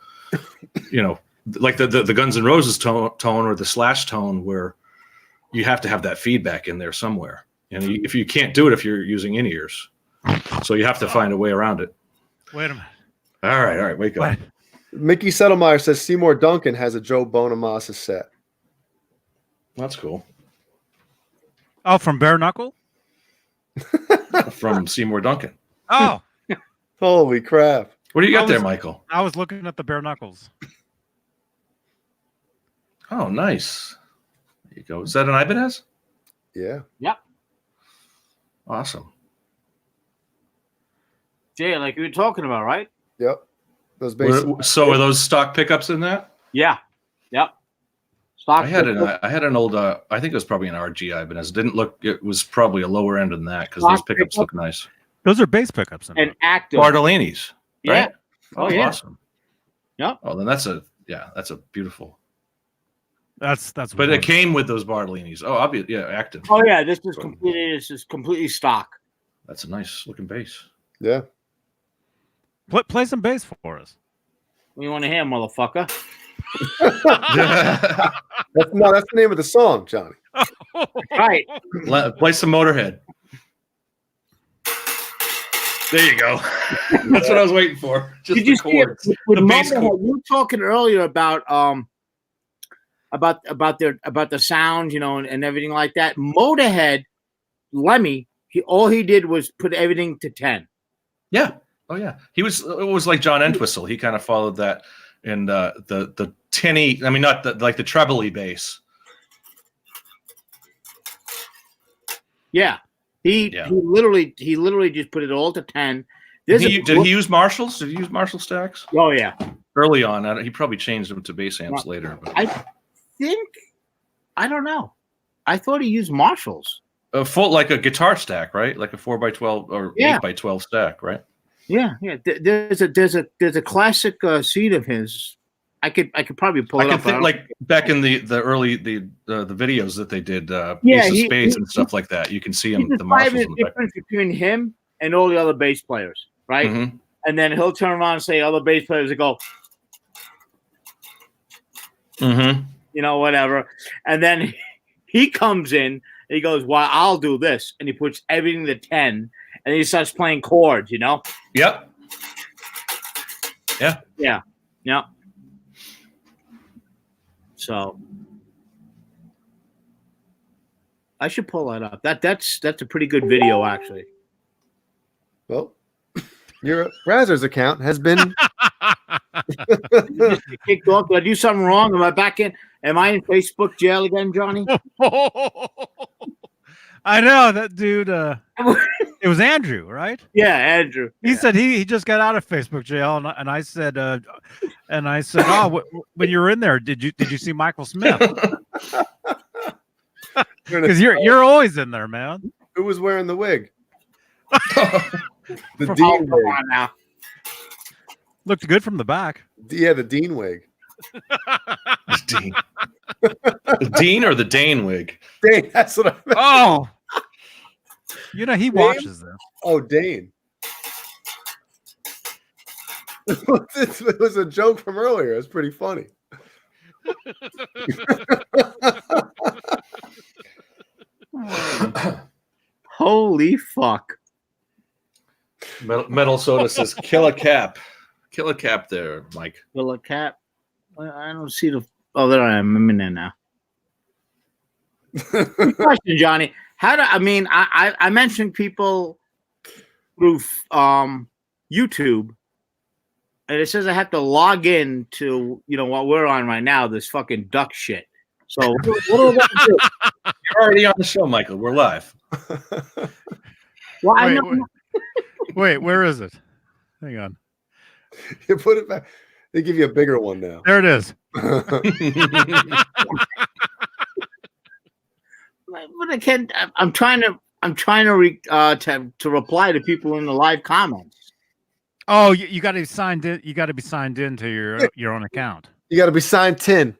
like the Guns N' Roses tone or the Slash tone, where you have to have that feedback in there somewhere. And if you can't do it if you're using in-ears, so you have to find a way around it. Wait a minute. All right, wake up. What? Mickey Settlemeyer says Seymour Duncan has a Joe Bonamassa set. That's cool. Oh, from Bare Knuckle? From Seymour Duncan. Oh, Holy crap. What do you got there, Michael? I was looking at the Bare Knuckles. Oh, nice. There you go. Is that an Ibanez? Yeah. Yep. Awesome. Jay, like you were talking about, right? Yep. Those basic. So are those stock pickups in that? Yeah. Yep. Stock I had an old, I think it was probably an RG Ibanez. It was probably a lower end than that because those pickups look nice. Those are bass pickups. In and it. active. Bartolini's. Right? Yeah. Oh, yeah. Awesome. Yep. Oh, then that's a beautiful. That's. But it came with those Bartolini's. Oh, obviously, yeah, active. Oh yeah, this is completely stock. That's a nice looking bass. Yeah. Play some bass for us. We want to hear, motherfucker. That's the name of the song, Johnny. Right. Play some Motorhead. There you go. That's what I was waiting for. Just Did you the chords. see it? With The bass Motorhead, chord. you were talking earlier about the sound, and everything like that. Motorhead, Lemmy, all he did was put everything to 10. Yeah. Oh yeah. It was like John Entwistle. He kind of followed that, and the tinny. I mean, not the treble-y bass. Yeah. He literally just put it all to 10. Did he use Marshalls? Did he use Marshall stacks? Oh yeah. Early on, he probably changed them to bass amps later. But. I don't know. I thought he used Marshalls. Like a guitar stack, right? Like a 4x12 or 8x12 stack, right? Yeah. There's a classic seed of his. I could probably pull it up. Think like back in the early the videos that they did, Ace of Spades and stuff like that. You can see him. The Marshalls. The difference between him and all the other bass players, right? Mm-hmm. And then he'll turn around and say other bass players will go, whatever. And then he comes in. He goes, "Well, I'll do this," and he puts everything to 10, and he starts playing chords. Yep. Yeah. Yeah. So I should pull that up. That's a pretty good video, actually. Well, your Brazzers account has been kicked off. Did I do something wrong? Am I back in? Am I in Facebook jail again, Johnny? I know that dude. It was Andrew, right? Yeah, Andrew. He said he just got out of Facebook jail, and I said, oh, when you were in there, did you see Michael Smith? Because you're always in there, man. Who was wearing the wig? The Oh, Dean come wig. on now. Looked good from the back. Yeah, the Dean wig. Dean. The Dean or the Dane wig? Dane, that's what I meant. Oh, he watches them. Oh, Dane. It was a joke from earlier. It was pretty funny. Holy fuck. Metal Soda says, "Kill a cap." Kill a cap there, Mike. Will a cat? I don't see the. Oh, there I am. I'm in there now. Good question, Johnny. I mentioned people through YouTube, and it says I have to log in to what we're on right now. This fucking duck shit. So what do I got to do? You're already on the show, Michael. We're live. Well, I know. Wait, where is it? Hang on. You put it back. They give you a bigger one now. There it is. But I can't. I'm trying I'm trying to reply to people in the live comments. Oh, you got to be signed in. You got to be signed into your own account. You got to be signed 10.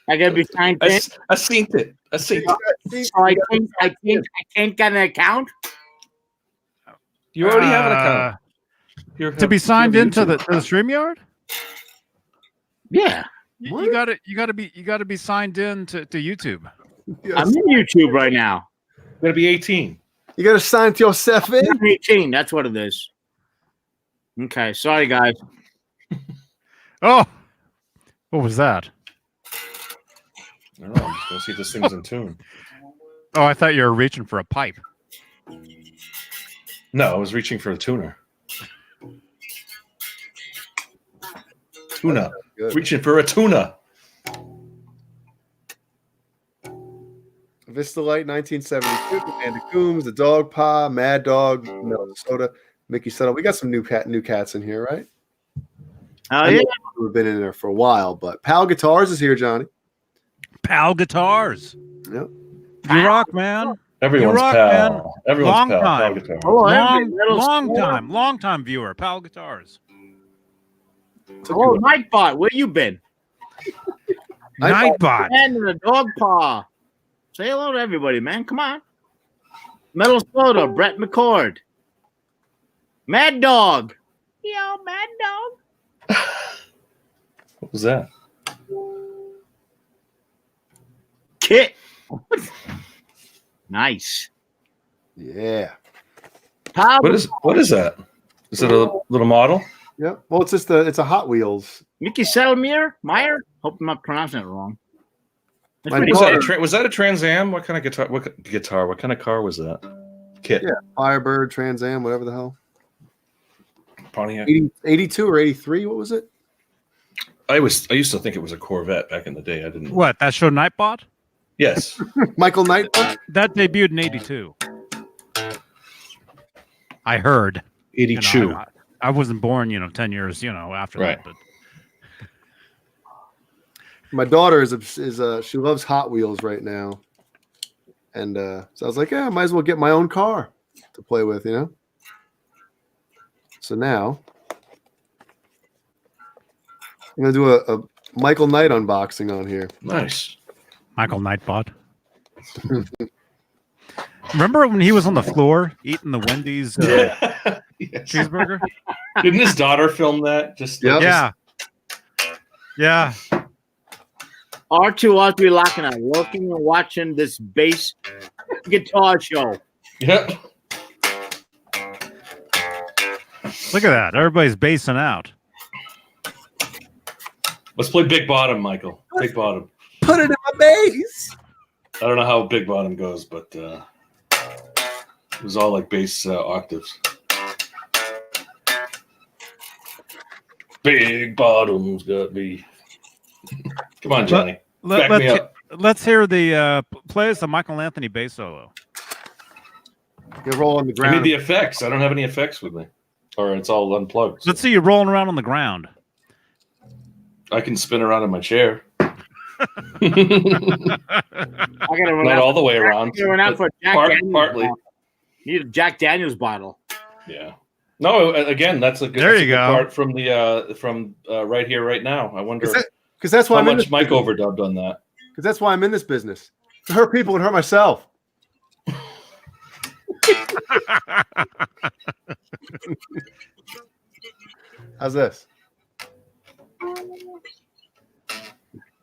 I gotta be signed in. I seen it. I seen it. So I can't get an account. You already have an account. To be signed into the StreamYard? Yeah. You gotta be signed in to YouTube. Yes. I'm in YouTube right now. You gotta be 18. You got to sign yourself in. I'm 18. That's what it is. Okay. Sorry, guys. Oh, what was that? I don't know. I'm just gonna see if this thing's in tune. Oh, I thought you were reaching for a pipe. No, I was reaching for a tuner. Tuna. Good. Reaching for a tuna. Vista Light 1972, Amanda Coombs, the Dog Pa, Mad Dog, Minnesota, Mickey Settle. We got some new cats in here, right? Oh yeah. We've been in there for a while, but Pal Guitars is here, Johnny. Pal Guitars. Yep. You rock, man. Everyone's rock, pal. man. Everyone's Long pal. time. Pal guitar. Oh, Long time viewer. Pal Guitars. Oh, Nightbot, where you been? Nightbot. And the Dog Paw. Say hello to everybody, man. Come on. Metal Soda, Brett McCord. Mad Dog. Yo, Mad Dog. What was that? Kit. Nice. Yeah. Pal What is that? Is it a little model? Yep. Well, it's a Hot Wheels. Mickey Selmier? Meyer? Hope I'm not pronouncing it wrong. That's My pretty daughter- Was that a Trans Am? What kind of guitar? What kind of car was that? Kit. Yeah. Firebird, Trans Am, whatever the hell. Pontiac. 82 or 83, what was it? I used to think it was a Corvette back in the day. I didn't. What? That show Nightbot? Yes. Michael Knight. That debuted in '82. I heard. 82. I wasn't born, 10 years, after Right. that. But My daughter is she loves Hot Wheels right now. And so I was like, yeah, I might as well get my own car to play with, So now I'm going to do a Michael Knight unboxing on here. Nice. Michael Nightbot. Remember when he was on the floor eating the Wendy's Yes. cheeseburger? Didn't his daughter film that? Yep. Yeah. R2R3 locking out, looking and watching this bass guitar show. Yep. Look at that. Everybody's basing out. Let's play Big Bottom, Michael. Big Bottom. Put it in my bass. I don't know how Big Bottom goes, but it was all like bass octaves. Big Bottom's got me. Come on, Johnny. Back me up. Let's hear the play us a Michael Anthony bass solo. You roll on the I ground. need the effects. I don't have any effects with me. Or it's all unplugged. So Let's see you rolling around on the ground. I can spin around in my chair. I gotta run Not out. all the way around. I gotta run out for Jack Daniels. Partly. Need a Jack Daniels bottle. Yeah. No, again, that's a good, There that's you a good go. part from the from right here, right now. I wonder Because that's why how I'm in much this, Mike overdubbed on that. because that's why I'm in this business. To hurt people and hurt myself. How's this?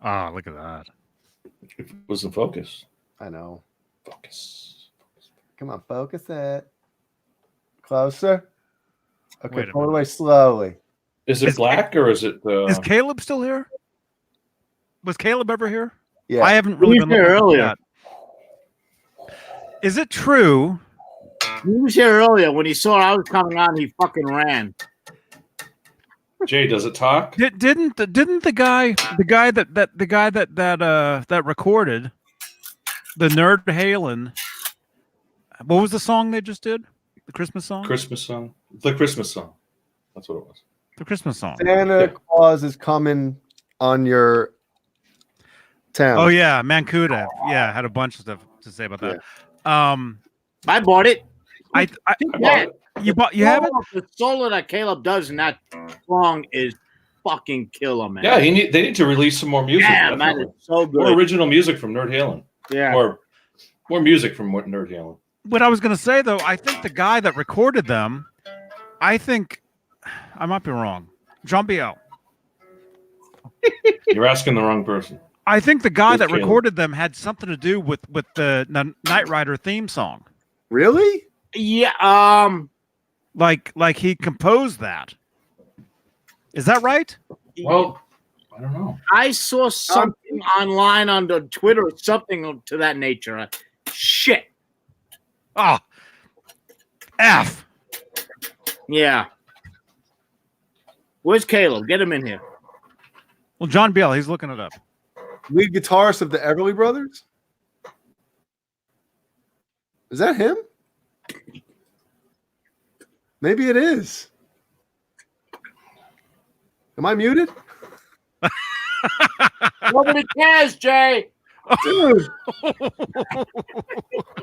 Oh, look at that. It wasn't focus. I know. Focus. Come on, focus it. Closer. Okay, Wait a pull it away slowly. Is it Is- black or is it? Is Caleb still here? Was Caleb ever here? Yeah. I haven't really He been was here looking earlier. at that. Is it true? He was here earlier. When he saw I was coming on, he fucking ran. Jay, does it talk? Didn't the guy that recorded the Nerd Halen? What was the song they just did? The Christmas song. Christmas song. The Christmas song. That's what it was. The Christmas song. Santa Claus is coming on your town. Oh yeah, Mancuda. Yeah, had a bunch of stuff to say about that. I bought it. I Yeah. you have it? The solo that Caleb does in that song is fucking killer, man. Yeah, they need to release some more music. Yeah, definitely. man, it's so good. More original music from Nerd Halen. Yeah. More music from Nerd Halen. What I was going to say, though, I think the guy that recorded them, I might be wrong. John Biel. You're asking the wrong person. I think the guy that Caleb. recorded them had something to do with the Knight Rider theme song. Really? Yeah. Like he composed that. Is that right? Well, I don't know. I saw something online on the Twitter, something to that nature. Shit. Oh, F. Yeah. Where's Caleb? Get him in here. Well, John Biel, he's looking it up. Lead guitarist of the Everly Brothers? Is that him? Maybe it is. Am I muted? Nobody cares, Jay. Dude.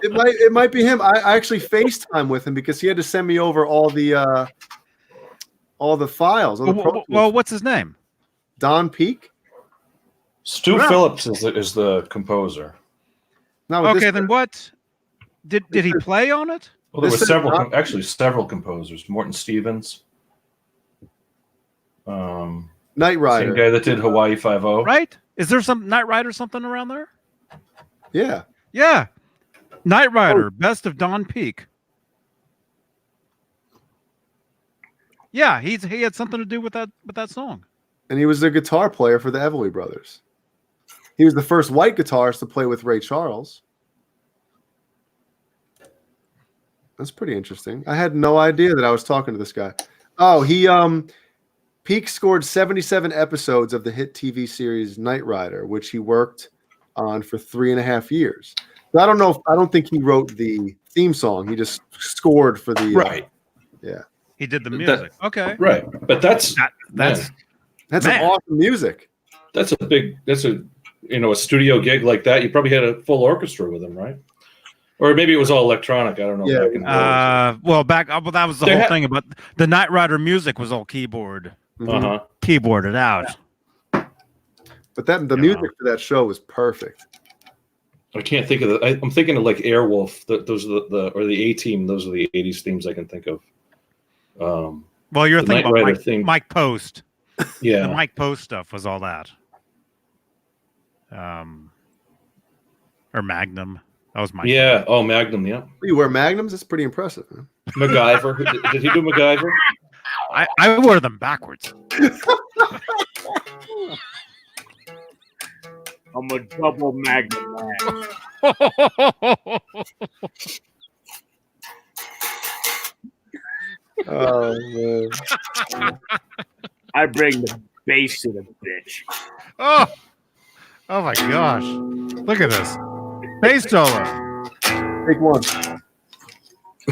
It might be him. I actually FaceTime with him because he had to send me over all the files. Well, what's his name? Don Peake? Stu Phillips is the composer. No, Okay, then what? Did he play on it? Well, there This were is several composers. Morton Stevens. Knight Rider. Same guy that did Hawaii 5-0. Right? Is there some Knight Rider something around there? Yeah. Yeah. Knight Rider, Best of Don Peake. Yeah, he had something to do with that song. And he was the guitar player for the Everly Brothers. He was the first white guitarist to play with Ray Charles. That's pretty interesting. I had no idea that I was talking to this guy. Oh, Peake scored 77 episodes of the hit TV series Knight Rider, which he worked on for 3.5 years. But I don't think he wrote the theme song. He just scored for the Right. Yeah. He did the music. Okay. Right. But that's That's Man. some awesome music. a studio gig like that. You probably had a full orchestra with him, right? Or maybe it was all electronic. I don't know. Yeah. Back in the days. That was the whole thing about the Knight Rider music was all keyboarded out. But the music for that show was perfect. I can't think of I'm thinking of like Airwolf. Those are or the A-Team. Those are the 80s themes I can think of. Well, you're the thinking Knight about Rider theme. Mike Post. Yeah. The Mike Post stuff was all that. Or Magnum. That was Mike. Yeah. Oh, Magnum. Yeah. You wear Magnums? That's pretty impressive, man. MacGyver. Did he do MacGyver? I wore them backwards. I'm a double magnum man. Oh man. I bring the bass to the bitch. Oh my gosh. Look at this. Bass solo. Take one.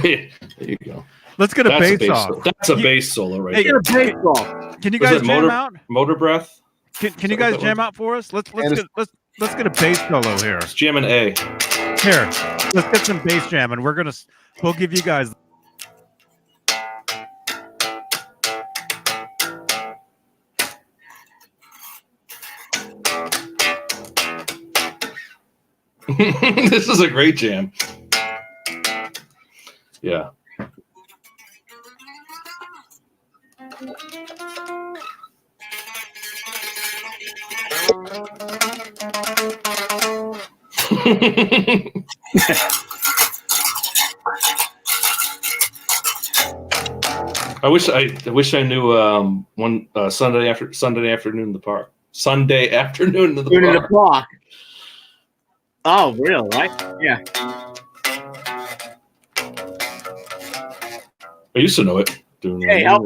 There you go. Let's get a bass solo. off. That's a bass solo right Hey, there. Baseball. Can you Was guys it jam out? Motor Breath? Can you guys jam out for us? Let's get a bass solo here. It's jamming A. Here. Let's get some bass jam and we'll give you guys This is a great jam. Yeah. I wish I knew one Sunday afternoon in the park. Sunday afternoon in the You're in the park. park. Oh, real, right? Yeah. I used to know it. Hey, help.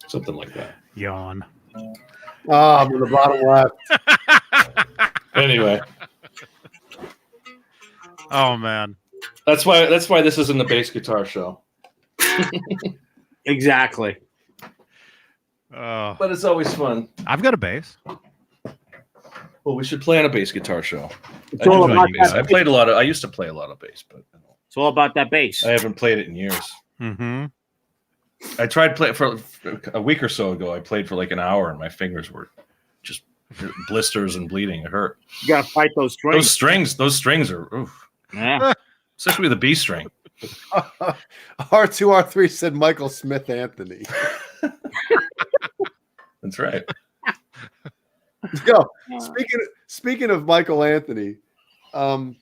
Something like that. yawn. Oh, I'm in the bottom left. Anyway, Oh man. that's why this isn't the bass guitar show. Exactly. But it's always fun. I've got a bass. Well, we should play on a bass guitar show. It's all enjoy about you guys. I that. played a lot of. I used to play a lot of bass, but It's all about that bass. I haven't played it in years. Mm-hmm. I tried play for a week or so ago. I played for like an hour, and my fingers were just blisters and bleeding. It hurt. You gotta fight those strings. Those strings are, oof. Yeah. Especially the B string. R2R3 said Michael Smith Anthony. That's right. Yo, speaking of Michael Anthony, when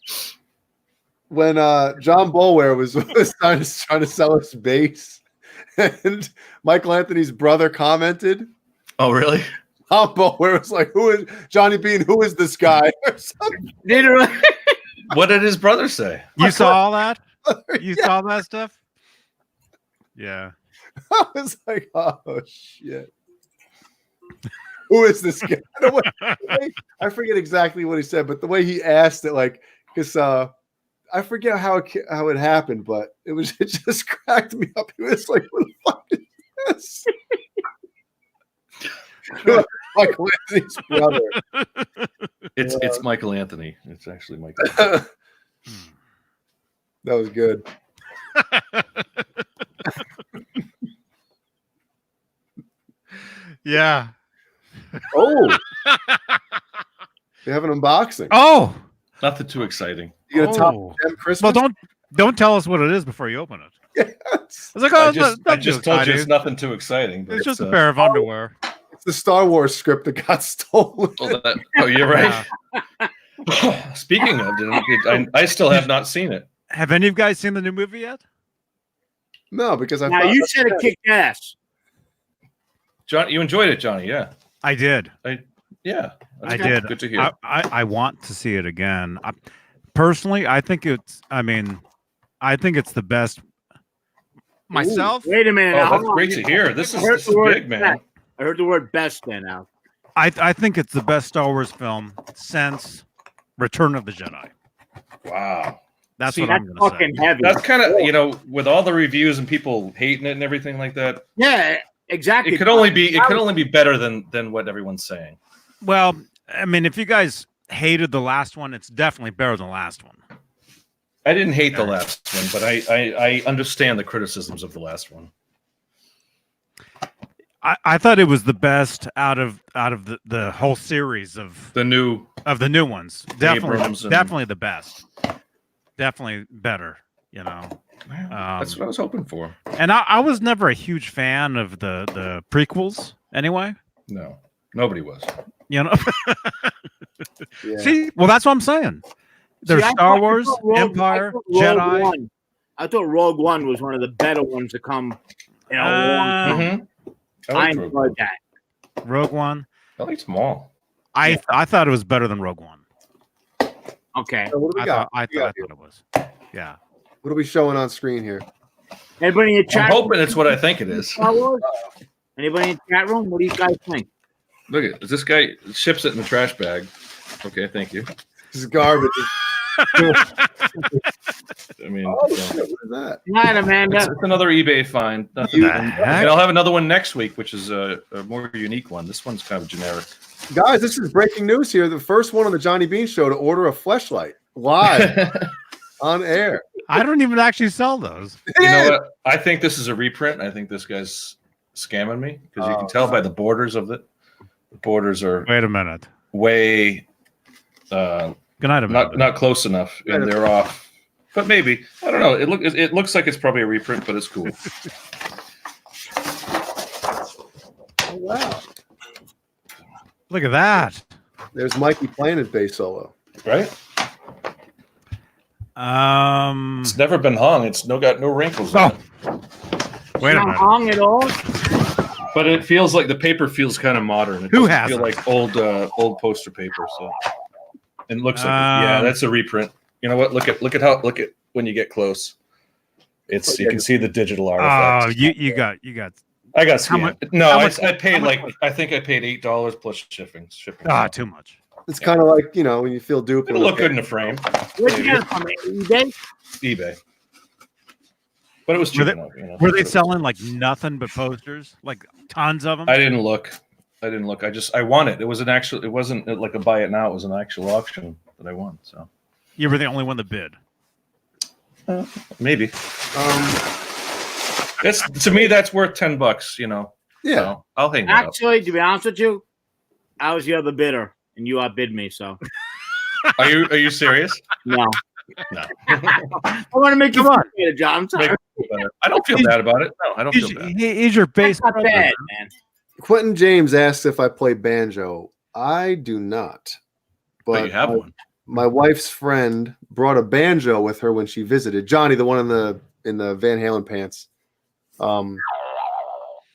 John Boulware was trying to sell us bass, and Michael Anthony's brother commented, Oh, really? John Boulware was like, "Who is Johnny Beane? Who is this guy?" Or something. What did his brother say? You saw all that? You saw that stuff? Yeah. I was like, "Oh shit." Who is this guy? I forget exactly what he said, but the way he asked it, like, because I forget how it happened, but it just cracked me up. He was like, "What the fuck is this?" Michael Anthony's brother. It's Michael Anthony. It's actually Michael Anthony. That was good. Yeah. Oh, they have an unboxing. Oh. Nothing too exciting. You gonna top Oh. them Christmas? Well, don't tell us what it is before you open it. Yes. I was like, oh, I just told you it's nothing too exciting. But It's just a pair of underwear. It's the Star Wars script that got stolen. You're right. Speaking of, I still have not seen it. Have any of you guys seen the new movie yet? No, because I Now thought you said it kicked ass. John, you enjoyed it, Johnny? Yeah, I did. yeah. That's I good. did. Good to hear. I want to see it again. Personally, I think it's the best. Myself, Wait a minute. Oh, now, that's hold on. great to hear. This I heard is the word big, man. best. I heard the word best then now. I think it's the best Star Wars film since Return of the Jedi. Wow. That's See, what That's I'm going to say. fucking heavy. That's kind of, with all the reviews and people hating it and everything like that. Yeah, exactly. It could only be better than what everyone's saying. Well, I mean, if you guys hated the last one, it's definitely better than the last one. I didn't hate the last one, but I understand the criticisms of the last one. I thought it was the best out of the whole series of The new ones. Abrams and- Definitely the best. Definitely better. that's what I was hoping for. And I was never a huge fan of the prequels anyway. No, nobody was. Yeah. See, well, that's what I'm saying. There's I Star thought Wars, Empire, Jedi. I thought Rogue One was one of the better ones to come in a long time. I I liked Rogue One. enjoyed that. Rogue One. I liked them all. I thought it was better than Rogue One. Okay. So what do we got? I What do we got thought it was. Yeah. What are we showing on screen here? Anybody in the I'm chat? hoping it's what I think it is. Star Wars? Anybody in the chat room? What do you guys think? Look at this guy ships it in the trash bag. Okay, thank you. This is garbage. I mean, Oh shit! What is that? Night, Amanda. it's another eBay find. Nothing. The And heck? I'll have another one next week, which is a more unique one. This one's kind of generic. Guys, this is breaking news here. The first one on the Johnny Bean Show to order a fleshlight live on air. I don't even actually sell those. You know what? I think this is a reprint. I think this guy's scamming me because you can tell by the borders of it. The borders are Wait a minute. way Good night, Amanda. not close enough, and they're off. But maybe I don't know. It looks like it's probably a reprint, but it's cool. Oh wow! Look at that. There's Mikey playing his bass solo. Right? It's never been hung. It's got no wrinkles. Oh. On it. Wait a Not minute. long at all. But it feels like the paper feels kind of modern. It Who doesn't has feel it? like old poster paper. So it looks like yeah, that's a reprint. You know what? Look at when you get close. It's you can see the digital Oh, artifact. you got. I got How scammed. much- No, how I much- paid how much- like I think I paid $8 plus shipping. Too much. It's kind of like when you feel duped. It'll look good in a frame. Where'd you get it from? eBay? eBay. but it was cheap Were they- enough. You know, Were they so- selling like nothing but posters, like tons of them? I didn't look. I won it. It was an actual. It wasn't like a buy it now. It was an actual auction that I won. So You were the only one that bid. maybe. It's to me that's worth $10. You know. Yeah. So I'll hang that up. Actually, to be honest with you, I was the other bidder, and you outbid me. So Are you serious? no, No. I want to make you feel better, John. I'm sorry. I don't feel bad about it. No, I don't feel bad. He's your base. That's not brother. bad, man. Quentin James asks if I play banjo. I do not. But you have one. My wife's friend brought a banjo with her when she visited. Johnny, the one in the Van Halen pants.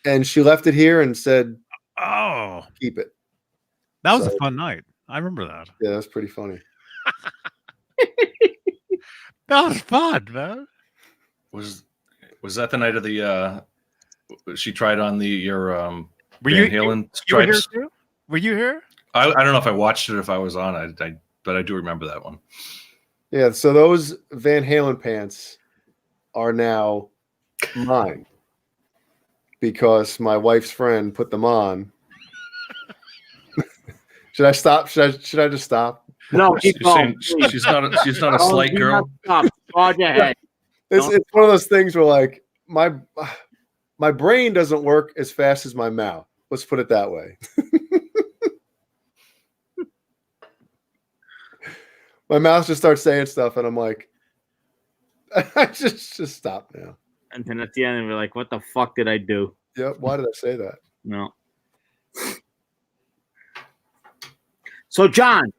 And she left it here and said, Oh, keep it. that was So- a fun night. I remember that. Yeah, that's pretty funny. That was fun, man. Was that the night of the? She tried on your Were Van you Halen you were here stripes. too? Were you here? I don't know if I watched it, if I was on. But I do remember that one. Yeah, so those Van Halen pants are now mine because my wife's friend put them on. Should I stop? Should I just stop? No, She's keep going. saying she's not a Oh, slight do girl. not stop. Charge ahead. It's one of those things where like my brain doesn't work as fast as my mouth. Let's put it that way. My mouth just starts saying stuff, and I'm like, I just stop now. And then at the end, we're like, "What the fuck did I do?" Yep. Why did I say that? No. So, John,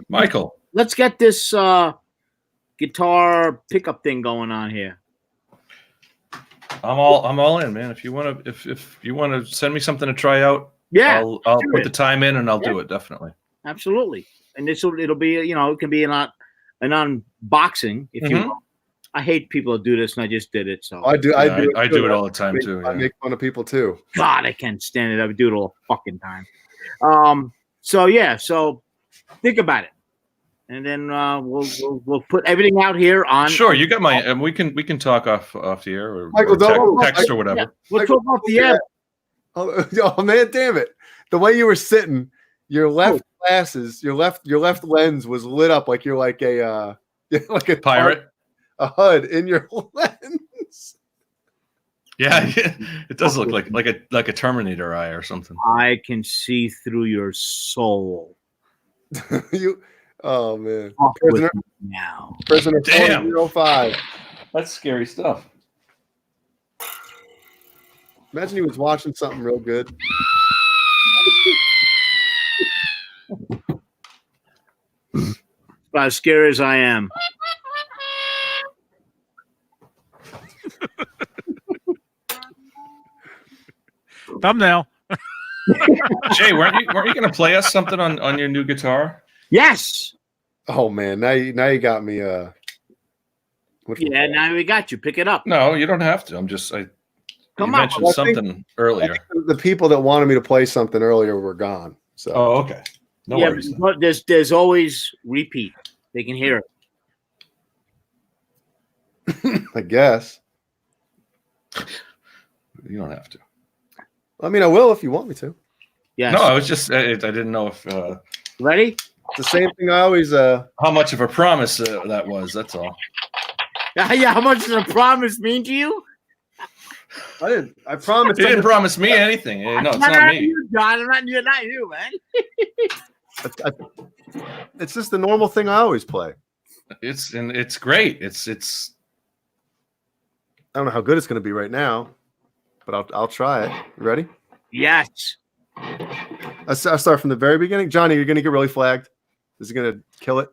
Michael, let's get this guitar pickup thing going on here. I'm all in, man. If you want to send me something to try out, Yeah, I'll do put it. the time in and I'll do it definitely. Absolutely. And it'll be, it can be an unboxing if you Mhm. will. I hate people who do this, and I just did it. So I do. Yeah, I too. do it all the time too. I Yeah. make fun of people too. God, I can't stand it. I would do it all the fucking time. So think about it, and then we'll put everything out here on. Sure, you got my. And we can talk off the air or, Michael, don't- text or whatever. Yeah, we'll talk about the air. Oh man, damn it! The way you were sitting, your left glasses, your left lens was lit up like you're like a like a Pirate. a HUD in your lens. Yeah, it does look like a Terminator eye or something. I can see through your soul. Oh man, Fuck with prisoner, me now. prisoner Damn. 4005. That's scary stuff. Imagine he was watching something real good. About as scary as I am. Thumbnail. Jay, weren't you going to play us something on your new guitar? Yes. Oh man, now you got me. Yeah. Now we got you. Pick it up. No, you don't have to. I'm just Come you on. mentioned Well, I think- something earlier. The people that wanted me to play something earlier were gone. So Oh, okay. No Yeah, worries. then. but there's always repeat. They can hear it. I guess. You don't have to. I mean, I will if you want me to. Yes. No, I was just I didn't know if Ready? It's the same thing I always. how much of a promise that was. That's all. Yeah. How much does a promise mean to you? I promised. He didn't promise me anything. No, it's not me. You, John. Not you, man. It's just the normal thing I always play. It's great. It's I don't know how good it's going to be right now, but I'll try it. You ready? Yes. I'll start from the very beginning. Johnny, you're going to get really flagged. Is he going to kill it?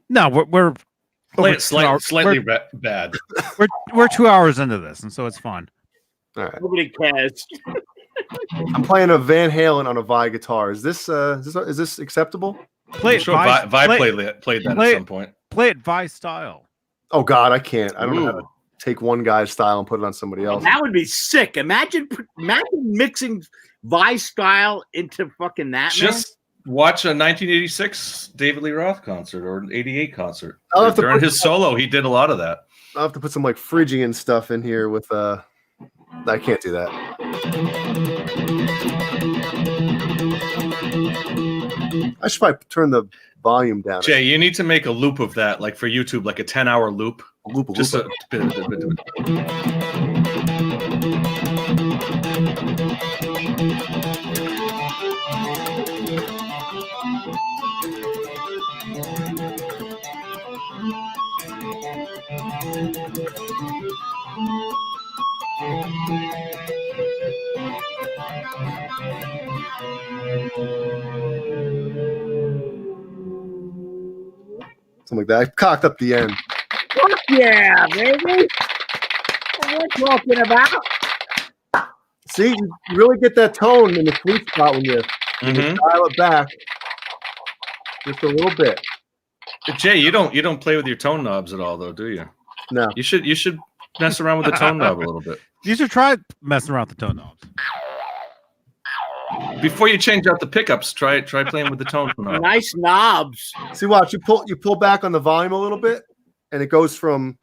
No, we're play over it 2 hours- slightly bad. We're 2 hours into this, and so it's fun. All right. Nobody cares. I'm playing a Van Halen on a Vi guitar. Is this acceptable? Play I'm it sure Vi, Vi play, played that play- at some point. play it Vi style. Oh God, I can't. I don't know how to Ooh. take one guy's style and put it on somebody else. That would be sick. Imagine mixing Vi style into fucking that. Just watch a 1986 David Lee Roth concert or an 88 concert. I'll have to During put- his solo, he did a lot of that. I'll have to put some like Phrygian stuff in here with I can't do that. I should probably turn the volume down. Jay, you need to make a loop of that, like for YouTube, like a 10-hour loop. Just a something like that. I cocked up the end. Fuck yeah, baby. What we're talking about. See, you really get that tone in the sweet spot when you dial it back just a little bit. Jay, you don't play with your tone knobs at all, though, do you? No. You should mess around with the tone knob a little bit. You should try messing around with the tone knobs. Before you change out the pickups, try playing with the tone knob. Nice knobs. See, watch, you pull back on the volume a little bit, and it goes from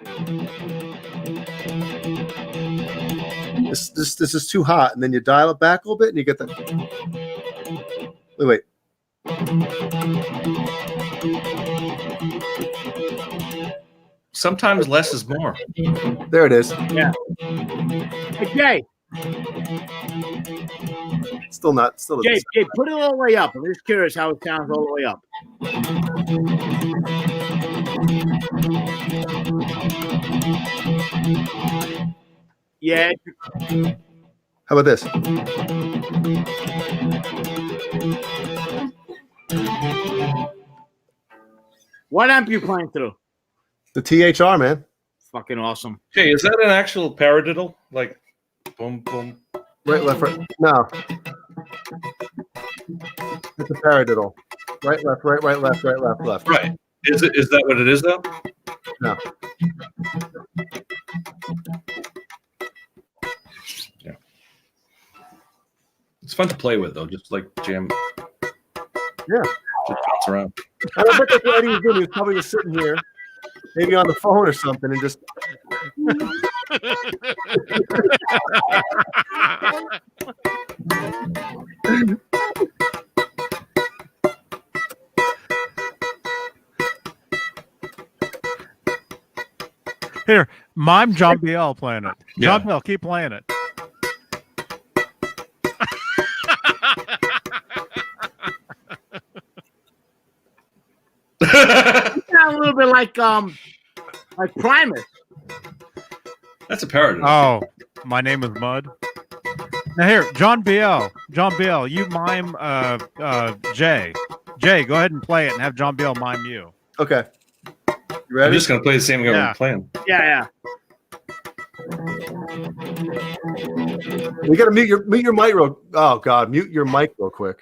this is too hot, and then you dial it back a little bit, and you get that. Wait. Sometimes less is more. There it is. Yeah. Hey, Jay, Still Jay, doesn't Jay, put it all the way up. I'm just curious how it sounds all the way up. Yeah. How about this? What amp you playing through? The THR, man. Fucking awesome. Jay, is that an actual paradiddle? Like, boom, boom. Right, left, right. No. It's a paradiddle. Right, left, right, right, left, right, left, left. Right. Is that what it is, though? No. Yeah. It's fun to play with, though. Just like jam. Yeah. Just bounce around. I bet that's what Eddie was doing. He was probably just sitting here, maybe on the phone or something, and just. Here, mime John BL playing it. Yeah. John BL, keep playing it. You sound a little bit like Primus. That's a paradiddle. Oh, my name is Mud. Now here, John BL. John BL, you mime Jay. Jay, go ahead and play it and have John BL mime you. Okay. You I'm ready? just gonna play the same game Yeah. we're playing. Yeah. You gotta mute your mic real. Oh God, mute your mic real quick.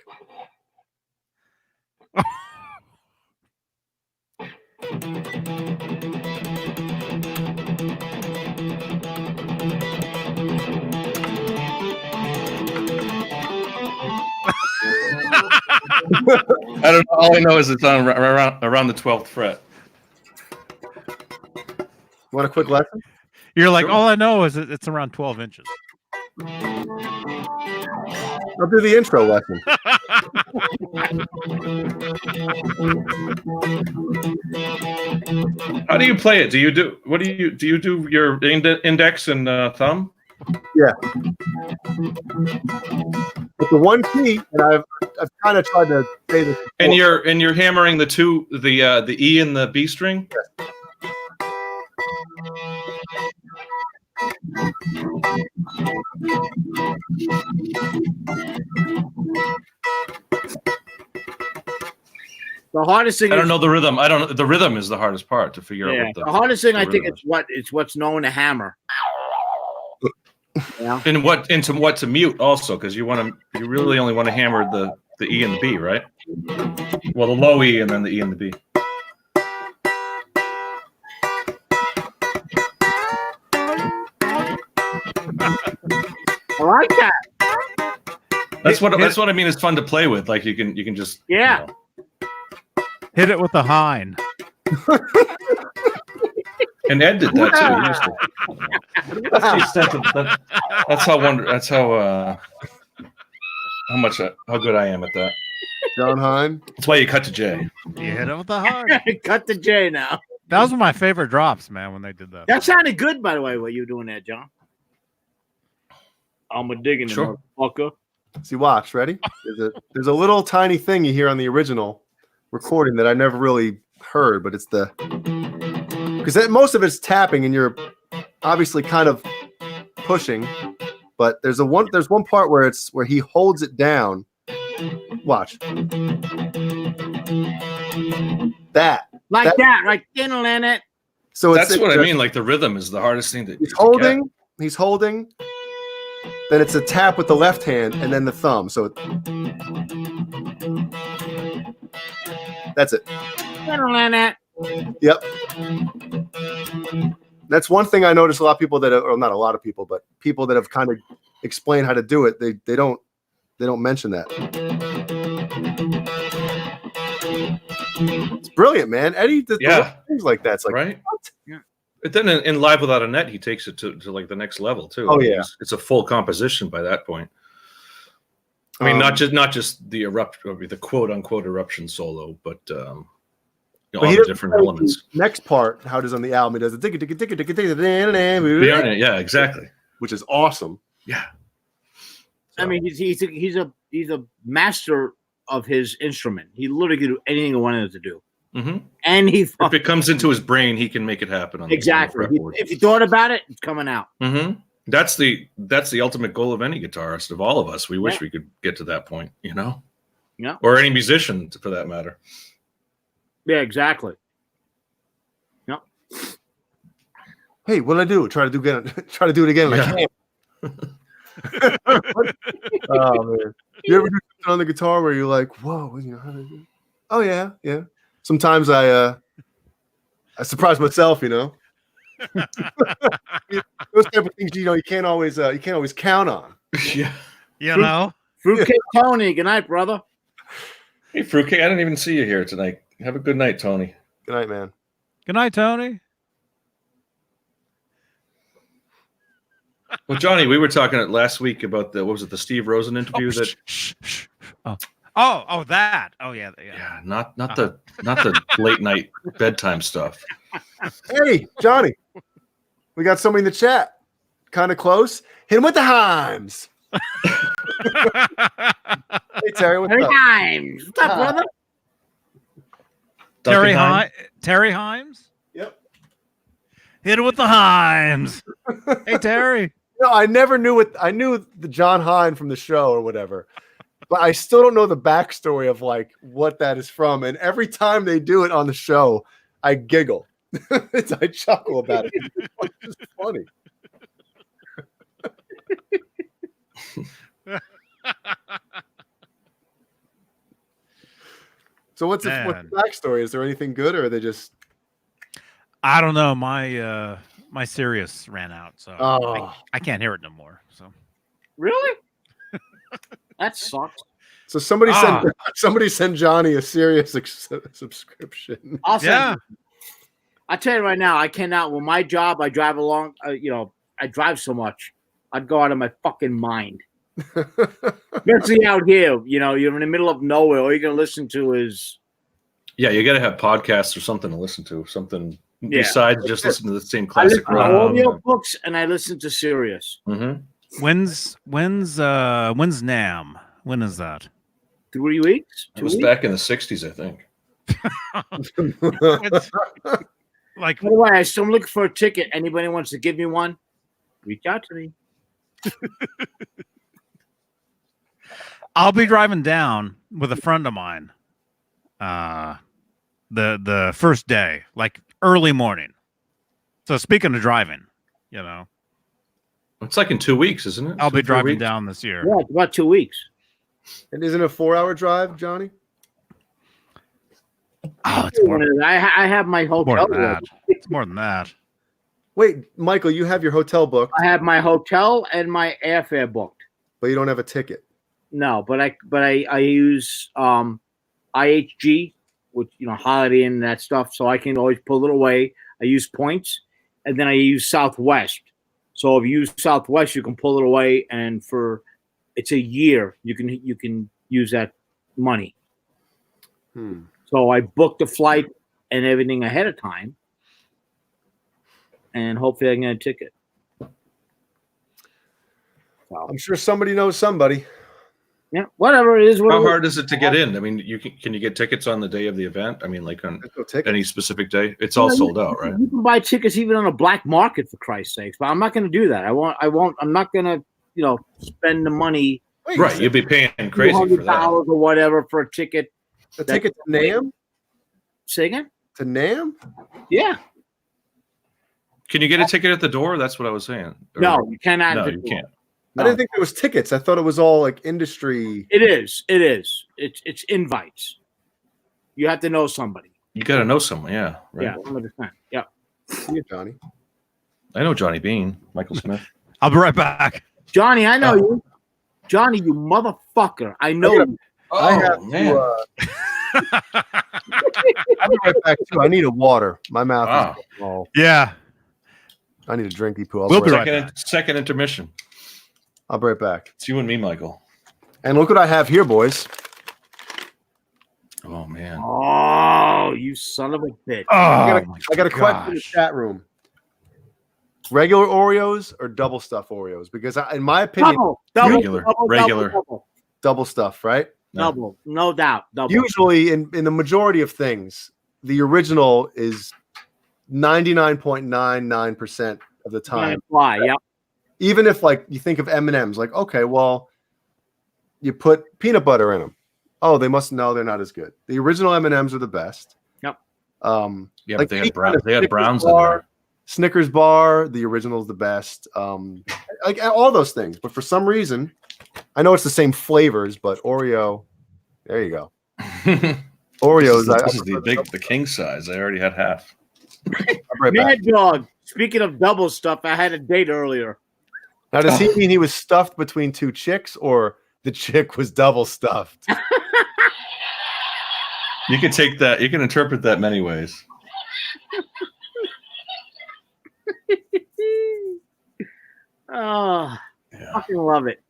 I don't know. All I know is it's on around the 12th fret. Want a quick lesson? You're like, Sure. all I know is it's around 12 inches. I'll do the intro lesson. How do you play it? Do you do your index and thumb? Yeah. With the one key, and I've kind of tried to say this. And before. you're hammering the E and the B string. The hardest thing I don't know the rhythm. I don't. The rhythm is the hardest part to figure Yeah, out. the hardest thing the I think rhythm it's what's known a hammer. Yeah. And what to mute also, because you really only want to hammer the E and the B, right? Well, the low E and then the E and the B. I like that. That's what I mean. It's fun to play with. Like you can just Yeah. Hit it with the hind. And Ed did that too. He used to. That's the extent of that. That's how good I am at that. John Hine. That's why you cut to Jay. You hit it with the hind. Cut the J now. That was one of my favorite drops, man, when they did that. That sounded good, by the way, what you were doing there, John. I'm a digging Sure. motherfucker. See, watch. Ready? There's a little tiny thing you hear on the original recording that I never really heard, but it's because most of it's tapping and you're obviously kind of pushing, but there's one part where he holds it down. Watch that. Like that, right? In it. So That's what I mean. Like the rhythm is the hardest thing he's holding. He's holding. Then it's a tap with the left hand and then the thumb. So that's it. In it. Yep. That's one thing I noticed a lot of people or not a lot of people, but people that have kind of explained how to do it, they don't mention that. It's brilliant, man. Eddie did things like that. It's like, right? What? Yeah. But then in Live Without a Net, he takes it to like the next level too. Oh, yeah. It's a full composition by that point. I mean, not just the the quote unquote eruption solo, but all the different elements. The next part, how it is on the album, he does Yeah, exactly. which is awesome. Yeah. I mean, he's a master of his instrument. He literally could do anything he wanted to do. Mm-hmm. And if it comes into his brain, he can make it happen. On exactly. If you thought about it, it's coming out. Mm-hmm. That's the ultimate goal of any guitarist, of all of us. We wish we could get to that point, Yeah. Or any musician, for that matter. Yeah, exactly. Yep. Hey, what'd I do? Try to do it again. Yeah. I can't. Oh man. You ever do something on the guitar where you're like, whoa, how do I do it? Oh yeah. Sometimes I surprise myself, Those type of things, you can't always count on. Yeah. Fruitcake Tony, good night, brother. Hey, Fruitcake, I didn't even see you here tonight. Have a good night, Tony. Good night, man. Good night, Tony. Well, Johnny, we were talking last week about the Steve Rosen interview Oh, that. Oh, yeah. Yeah, not the late night bedtime stuff. Hey, Johnny, we got somebody in the chat. Kind of close. Hit him with the Himes. Hey, Terry, what's up? Himes. What's up, brother? Terry Himes? Yep. Hit it with the Himes. Hey, Terry. No, I knew the John Hine from the show or whatever, but I still don't know the backstory of like what that is from. And every time they do it on the show, I giggle. I chuckle about it. It's just funny. So what's the backstory? Is there anything good, or are they just? I don't know. My Sirius ran out, so I can't hear it no more. So really, that sucks. So somebody send Johnny a Sirius subscription. I tell you right now, I cannot. With my job, I drive along. I drive so much, I'd go out of my fucking mind. Especially out here, you're in the middle of nowhere. All you're gonna listen to is. Yeah, you got to have podcasts or something to listen to. Something besides just listen to the same classic I listen to audio books and I listen to Sirius. Mm-hmm. When's NAMM? When is that? 3 weeks. It was back in the '60s, I think. By the way, I'm looking for a ticket. Anybody wants to give me one? Reach out to me. I'll be driving down with a friend of mine. The first day, like early morning. So speaking of driving, it's like in 2 weeks, isn't it? I'll be driving down this year. Yeah, it's about 2 weeks. And isn't it a 4-hour drive, Johnny? Oh, it's more. I have my hotel. More than that. It's more than that. Wait, Michael, you have your hotel booked. I have my hotel and my airfare booked. But you don't have a ticket. No, but I use IHG, which Holiday Inn and that stuff, so I can always pull it away. I use points, and then I use Southwest. So if you use Southwest, you can pull it away, and it's a year you can use that money. So I booked the flight and everything ahead of time, and hopefully I can get a ticket. So, I'm sure somebody knows somebody. yeah, whatever it is. How hard is it to get in? I mean, can you get tickets on the day of the event? I mean, like on There's no tickets. any specific day? It's all sold out, right? You can buy tickets even on a black market, for Christ's sakes. But I'm not going to do that. I'm not going to, spend the money. Wait, Right, you'd be paying crazy for $200 that. or whatever for a ticket. a ticket to NAMM? Say again? To NAMM? Yeah. Can you get a ticket at the door? That's what I was saying. Or- No, you cannot. no, you can't. I didn't think there was tickets. I thought it was all like industry. It is. It's invites. You have to know somebody. You got to know someone, yeah. Right. Yeah, 100%. Yeah. Yeah, Johnny. I know Johnny Beane, Michael Smith. I'll be right back. Johnny, I know you. Johnny, you motherfucker. I know you. I have man. I'll be right back too. I need a water. My mouth Wow. is all. Yeah. I need a drinky poo. We'll be right Second intermission. I'll be right back. It's you and me, Michael. And look what I have here, boys. Oh man. Oh, you son of a bitch. I Oh, got a question in the chat room. Regular Oreos or double stuff Oreos? Because in my opinion, Regular. double stuff, right? Double, no doubt. Double. Usually, in the majority of things, the original is 99.99% of the time. Fly, yep. Even if like you think of M&Ms, like okay, well, you put peanut butter in them. Oh, they're not as good. The original M&Ms are the best. Yep. Yeah, like but they had Snickers Browns in bar, there. Snickers bar, the original is the best. Like all those things, but for some reason, I know it's the same flavors, but Oreo. There you go. Oreos. This is the king size. I already had half. Right back. Mad Dog. Speaking of double stuff, I had a date earlier. Now, does he mean he was stuffed between two chicks, or the chick was double stuffed? You can take that. You can interpret that many ways. Oh, Yeah. fucking love it.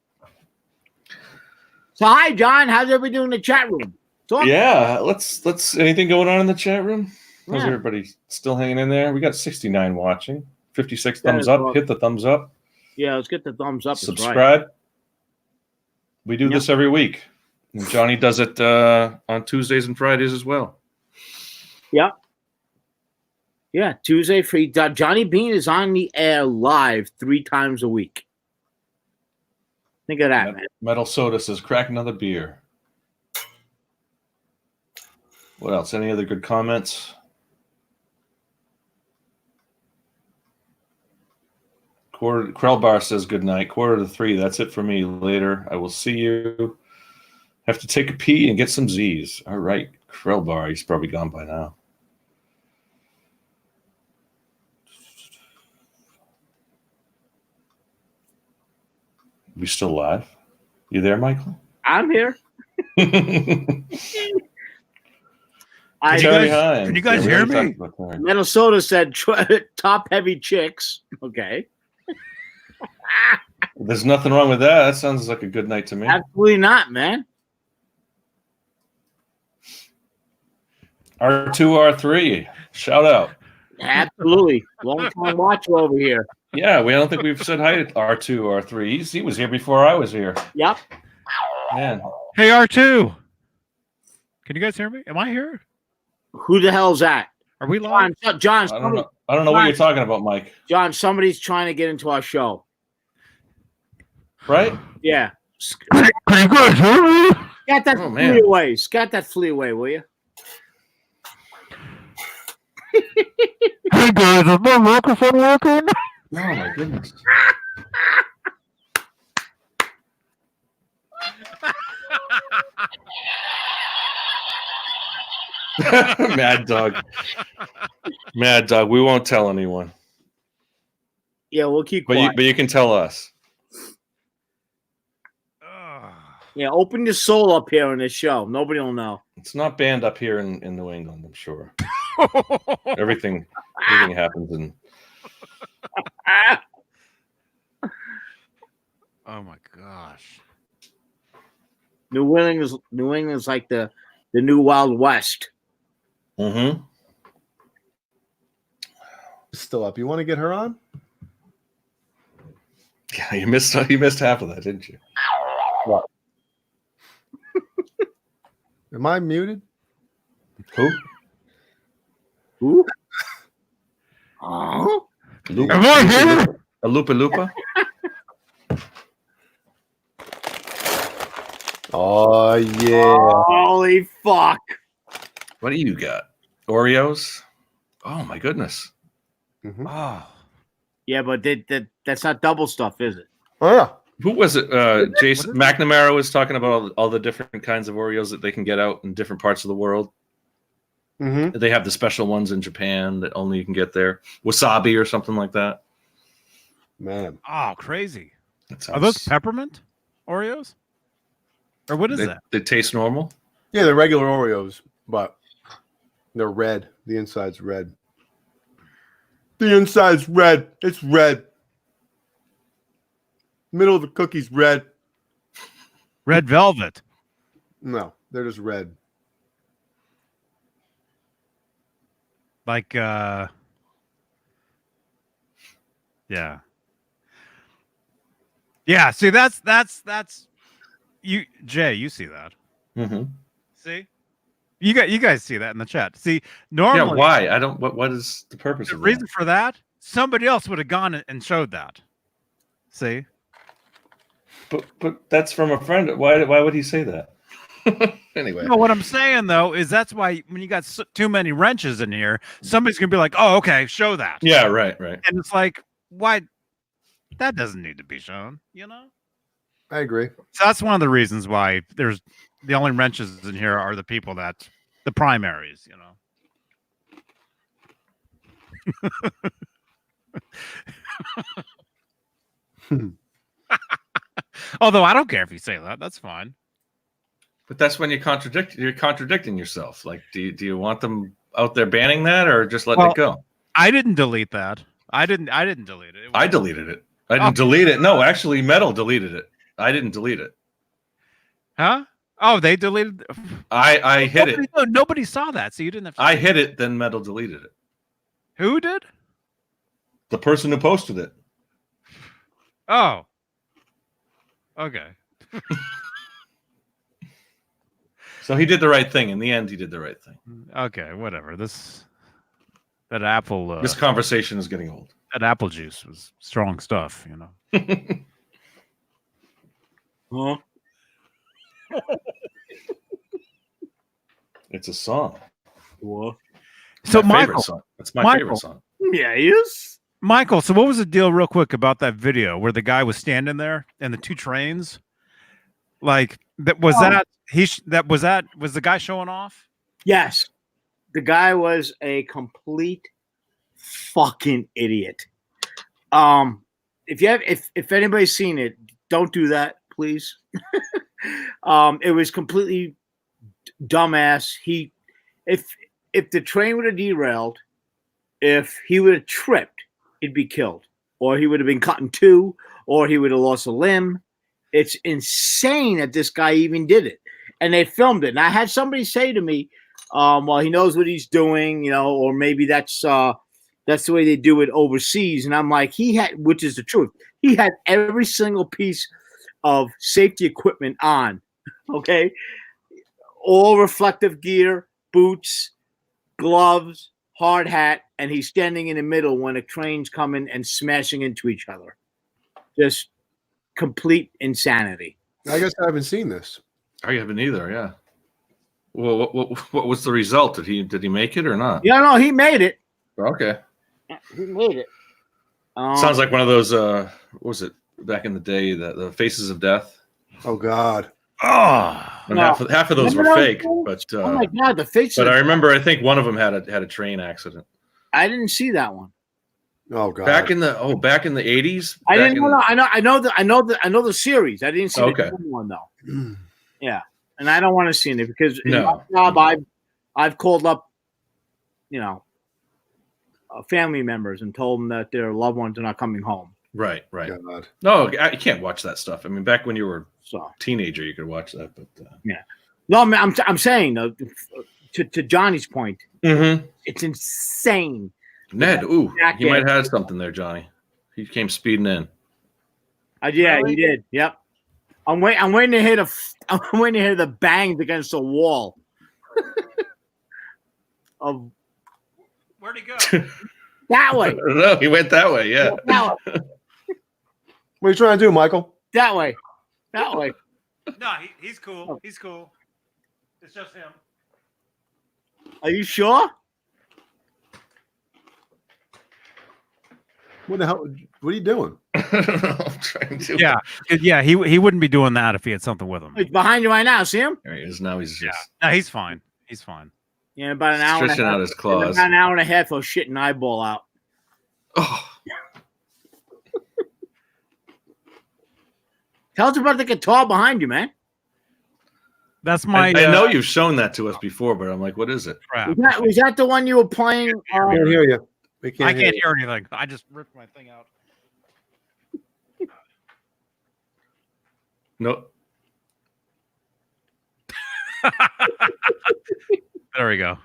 So, hi, John. How's everybody doing in the chat room? Talk. Yeah. Let's. Anything going on in the chat room? How's Yeah. everybody still hanging in there? We got 69 watching. 56 Yeah, thumbs it's up. all- Hit the thumbs up. Yeah, let's get the thumbs up. It's right. Subscribe. We do Yep. this every week. And Johnny does it on Tuesdays and Fridays as well. Yeah. Yeah, Tuesday for Johnny Beane is on the air live 3 times a week. Think of that, man. Metal Soda says, crack another beer. What else? Any other good comments? Krellbar says good night. 2:45. That's it for me. Later. I will see you. Have to take a pee and get some Z's. All right. Krellbar. He's probably gone by now. We still live? You there, Michael? I'm here. Can you guys hear me? Metal Soda said top heavy chicks. Okay. There's nothing wrong with that. That sounds like a good night to me. Absolutely not, man. R2, R3. Shout out. Absolutely. Long time watcher over here. Yeah, I don't think we've said hi to R2, R3. He was here before I was here. Yep. Man. Hey, R2. Can you guys hear me? Am I here? Who the hell's that? Are we live? John, I don't know what you're talking about, Mike. John, somebody's trying to get into our show. Right? Yeah. Can you guys hear me? Got that Oh, man. flea away. Scat that flea away, will you? Hey guys, is my microphone working? Oh my goodness. Mad Dog. Mad Dog. We won't tell anyone. Yeah, we'll keep But quiet. you can tell us. Yeah, open your soul up here in this show. Nobody will know. It's not banned up here in New England, I'm sure. Everything happens in. Oh my gosh. New England's like the new Wild West. Mm-hmm. Still up. You want to get her on? Yeah, you missed half of that, didn't you? What? Am I muted? Who? Who? Oh, A Lupa? Oh yeah. holy fuck! What do you got? Oreos? Oh my goodness. Mhm. Oh. Yeah, but that's not double stuff, is it? Oh yeah. Who was it? Jason What is McNamara was talking about all the different kinds of Oreos that they can get out in different parts of the world. Mm-hmm. They have the special ones in Japan that only you can get there. Wasabi or something like that. Man. Oh, crazy. That Are those sounds- peppermint Oreos? Or what is that? They taste normal. Yeah, they're regular Oreos, but they're red. The inside's red. The inside's red. It's red. Middle of the cookie's red. Red velvet. No, they're just red. Like yeah. Yeah, see that's you Jay, you see that. Mm-hmm. See? You guys see that in the chat. See, Yeah, normally why? I don't. What is the purpose the of reason that? for that, somebody else would have gone and showed that. See? But that's from a friend. Why would he say that? Anyway, No, what I'm saying though is that's why when you got too many wrenches in here, somebody's gonna be like, "Oh, okay, show that." yeah, right. And it's like, why? That doesn't need to be shown, you know. I agree. So that's one of the reasons why there's the only wrenches in here are the people that the primaries, you know. Although I don't care if you say that, that's fine. But that's when you're contradicting yourself. Like, do you want them out there banning that, or just letting Well, it go? I didn't delete that. I didn't delete it. I deleted it. I didn't delete it. No, actually, Metal deleted it. I didn't delete it. Huh? Oh, they deleted. I hit it. Nobody saw that, so you didn't have to. I hit it. Then Metal deleted it. Who did? The person who posted it. Oh. Okay. So he did the right thing. In the end, he did the right thing. Okay, whatever. That apple This conversation is getting old. that apple juice was strong stuff, you know. Huh? It's a song. What? So My favorite Michael, song. It's my Michael. favorite song. Yeah, he is. Michael, so what was the deal real quick about that video where the guy was standing there and the two trains? Like that was was the guy showing off? Yes, the guy was a complete fucking idiot. If anybody's seen it, don't do that, please. It was completely dumbass. If the train would have derailed, if he would have tripped, he'd be killed, or he would have been cut in two, or he would have lost a limb. It's insane that this guy even did it, and they filmed it. And I had somebody say to me, "Well, he knows what he's doing, you know, or maybe that's the way they do it overseas." And I'm like, which is the truth. He had every single piece of safety equipment on, okay, all reflective gear, boots, gloves, hard hat, and he's standing in the middle when a train's coming and smashing into each other. Just complete insanity. I guess I haven't seen this. I haven't either. Yeah. Well, what was the result? Did he make it or not? Yeah, no, he made it. Okay. He made it. Sounds like one of those. What was it back in the day? The Faces of Death. Oh God. Oh, And No. half of those were Remember fake, those? but Oh my God, the face. but I remember I think one of them had a train accident I didn't see that one. Oh God. back in the 80s. I didn't know. I know the series. I didn't see Okay. the one though. Yeah, and I don't want to see it because in No. my job, I've called up, family members and told them that their loved ones are not coming home. Right. God. No, you can't watch that stuff. I mean, back when you were So a teenager, you could watch that, but no, I'm saying though, to Johnny's point, mm-hmm. it's insane. Ned, he Jacket. might have had something there, Johnny. He came speeding in. Yeah, Really? he did. Yep. I'm waiting to hear the bangs against the wall. Of Where'd he go? that I way. don't know. He went that way. Yeah. That way. What are you trying to do, Michael? That way. That way. No, he's cool. He's cool. It's just him. Are you sure? What the hell? What are you doing? I don't know. I'm trying to. Yeah. He wouldn't be doing that if he had something with him. He's behind you right now. See him? There he is. Now he's just No, he's fine. He's fine. Yeah, about an hour and a stretching half. out his claws. About an hour and a half, he'll shit an eyeball out. Oh, Tell us about the guitar behind you, man. That's my. I know you've shown that to us before, but I'm like, what is it? crap. Was that the one you were playing? I can't hear you. We I hear can't you. hear anything. I just ripped my thing out. No. There we go.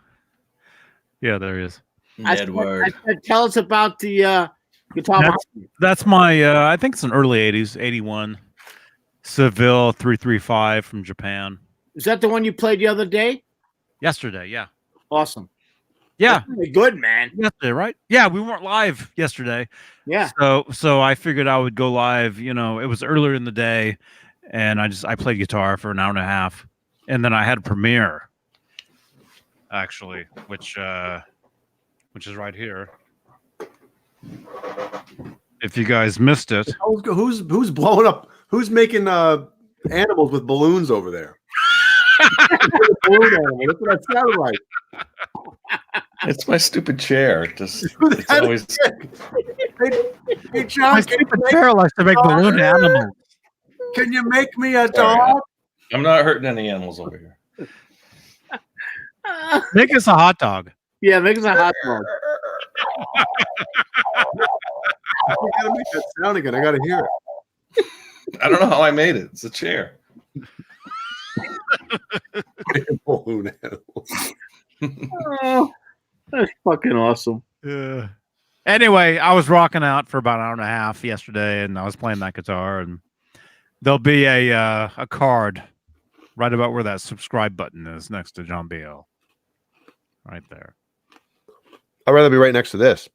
Yeah, there he is. Edward. I said, tell us about the guitar behind you. That's my. I think it's an early '80s, '81 Seville 335 from Japan. Is that the one you played the other day? Yesterday, yeah. Awesome. Yeah, That's really good, man. yesterday, right? Yeah, we weren't live yesterday. Yeah. So I figured I would go live. It was earlier in the day, and I played guitar for an hour and a half, and then I had a premiere, actually, which is right here. If you guys missed it, Who's blowing up? Who's making animals with balloons over there? Balloon animal. That's what that sounded like. It's my stupid chair. It's always. Hey, John, my stupid chair likes to make balloon animals. can you make me a Sorry, dog? I'm not hurting any animals over here. Make us a hot dog. Yeah, make us a hot dog. I gotta make that sound again. I gotta hear it. I don't know how I made it. It's a chair. Balloon animal. Oh, that's fucking awesome. Anyway, I was rocking out for about an hour and a half yesterday, and I was playing that guitar. And there'll be a card right about where that subscribe button is next to John BL. Right there. I'd rather be right next to this.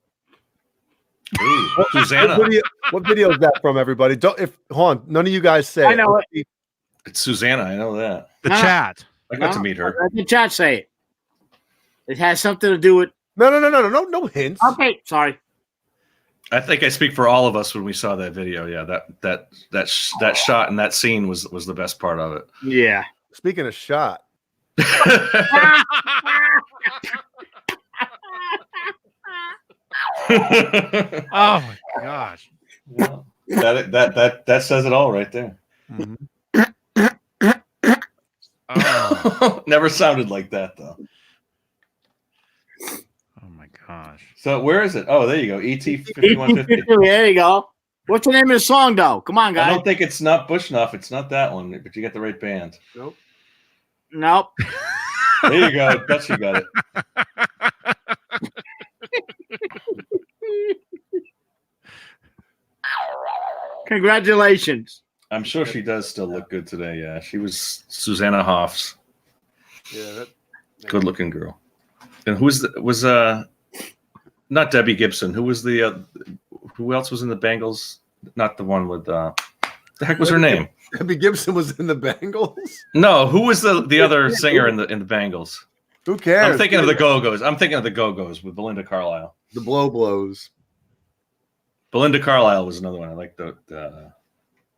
Ooh, Susanna. What video is that from, everybody? Hold on, none of you guys say I know it. It's Susanna. I know that. The Ah. chat. I got to meet her. Let the chat say it. It has something to do with. No hints. Okay, sorry. I think I speak for all of us when we saw that video. Yeah, that shot and that scene was the best part of it. Yeah. Speaking of shot, Oh my gosh. Well, that says it all right there. Mhm. Oh, Never sounded like that though. oh my gosh. So where is it? Oh, there you go. ET 5150. There you go. What's the name of the song, though? Come on, I guys. don't think it's not Bushnuff. It's not that one, but you got the right band. nope. Nope. There you go. That's you got it. Congratulations. I'm sure she does still look good today. Yeah, she was Susanna Hoffs. Yeah, Good looking girl. And was not Debbie Gibson? Who was the who else was in the Bangles? Not the one with the heck was her name? Debbie Gibson was in the Bangles. No, who was the other singer in the Bangles? Who cares? I'm thinking of the Go-Go's. I'm thinking of the Go-Go's with Belinda Carlisle. The blow blows. Belinda Carlisle was another one. I like the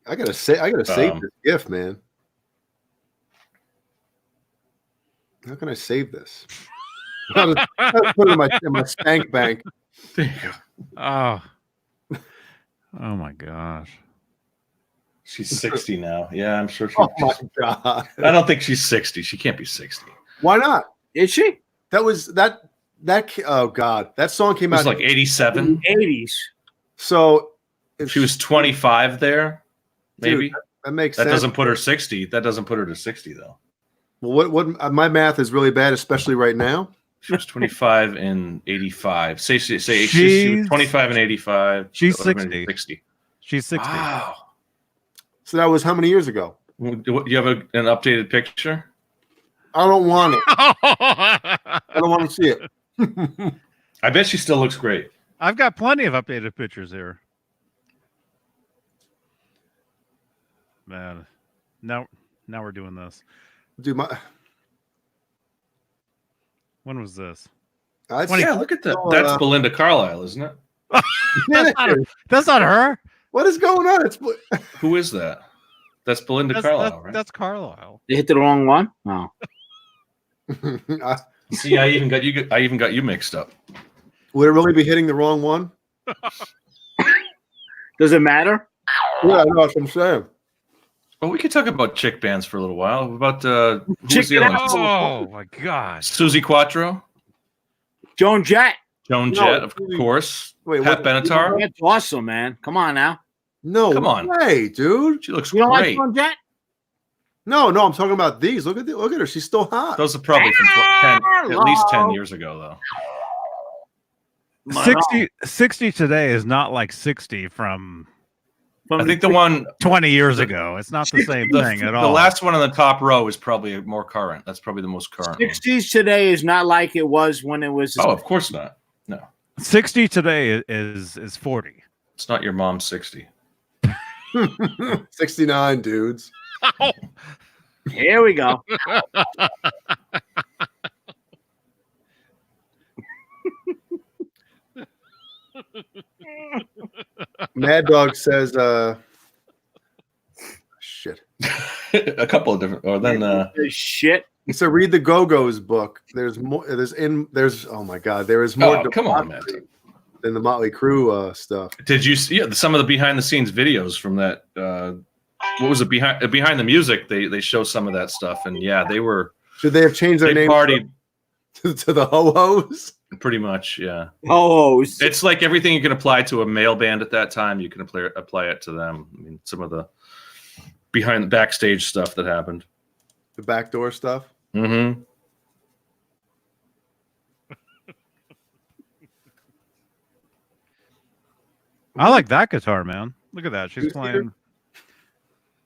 I gotta save this gift, man. How can I save this? I'll just put it in my spank bank. there you go. Oh. Oh my gosh. She's 60 now. Yeah, I'm sure. Oh my god! I don't think she's 60. She can't be 60. Why not? Is she? That was that. Oh god, that song came It was out like 87. 80s. So if She was 25 there, maybe. Dude, that makes That sense. doesn't put her 60. That doesn't put her to 60 though. Well, what my math is really bad, especially right now. She was 25 and 85. Say she was She's- 25 and 85. She's That would've 60. been 60. She's 60. Wow. So that was how many years ago? Do you have an updated picture? I don't want it. I don't want to see it. I bet she still looks great. I've got plenty of updated pictures here. Man, now we're doing this. Dude, When was this? Yeah, look at that. That's Belinda Carlisle, isn't it? That's not her. What is going on? It's Who is that? That's Belinda Carlisle, right? That's Carlisle. You hit the wrong one? Oh. See, I even got you mixed up. Would it really be hitting the wrong one? Does it matter? Yeah, I know what I'm saying. Well, we could talk about chick bands for a little while. What about who was the other one? Oh my gosh. Susie Quattro, Joan Jett. Joan No, Jett, of Susie- course. Wait, Pat what- Benatar. That's awesome, man. Come on now. No, Come on. way, dude. She looks You don't like great. Joan Jett? No, I'm talking about these. Look at her. She's still hot. Those are probably from at least 10 years ago, though. 60 today is not like 60 from I think the one, 20 years ago. It's not the same thing at all. the last one on the top row is probably more current. That's probably the most current. one. 60s today is not like it was when it was. Oh, of course not. No, 60 today is 40. it's not your mom's 60. 69 dudes. Here we go. Mad Dog says, shit. A couple of different. Or then This shit. He said, read the Go-Go's book. There's more. There's. Oh my God. There is more. come on, man. Than the Motley Crue stuff. Did you see some of the behind the scenes videos from that? What was it behind the music? They show some of that stuff, and yeah, they were. Should they have changed their They name partied to the Ho-Hos? pretty much. Yeah, Oh, it's like everything you can apply to a male band at that time. You can apply it to them. I mean, some of the backstage stuff that happened. The backdoor stuff? Mm-hmm. I like that guitar, man. Look at that. She's Two-seater? playing.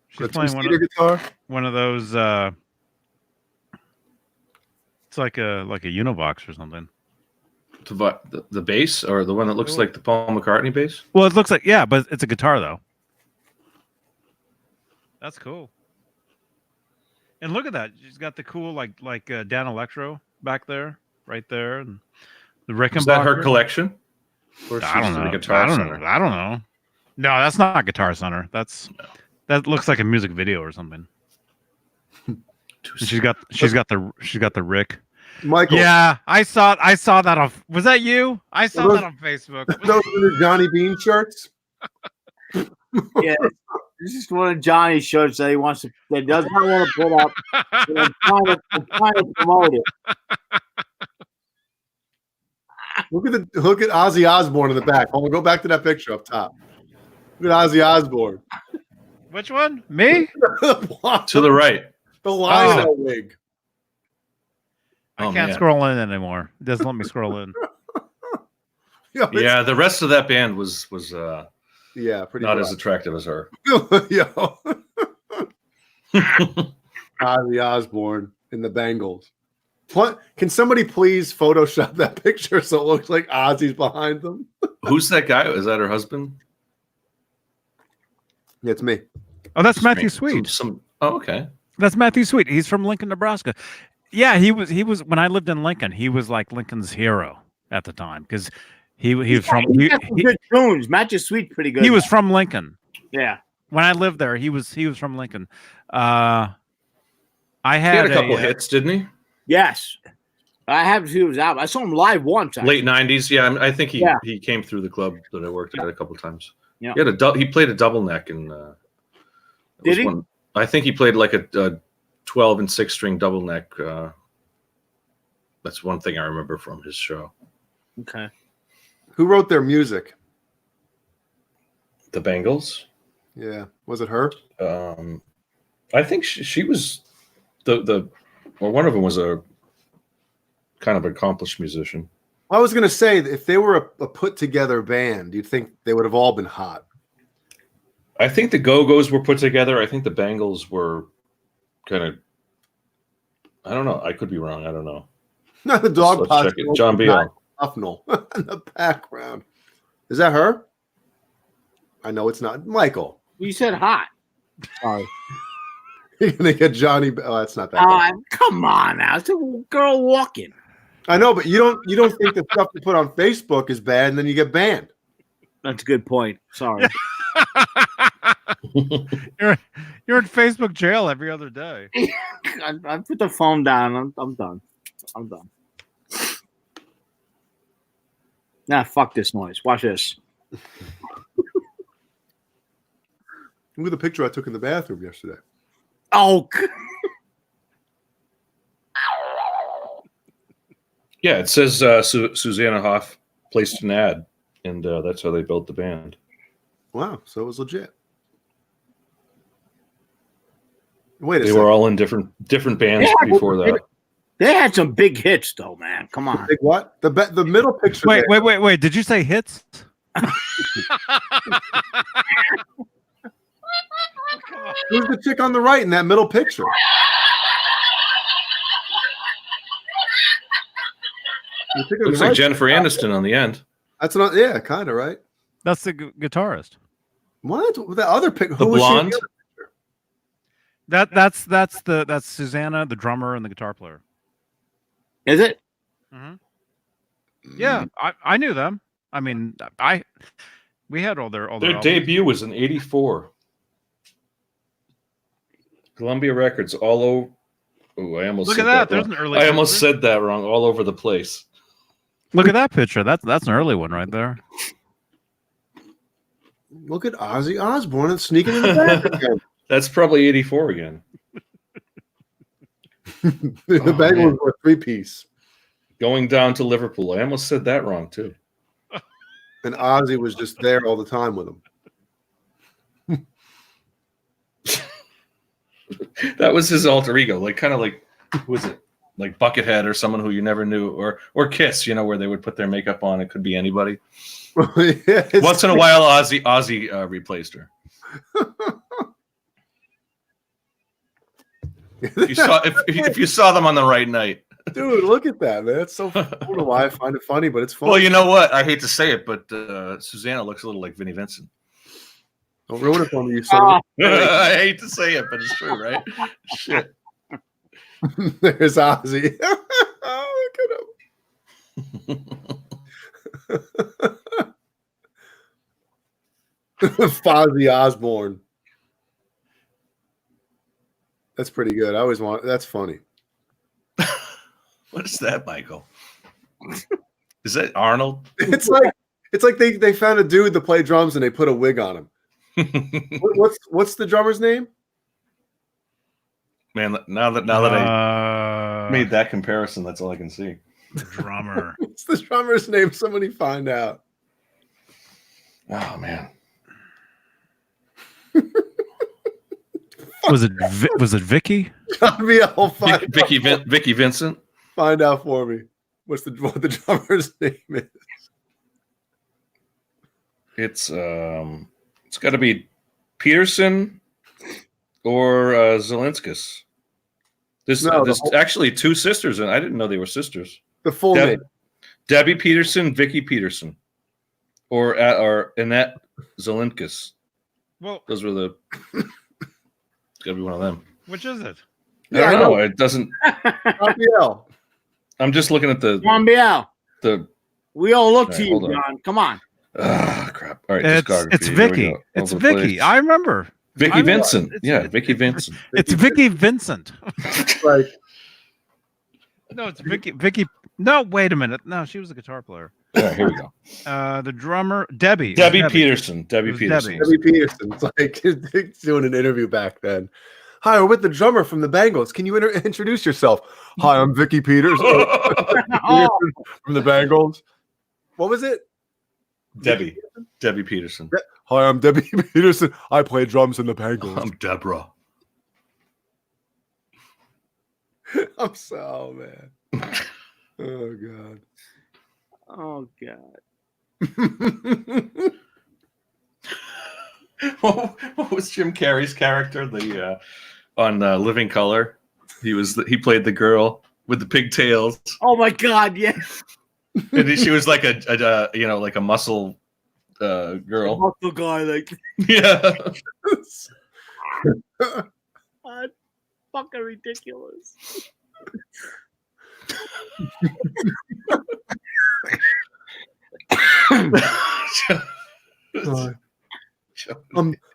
She's The playing two-seater guitar? one of those. It's like a Univox or something. The bass, or the one that looks like the Paul McCartney bass. Well, it looks like but it's a guitar though. That's cool. And look at that. She's got the cool like Dan Electro back there, right there, and the Rickenbacker. Is that her collection? Or I don't she's the know. Guitar I don't Center? know. I don't know. No, that's not Guitar Center. That looks like a music video or something. And she's got the Rick. Michael. Yeah, I saw that on. Was that you? I saw that on Facebook. Those are the Johnny Bean shirts? yeah. This is one of Johnny's shirts that he wants to. That does not want to put up. And I'm trying to promote it. Look at Ozzy Osbourne in the back. Hold on, go back to that picture up top. Look at Ozzy Osbourne. Which one? Me? What? To the right. The Lionel wig. I Oh, can't man. scroll in anymore. It doesn't let me scroll in. Yo, it's- Yeah, the rest of that band was yeah, pretty not rough. as attractive as her. Yo. Ozzy Osbourne in the Bengals. Can somebody please Photoshop that picture so it looks like Ozzy's behind them? Who's that guy? Is that her husband? It's me. Oh, that's Matthew Sweet. Oh, okay. That's Matthew Sweet. He's from Lincoln, Nebraska. Yeah, he was when I lived in Lincoln. He was like Lincoln's hero at the time because he was from He got some good tunes. Matthew Sweet, pretty good. he was from Lincoln. Yeah. When I lived there, he was from Lincoln. I He had a couple hits, didn't he? Yes. I have a few of his albums. I saw him live once. Actually. Late '90s. Yeah, I think Yeah. he came through the club that I worked at a couple times. Yeah. He played a double neck in Did he? I think he played like a 12 and 6-string double neck. That's one thing I remember from his show. Okay. Who wrote their music? The Bangles. Yeah, was it her? I think she was well, one of them was a kind of accomplished musician. I was gonna say if they were a put together band, you'd think they would have all been hot. I think the Go-Go's were put together. I think the Bangles were kind of. I don't know. I could be wrong. I don't know. No, the dog Let's check it. John Beale. Huffnell in the background. Is that her? I know it's not. Michael. You said hot. Sorry. You're gonna get Johnny. Oh, that's not that. Come on now. It's a girl walking. I know, but you don't think the stuff you put on Facebook is bad, and then you get banned. That's a good point. Sorry. You're in Facebook jail every other day. I put the phone down. I'm done. I'm done. Nah, fuck this noise. Watch this. Look at the picture I took in the bathroom yesterday. Oh. Yeah, it says Susanna Hoff placed an ad, and that's how they built the band. Wow, so it was legit. Wait a They second. were all in different bands before that. They had some big hits, though, man. Come on. Big what? The middle picture. Wait. Did you say hits? Who's the chick on the right in that middle picture? Looks like Jennifer Aniston on the end. That's not. Yeah, kind of right. That's the guitarist. What? The other picture? The blonde. That's Susanna, the drummer, and the guitar player. Is it? Mm-hmm. Yeah, I knew them. I mean, we had all their debut was in '84. Columbia Records, all over. Oh, I almost look said at that. Wrong. There's an early. I almost said that wrong. All over the place. Look at that picture. That's an early one right there. Look at Ozzy Osbourne and sneaking in the back again. That's probably '84 again. The Bengals were a 3-piece. Going down to Liverpool. I almost said that wrong too. And Ozzy was just there all the time with them. That was his alter ego, like kind of like, who was it? Like Buckethead or someone who you never knew, or Kiss, where they would put their makeup on. It could be anybody. Yeah, Once in a while, Ozzy replaced her. If you saw them on the right night. Dude, look at that, man. It's so I don't know why I find it funny, but it's funny. Well, you know what? I hate to say it, but Susanna looks a little like Vinnie Vincent. Don't ruin it for me, you son. I hate to say it, but it's true, right? Shit. There's Ozzy. Oh, look at him. Fozzy Osbourne. That's pretty good. I always want. That's funny. What is that, Michael? Is that Arnold? It's like they found a dude to play drums and they put a wig on him. What's the drummer's name? Man, now that I made that comparison, that's all I can see. Drummer. What's the drummer's name? Somebody find out. Oh man. Was it Vicky? Vicky Vincent. Find out for me. What the drummer's name is? It's got to be Peterson or Zelinskis. There's actually two sisters, and I didn't know they were sisters. The full name: Debbie Peterson, Vicky Peterson, or Annette Zelinskis. Well, those were the. It's got to be one of them. Which is it? I don't know. It doesn't. Raphael. I'm just looking at the. John Biel. We all look to you, hold on. John. Come on. Ah, crap. All right, it's Vicky. It's Vicky. I remember. Vicky Vincent. Vicky Vincent. It's Vicky Vincent. Like, no, it's Vicky. No, wait a minute. No, she was a guitar player. All right, here we go. The drummer, Debbie. Debbie Peterson. Debbie It was Peterson. Debbie. Debbie Peterson. It's like he's doing an interview back then. Hi, we're with the drummer from the Bangles. Can you introduce yourself? Hi, I'm Vicky Peters from the Bangles. What was it? Debbie Peterson. Hi, I'm Debbie Peterson. I play drums in the Bangles. I'm Deborah. I'm so man. Oh god. Oh God. What was Jim Carrey's character? The on Living Color, he played the girl with the pigtails, Oh my God. Yes. and she was like a like a muscle girl. Muscle guy, like Yeah. God, fucking ridiculous.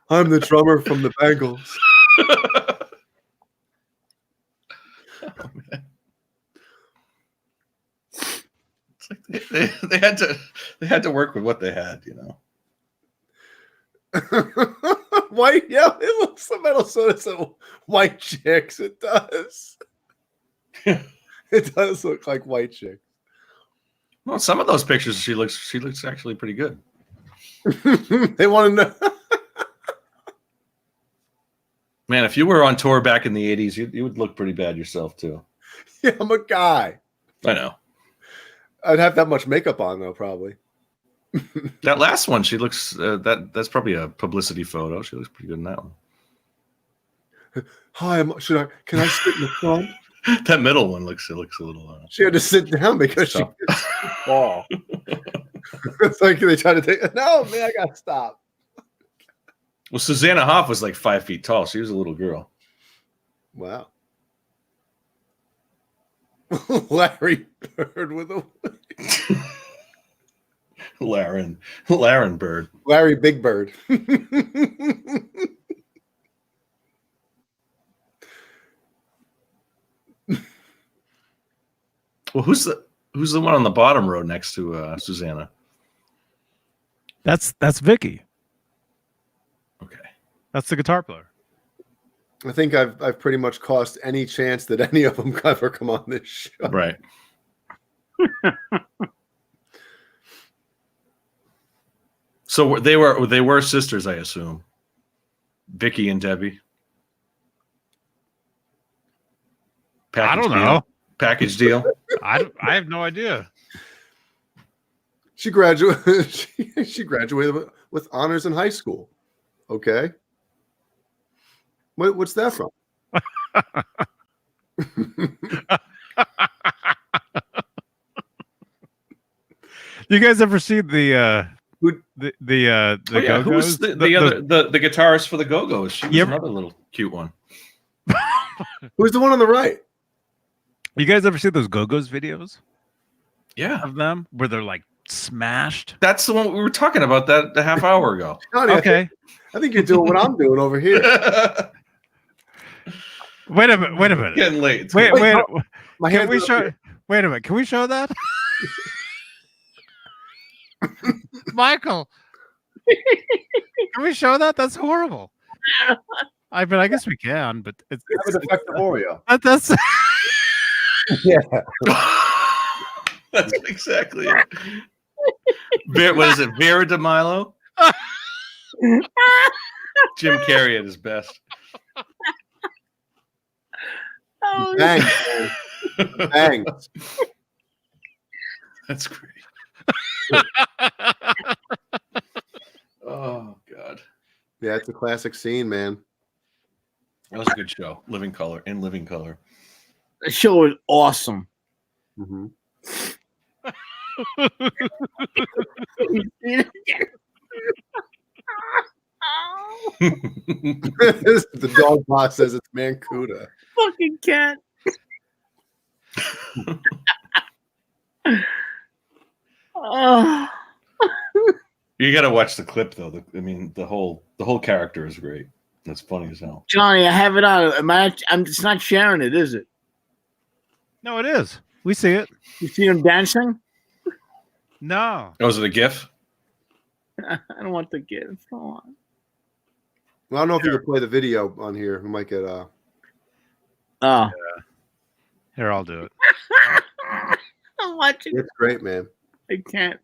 I'm the drummer from the Bangles. Oh, man. It's like they had to work with what they had, White, yeah, it looks the metal soda so white chicks. It does. It does look like white chicks. Well, some of those pictures she looks actually pretty good. They want to know. Man, if you were on tour back in the 80s, you would look pretty bad yourself too. Yeah, I'm a guy. I know. I'd have that much makeup on though, probably. That last one, she looks that's probably a publicity photo. She looks pretty good in that one. Hi, can I sit in the front? That middle one looks a little. She had to sit down because she Tough. gets fall. It's like they try to take. No, man, I gotta stop. Well, Susanna Hoff was like 5 feet tall. She was a little girl. Wow. Larry Bird with a Laren Bird. Larry Big Bird. Well, who's the one on the bottom row next to Susanna? That's Vicky. Okay. That's the guitar player. I think I've pretty much cost any chance that any of them ever come on this show. Right. So they were sisters, I assume. Vicky and Debbie. I don't Deal? know. Package deal. I have no idea. She graduated. She graduated with honors in high school. Okay. What's that from? You guys ever see the Oh, yeah. Go-Go's? Who's the guitarist for the Go-Go's? She was another little cute one. Who's the one on the right? You guys ever see those Go-Go's videos Yeah. of them where they're like smashed? That's the one we were talking about that a half hour ago. Johnny, Okay. I think you're doing what I'm doing over here. Wait a minute. Getting late. It's Wait. My Can hands we are up show? here. Wait a minute. Can we show that? Michael, can we show that? That's horrible. I mean, I guess we can, but it's That was effective Oreo. that's Yeah. That's exactly it. What is it? Vera DeMilo? Jim Carrey at his best. Oh, Bang. Bang. That's great. Oh God, Yeah, it's a classic scene, man. that was a good show. Living Color. the show is awesome. Mm-hmm. The dog boss says it's Mancuda. Fucking cat. Oh. You got to watch the clip though. The whole character is great. That's funny as hell. Johnny, I have it on. I'm just not sharing it, is it? no, it is. We see it. You see him dancing? No. Oh, was it a GIF? I don't want the gift. Come on. Well, I don't know if you could play the video on here. We might get Oh, Here, I'll do it. I'm watching. It's great, man. I can't.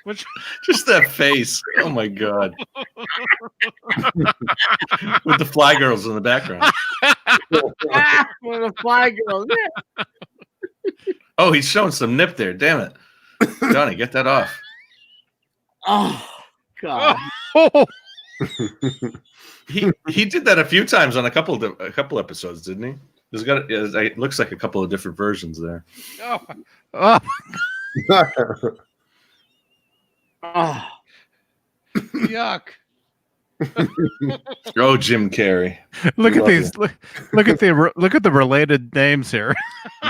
Which Just that face. Oh my god. With the fly girls in the background. For the fly girl. Yeah. Oh, he's showing some nip there. Damn it, Johnny, get that off. Oh God. oh, He did that a few times on a couple episodes, didn't he? There's got it looks like a couple of different versions there. oh, Oh. yuck! Oh, Jim Carrey, Look at Love these. Look at the related names here.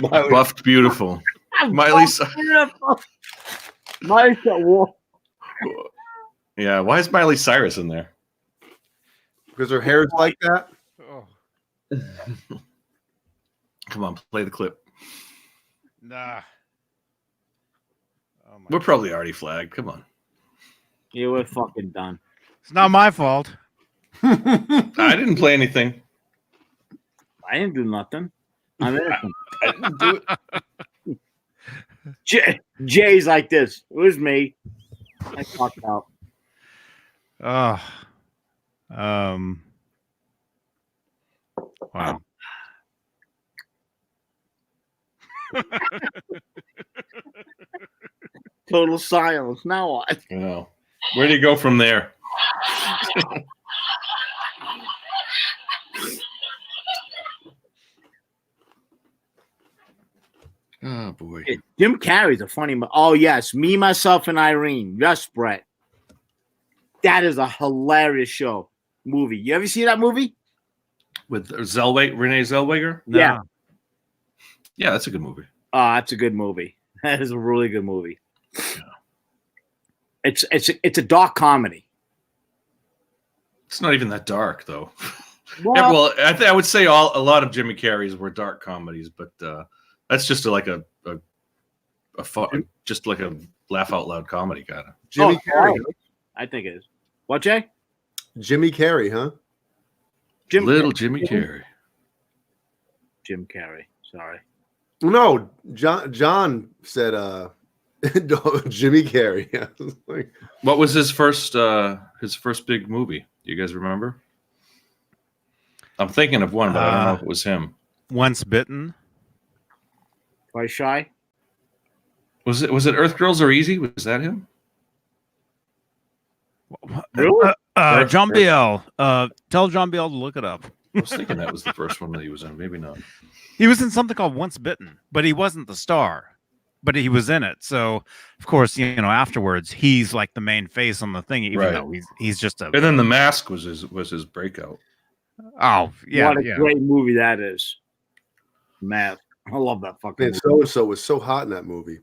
Miley, buffed, beautiful. Miley. Miley. Yeah, why is Miley Cyrus in there? because her hair's like that. Oh, Come on, play the clip. nah. Oh my! We're probably already flagged. Come on. Yeah, we're fucking done. It's not my fault. I didn't play anything. I didn't do nothing. I'm innocent. I didn't do it. Jay's like this. It was me. I fucked out. Oh. Wow. Total silence. Now what? You know, where do you go from there? Oh boy. Jim Carrey's a funny. Oh yes, Me, Myself, and Irene. Yes, Brett. That is a hilarious movie. You ever see that movie? With Renee Zellweger? No. Yeah. Yeah, that's a good movie. Oh, that's a good movie. That is a really good movie. It's a dark comedy. It's not even that dark, though. Well, Yeah, well, I would say a lot of Jimmy Carrey's were dark comedies, but that's just like a fun, just like a laugh out loud comedy kind of. Jimmy Carrey. right. I think it is. What, Jay? Jimmy Carrey, huh? Little Jimmy Carrey. Jim Carrey. Sorry. No, John said Jimmy Carrey. Like, What was his first big movie? Do you guys remember? I'm thinking of one, but I don't know if it was him. Once Bitten. Twice Shy? Was it Earth Girls Are Easy? Was that him? Really? John Biel. Tell John Biel to look it up. I was thinking that was the first one that he was in. Maybe not. He was in something called Once Bitten, but he wasn't the star. But he was in it. So, of course, afterwards, he's like the main face on the thing, even Right. though he's just a. And then The Mask was his breakout. Oh, yeah. What a yeah. great movie that is. Mask. I love that fucking man, movie. so and so was so hot in that movie.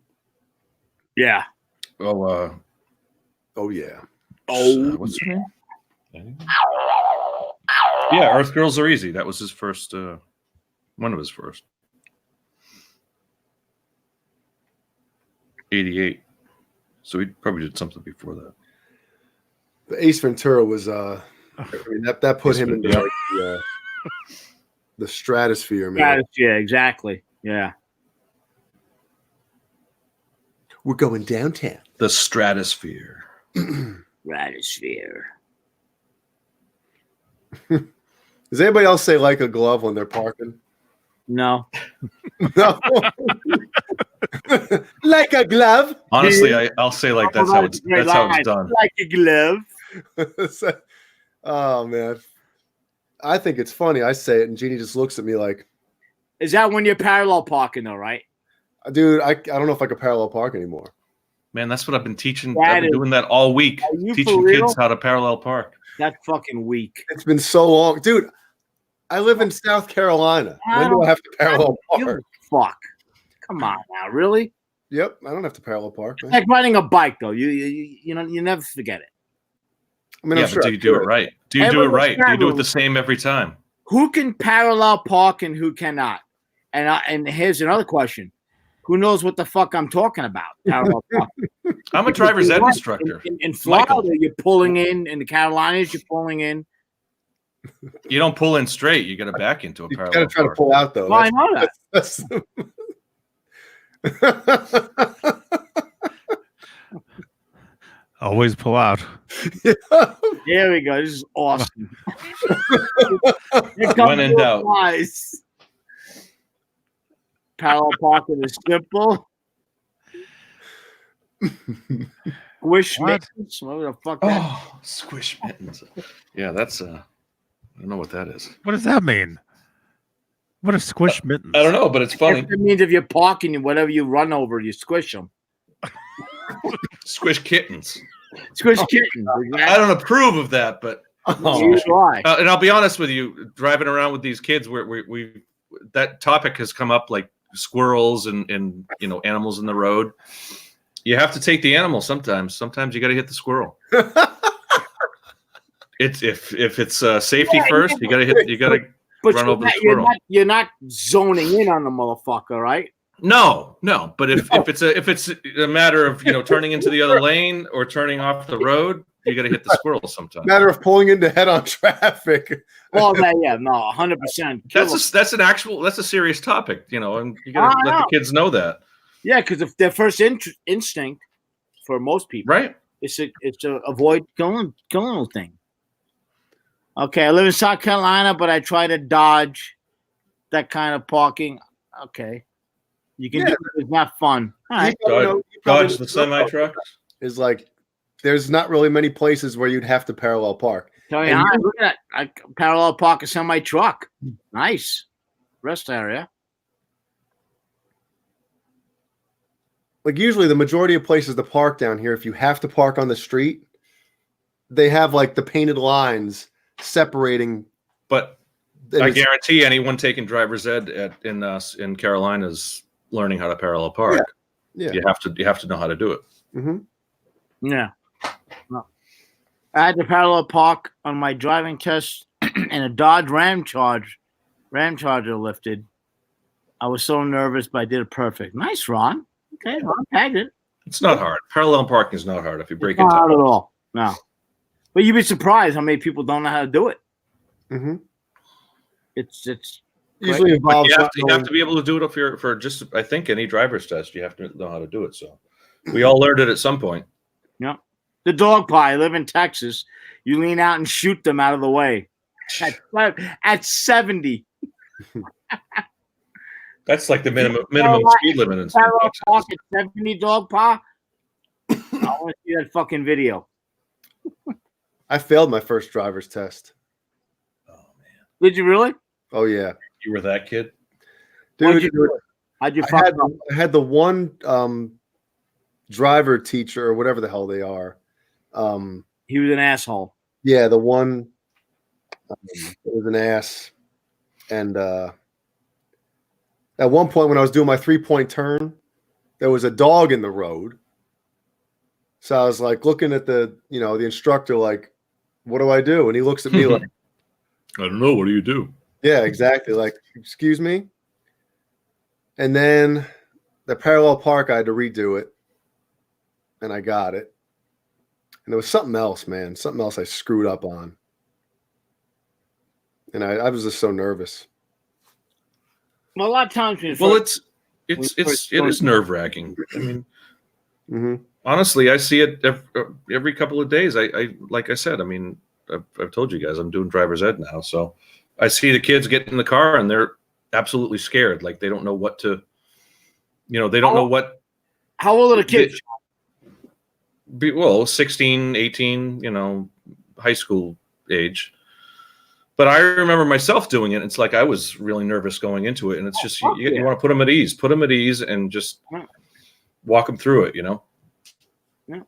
Yeah. Oh, Oh yeah. what's her name? Yeah, Earth Girls Are Easy. That was his first. One of his first. 88. So he probably did something before that. The Ace Ventura was I mean that put Ace him into Ventura. like the stratosphere, man. Yeah, exactly. Yeah. We're going downtown. The Stratosphere. Stratosphere. Does anybody else say like a glove when they're parking? No. No. Like a glove. Honestly, I'll say like that's how it's done. Like a glove. Oh man. I think it's funny. I say it and Jeannie just looks at me like, Is that when you're parallel parking though, right? dude, I don't know if I could parallel park anymore. Man, that's what I've been teaching. That I've been is- doing that all week, Are you teaching for real? kids how to parallel park. That's fucking weak. It's been so long. Dude, I live in South Carolina. When do I have to parallel You park? fuck. Come on now, really? Yep, I don't have to parallel park. It's Man. like riding a bike though. You never forget it. I mean, Yeah, I'm sure but do you do it right? Do you do it right? Do you do it the same every time? Who can parallel park and who cannot? And here's another question: who knows what the fuck I'm talking about? Parallel park. I'm a driver's ed instructor. In Florida, Michael. you're pulling in the Carolinas, you're pulling in. You don't pull in straight. You got to back into a You parallel gotta try to park. pull out though. Well, I know that. That's Always pull out. Here we go. This is awesome. When in doubt. Nice. Parallel parking is simple. Squish What? mittens. What the fuck? That? Oh, squish mittens. Yeah, that's I don't know what that is. What does that mean? What are squish mittens? I don't know, but it's funny. It means if you're parking and whatever you run over, you squish them. Squish kittens. Squish kittens. I don't approve of that, but Neither do I. and I'll be honest with you, driving around with these kids, we that topic has come up, like squirrels and animals in the road. You have to take the animal sometimes. Sometimes you got to hit the squirrel. It's if it's safety first, you got to hit. You got to run over the squirrel. You're not zoning in on the motherfucker, right? No. But if it's a matter of turning into the other lane or turning off the road, you got to hit the squirrel sometimes. matter of pulling into head-on traffic. Well, no, 100%. That's a serious topic, and you got to let the kids know that. Yeah, because if their first instinct for most people, Right? it's to avoid killing the thing. Okay, I live in South Carolina, but I try to dodge that kind of parking. Okay, you can do it. It's not fun. All right. Dodge the semi-trucks. Is like there's not really many places where you'd have to parallel park. Tell you, look at that. I parallel park a semi truck. Nice rest area. Like usually the majority of places to park down here, if you have to park on the street, they have like the painted lines separating. But I guarantee anyone taking driver's ed in Carolina is learning how to parallel park. Yeah. You have to know how to do it. Mm-hmm. Yeah. No. I had to parallel park on my driving test and a Dodge Ram Charger lifted. I was so nervous, but I did it perfect. Nice, Ron. Okay, Ron tagged it. It's not hard. Parallel parking is not hard if you break Not into hard it. at all. No. But you'd be surprised how many people don't know how to do it. Mm-hmm. It's Usually But involves you have to be able to do it for just, I think, any driver's test. You have to know how to do it. So we all learned it at some point. yeah. The dog pie. I live in Texas. You lean out and shoot them out of the way. At 70. That's like the minimum speed limit in Parallel Texas. park at 70 dog pie. I want to see that fucking video. I failed my first driver's test. Oh man, Did you really? Oh yeah, you were that kid. What'd dude. you do? How'd you I fuck had, up? I had the one driver teacher or whatever the hell they are. He was an asshole. Yeah, the one was an ass. And at one point when I was doing my 3-point turn, there was a dog in the road. So I was like looking at the instructor like, what do I do? And he looks at me like, I don't know. What do you do? yeah, exactly. Like, excuse me. And then the parallel park, I had to redo it. And I got it. And there was something else, man. Something else I screwed up on. And I was just so nervous. Well, a lot of times when Well, it is nerve wracking. I mean, honestly, I see it every couple of days. I like I said, I mean, I've told you guys I'm doing driver's ed now, so I see the kids get in the car and they're absolutely scared. Like they don't know what to, they don't know what. How old are the kids? Well, 16, 18, high school age. But I remember myself doing it. It's like I was really nervous going into it. And it's just, you want to put them at ease and just walk them through it, Yeah.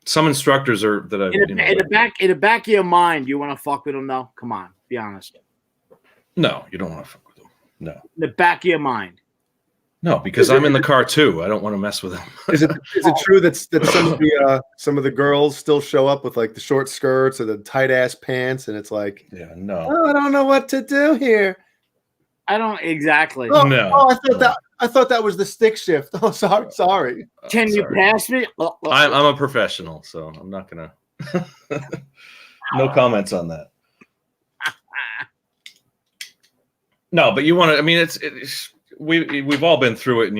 Some instructors are that I've, In the back of your mind, you want to fuck with them though? Come on, be honest. no, you don't want to fuck with them. No. In the back of your mind. No, because I'm in the car too. I don't want to mess with him. Is it true that some of the girls still show up with like the short skirts or the tight ass pants, and it's like, Yeah, no. oh, I don't know what to do here. I don't exactly. Oh, No, oh, no. I thought that was the stick shift. Oh, sorry. Can you Sorry. pass me? I'm a professional, so I'm not gonna. No comments on that. No, but you want to. I mean, we've all been through it, and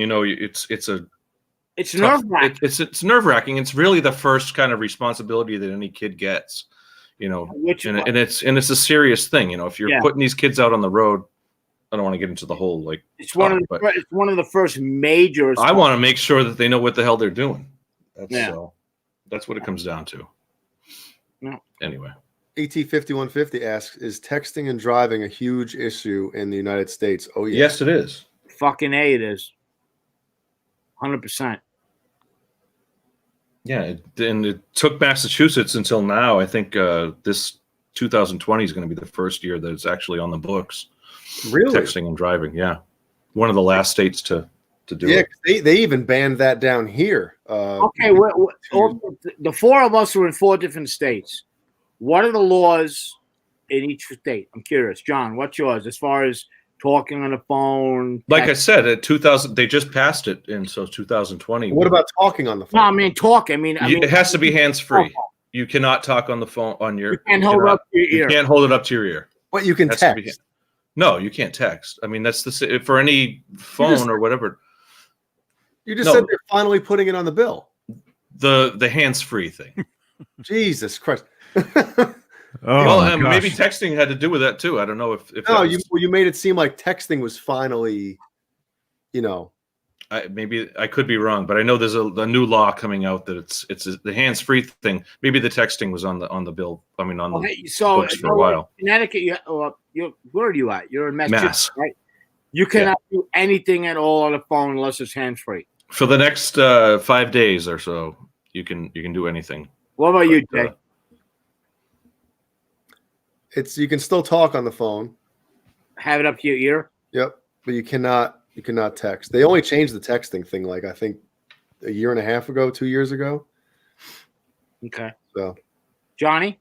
it's nerve wracking. It's nerve wracking. It's really the first kind of responsibility that any kid gets, and it's a serious thing. If you're putting these kids out on the road, I don't want to get into the whole it's one of the first major. I want to make sure that they know what the hell they're doing. That's what it comes down to. No. Anyway. ET5150 asks, is texting and driving a huge issue in the United States? Oh, yeah. Yes, it is. Fucking A, it is. 100%. Yeah, and it took Massachusetts until now. I think this 2020 is going to be the first year that it's actually on the books. Really? Texting and driving, yeah. One of the last states to do it. Yeah, they even banned that down here. Okay, the four of us are in 4 different states. What are the laws in each state? I'm curious. John, what's yours as far as talking on the phone? Like I said, at 2000, they just passed it, and so 2020. What about talking on the phone? No, I mean talking. It has to be hands-free. You cannot talk on the phone on your. You can't hold it up to your ear. You can't hold it up to your ear. But you can text. No, you can't text. I mean, that's for any phone or whatever. You just said they're finally putting it on the bill. The hands-free thing. Jesus Christ. Maybe texting had to do with that too. I don't know if no, you made it seem like texting was finally, maybe I could be wrong, but I know there's a new law coming out that it's the hands-free thing. Maybe the texting was on the bill. I mean, on the books for a while. Connecticut, where are you at? You're in Massachusetts, right? You cannot do anything at all on the phone unless it's hands-free. For the next 5 days or so, you can do anything. What about you, Jay? You can still talk on the phone. Have it up to your ear. Yep, but you cannot text. They only changed the texting thing I think a year and a half ago, 2 years ago. Okay. So, Johnny?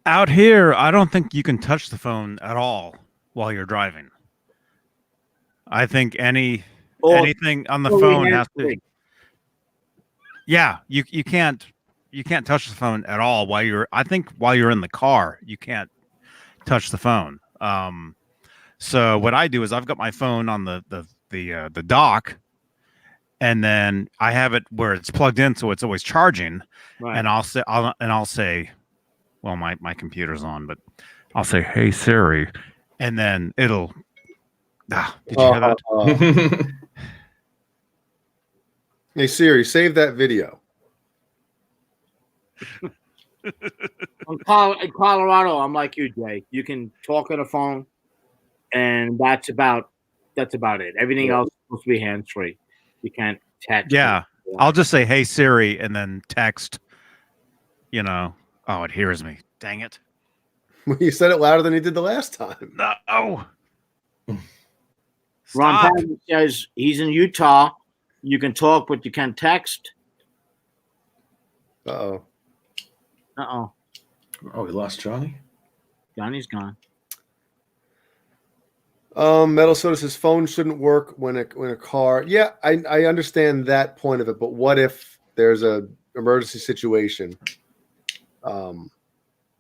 Out here, I don't think you can touch the phone at all while you're driving. I think anything on the phone has to. Yeah, you can't touch the phone at all while you're in the car. You can't touch the phone. So what I do is I've got my phone on the dock, and then I have it where it's plugged in, so it's always charging. Right. And I'll say, well, my computer's on, but I'll say, "Hey Siri," and then it'll. Did you hear that? Hey Siri, save that video. In Colorado, I'm like you, Jay. You can talk on the phone, and that's about it. Everything else is supposed to be hands free. You can't text. Yeah, I'll just say, "Hey Siri," and then text. Oh, it hears me. Dang it! You said it louder than you did the last time. No. Ron Patton says he's in Utah. You can talk, but you can't text. Uh-oh. Oh, we lost Johnny? Johnny's gone. Metal Soda says phone shouldn't work when a car. Yeah, I understand that point of it, but what if there's a emergency situation?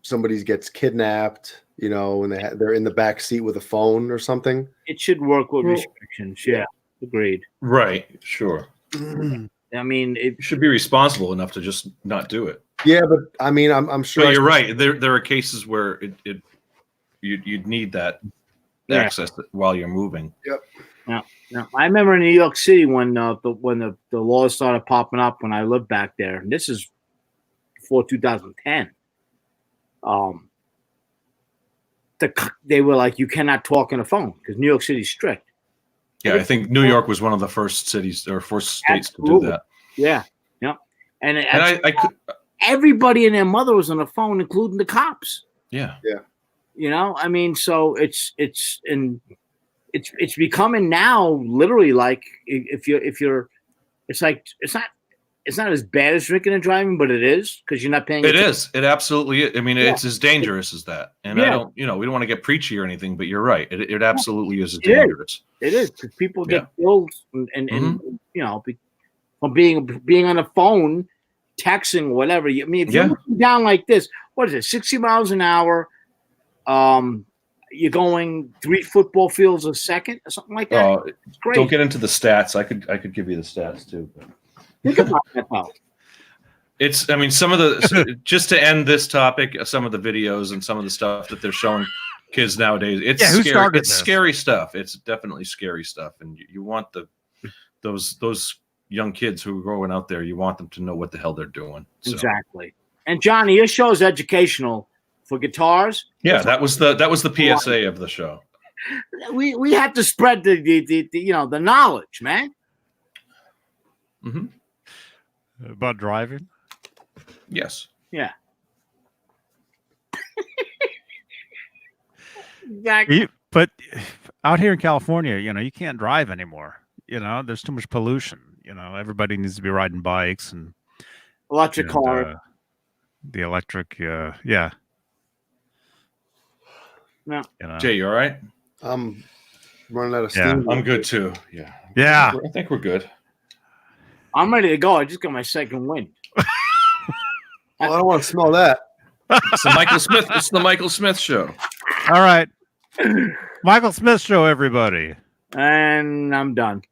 Somebody gets kidnapped, and they're in the back seat with a phone or something. It should work with restrictions. Yeah, agreed. Right, sure. I mean, you should be responsible enough to just not do it. Yeah, but I mean, I'm sure. But you're right. There are cases where you'd need that access while you're moving. Yep. Now, I remember in New York City when the laws started popping up when I lived back there. And this is before 2010. They were like, you cannot talk on the phone because New York City's strict. Yeah, I think New York was one of the first cities or first states to do that. Yeah. And I could. Everybody and their mother was on the phone, including the cops. Yeah. I mean, so it's it's becoming now literally like if you're it's like it's not as bad as drinking and driving, but it is because you're not paying. It is. It absolutely is. I mean, it's as dangerous as that. And Yeah. I don't, we don't want to get preachy or anything, but you're right. It absolutely is dangerous. It is because people get killed and from being on the phone, texting, whatever. I mean, if you're looking down like this, what is it, 60 miles an hour? You're going 3 football fields a second or something like that. Oh, it's great. Don't get into the stats. I could give you the stats too. But. Think about that though. It's, I mean, some of the, just to end this topic, some of the videos and some of the stuff that they're showing kids nowadays, it's scary. It's scary stuff. It's definitely scary stuff. And you want those young kids who are growing out there, you want them to know what the hell they're doing. So. Exactly. And Johnny, your show is educational for guitars. Yeah, that was the PSA of the show. We have to spread the knowledge, man. Mm-hmm. About driving? Yes. Yeah. Exactly. But out here in California, you can't drive anymore. There's too much pollution. Everybody needs to be riding bikes and electric car. The electric, yeah. No. Jay, you all right? I'm running out of steam. Yeah, I'm good too. Yeah. Yeah. I think we're good. I'm ready to go. I just got my second wind. Well, I don't want to smell that. It's the Michael Smith. It's the Michael Smith show. All right. Michael Smith show, everybody. And I'm done.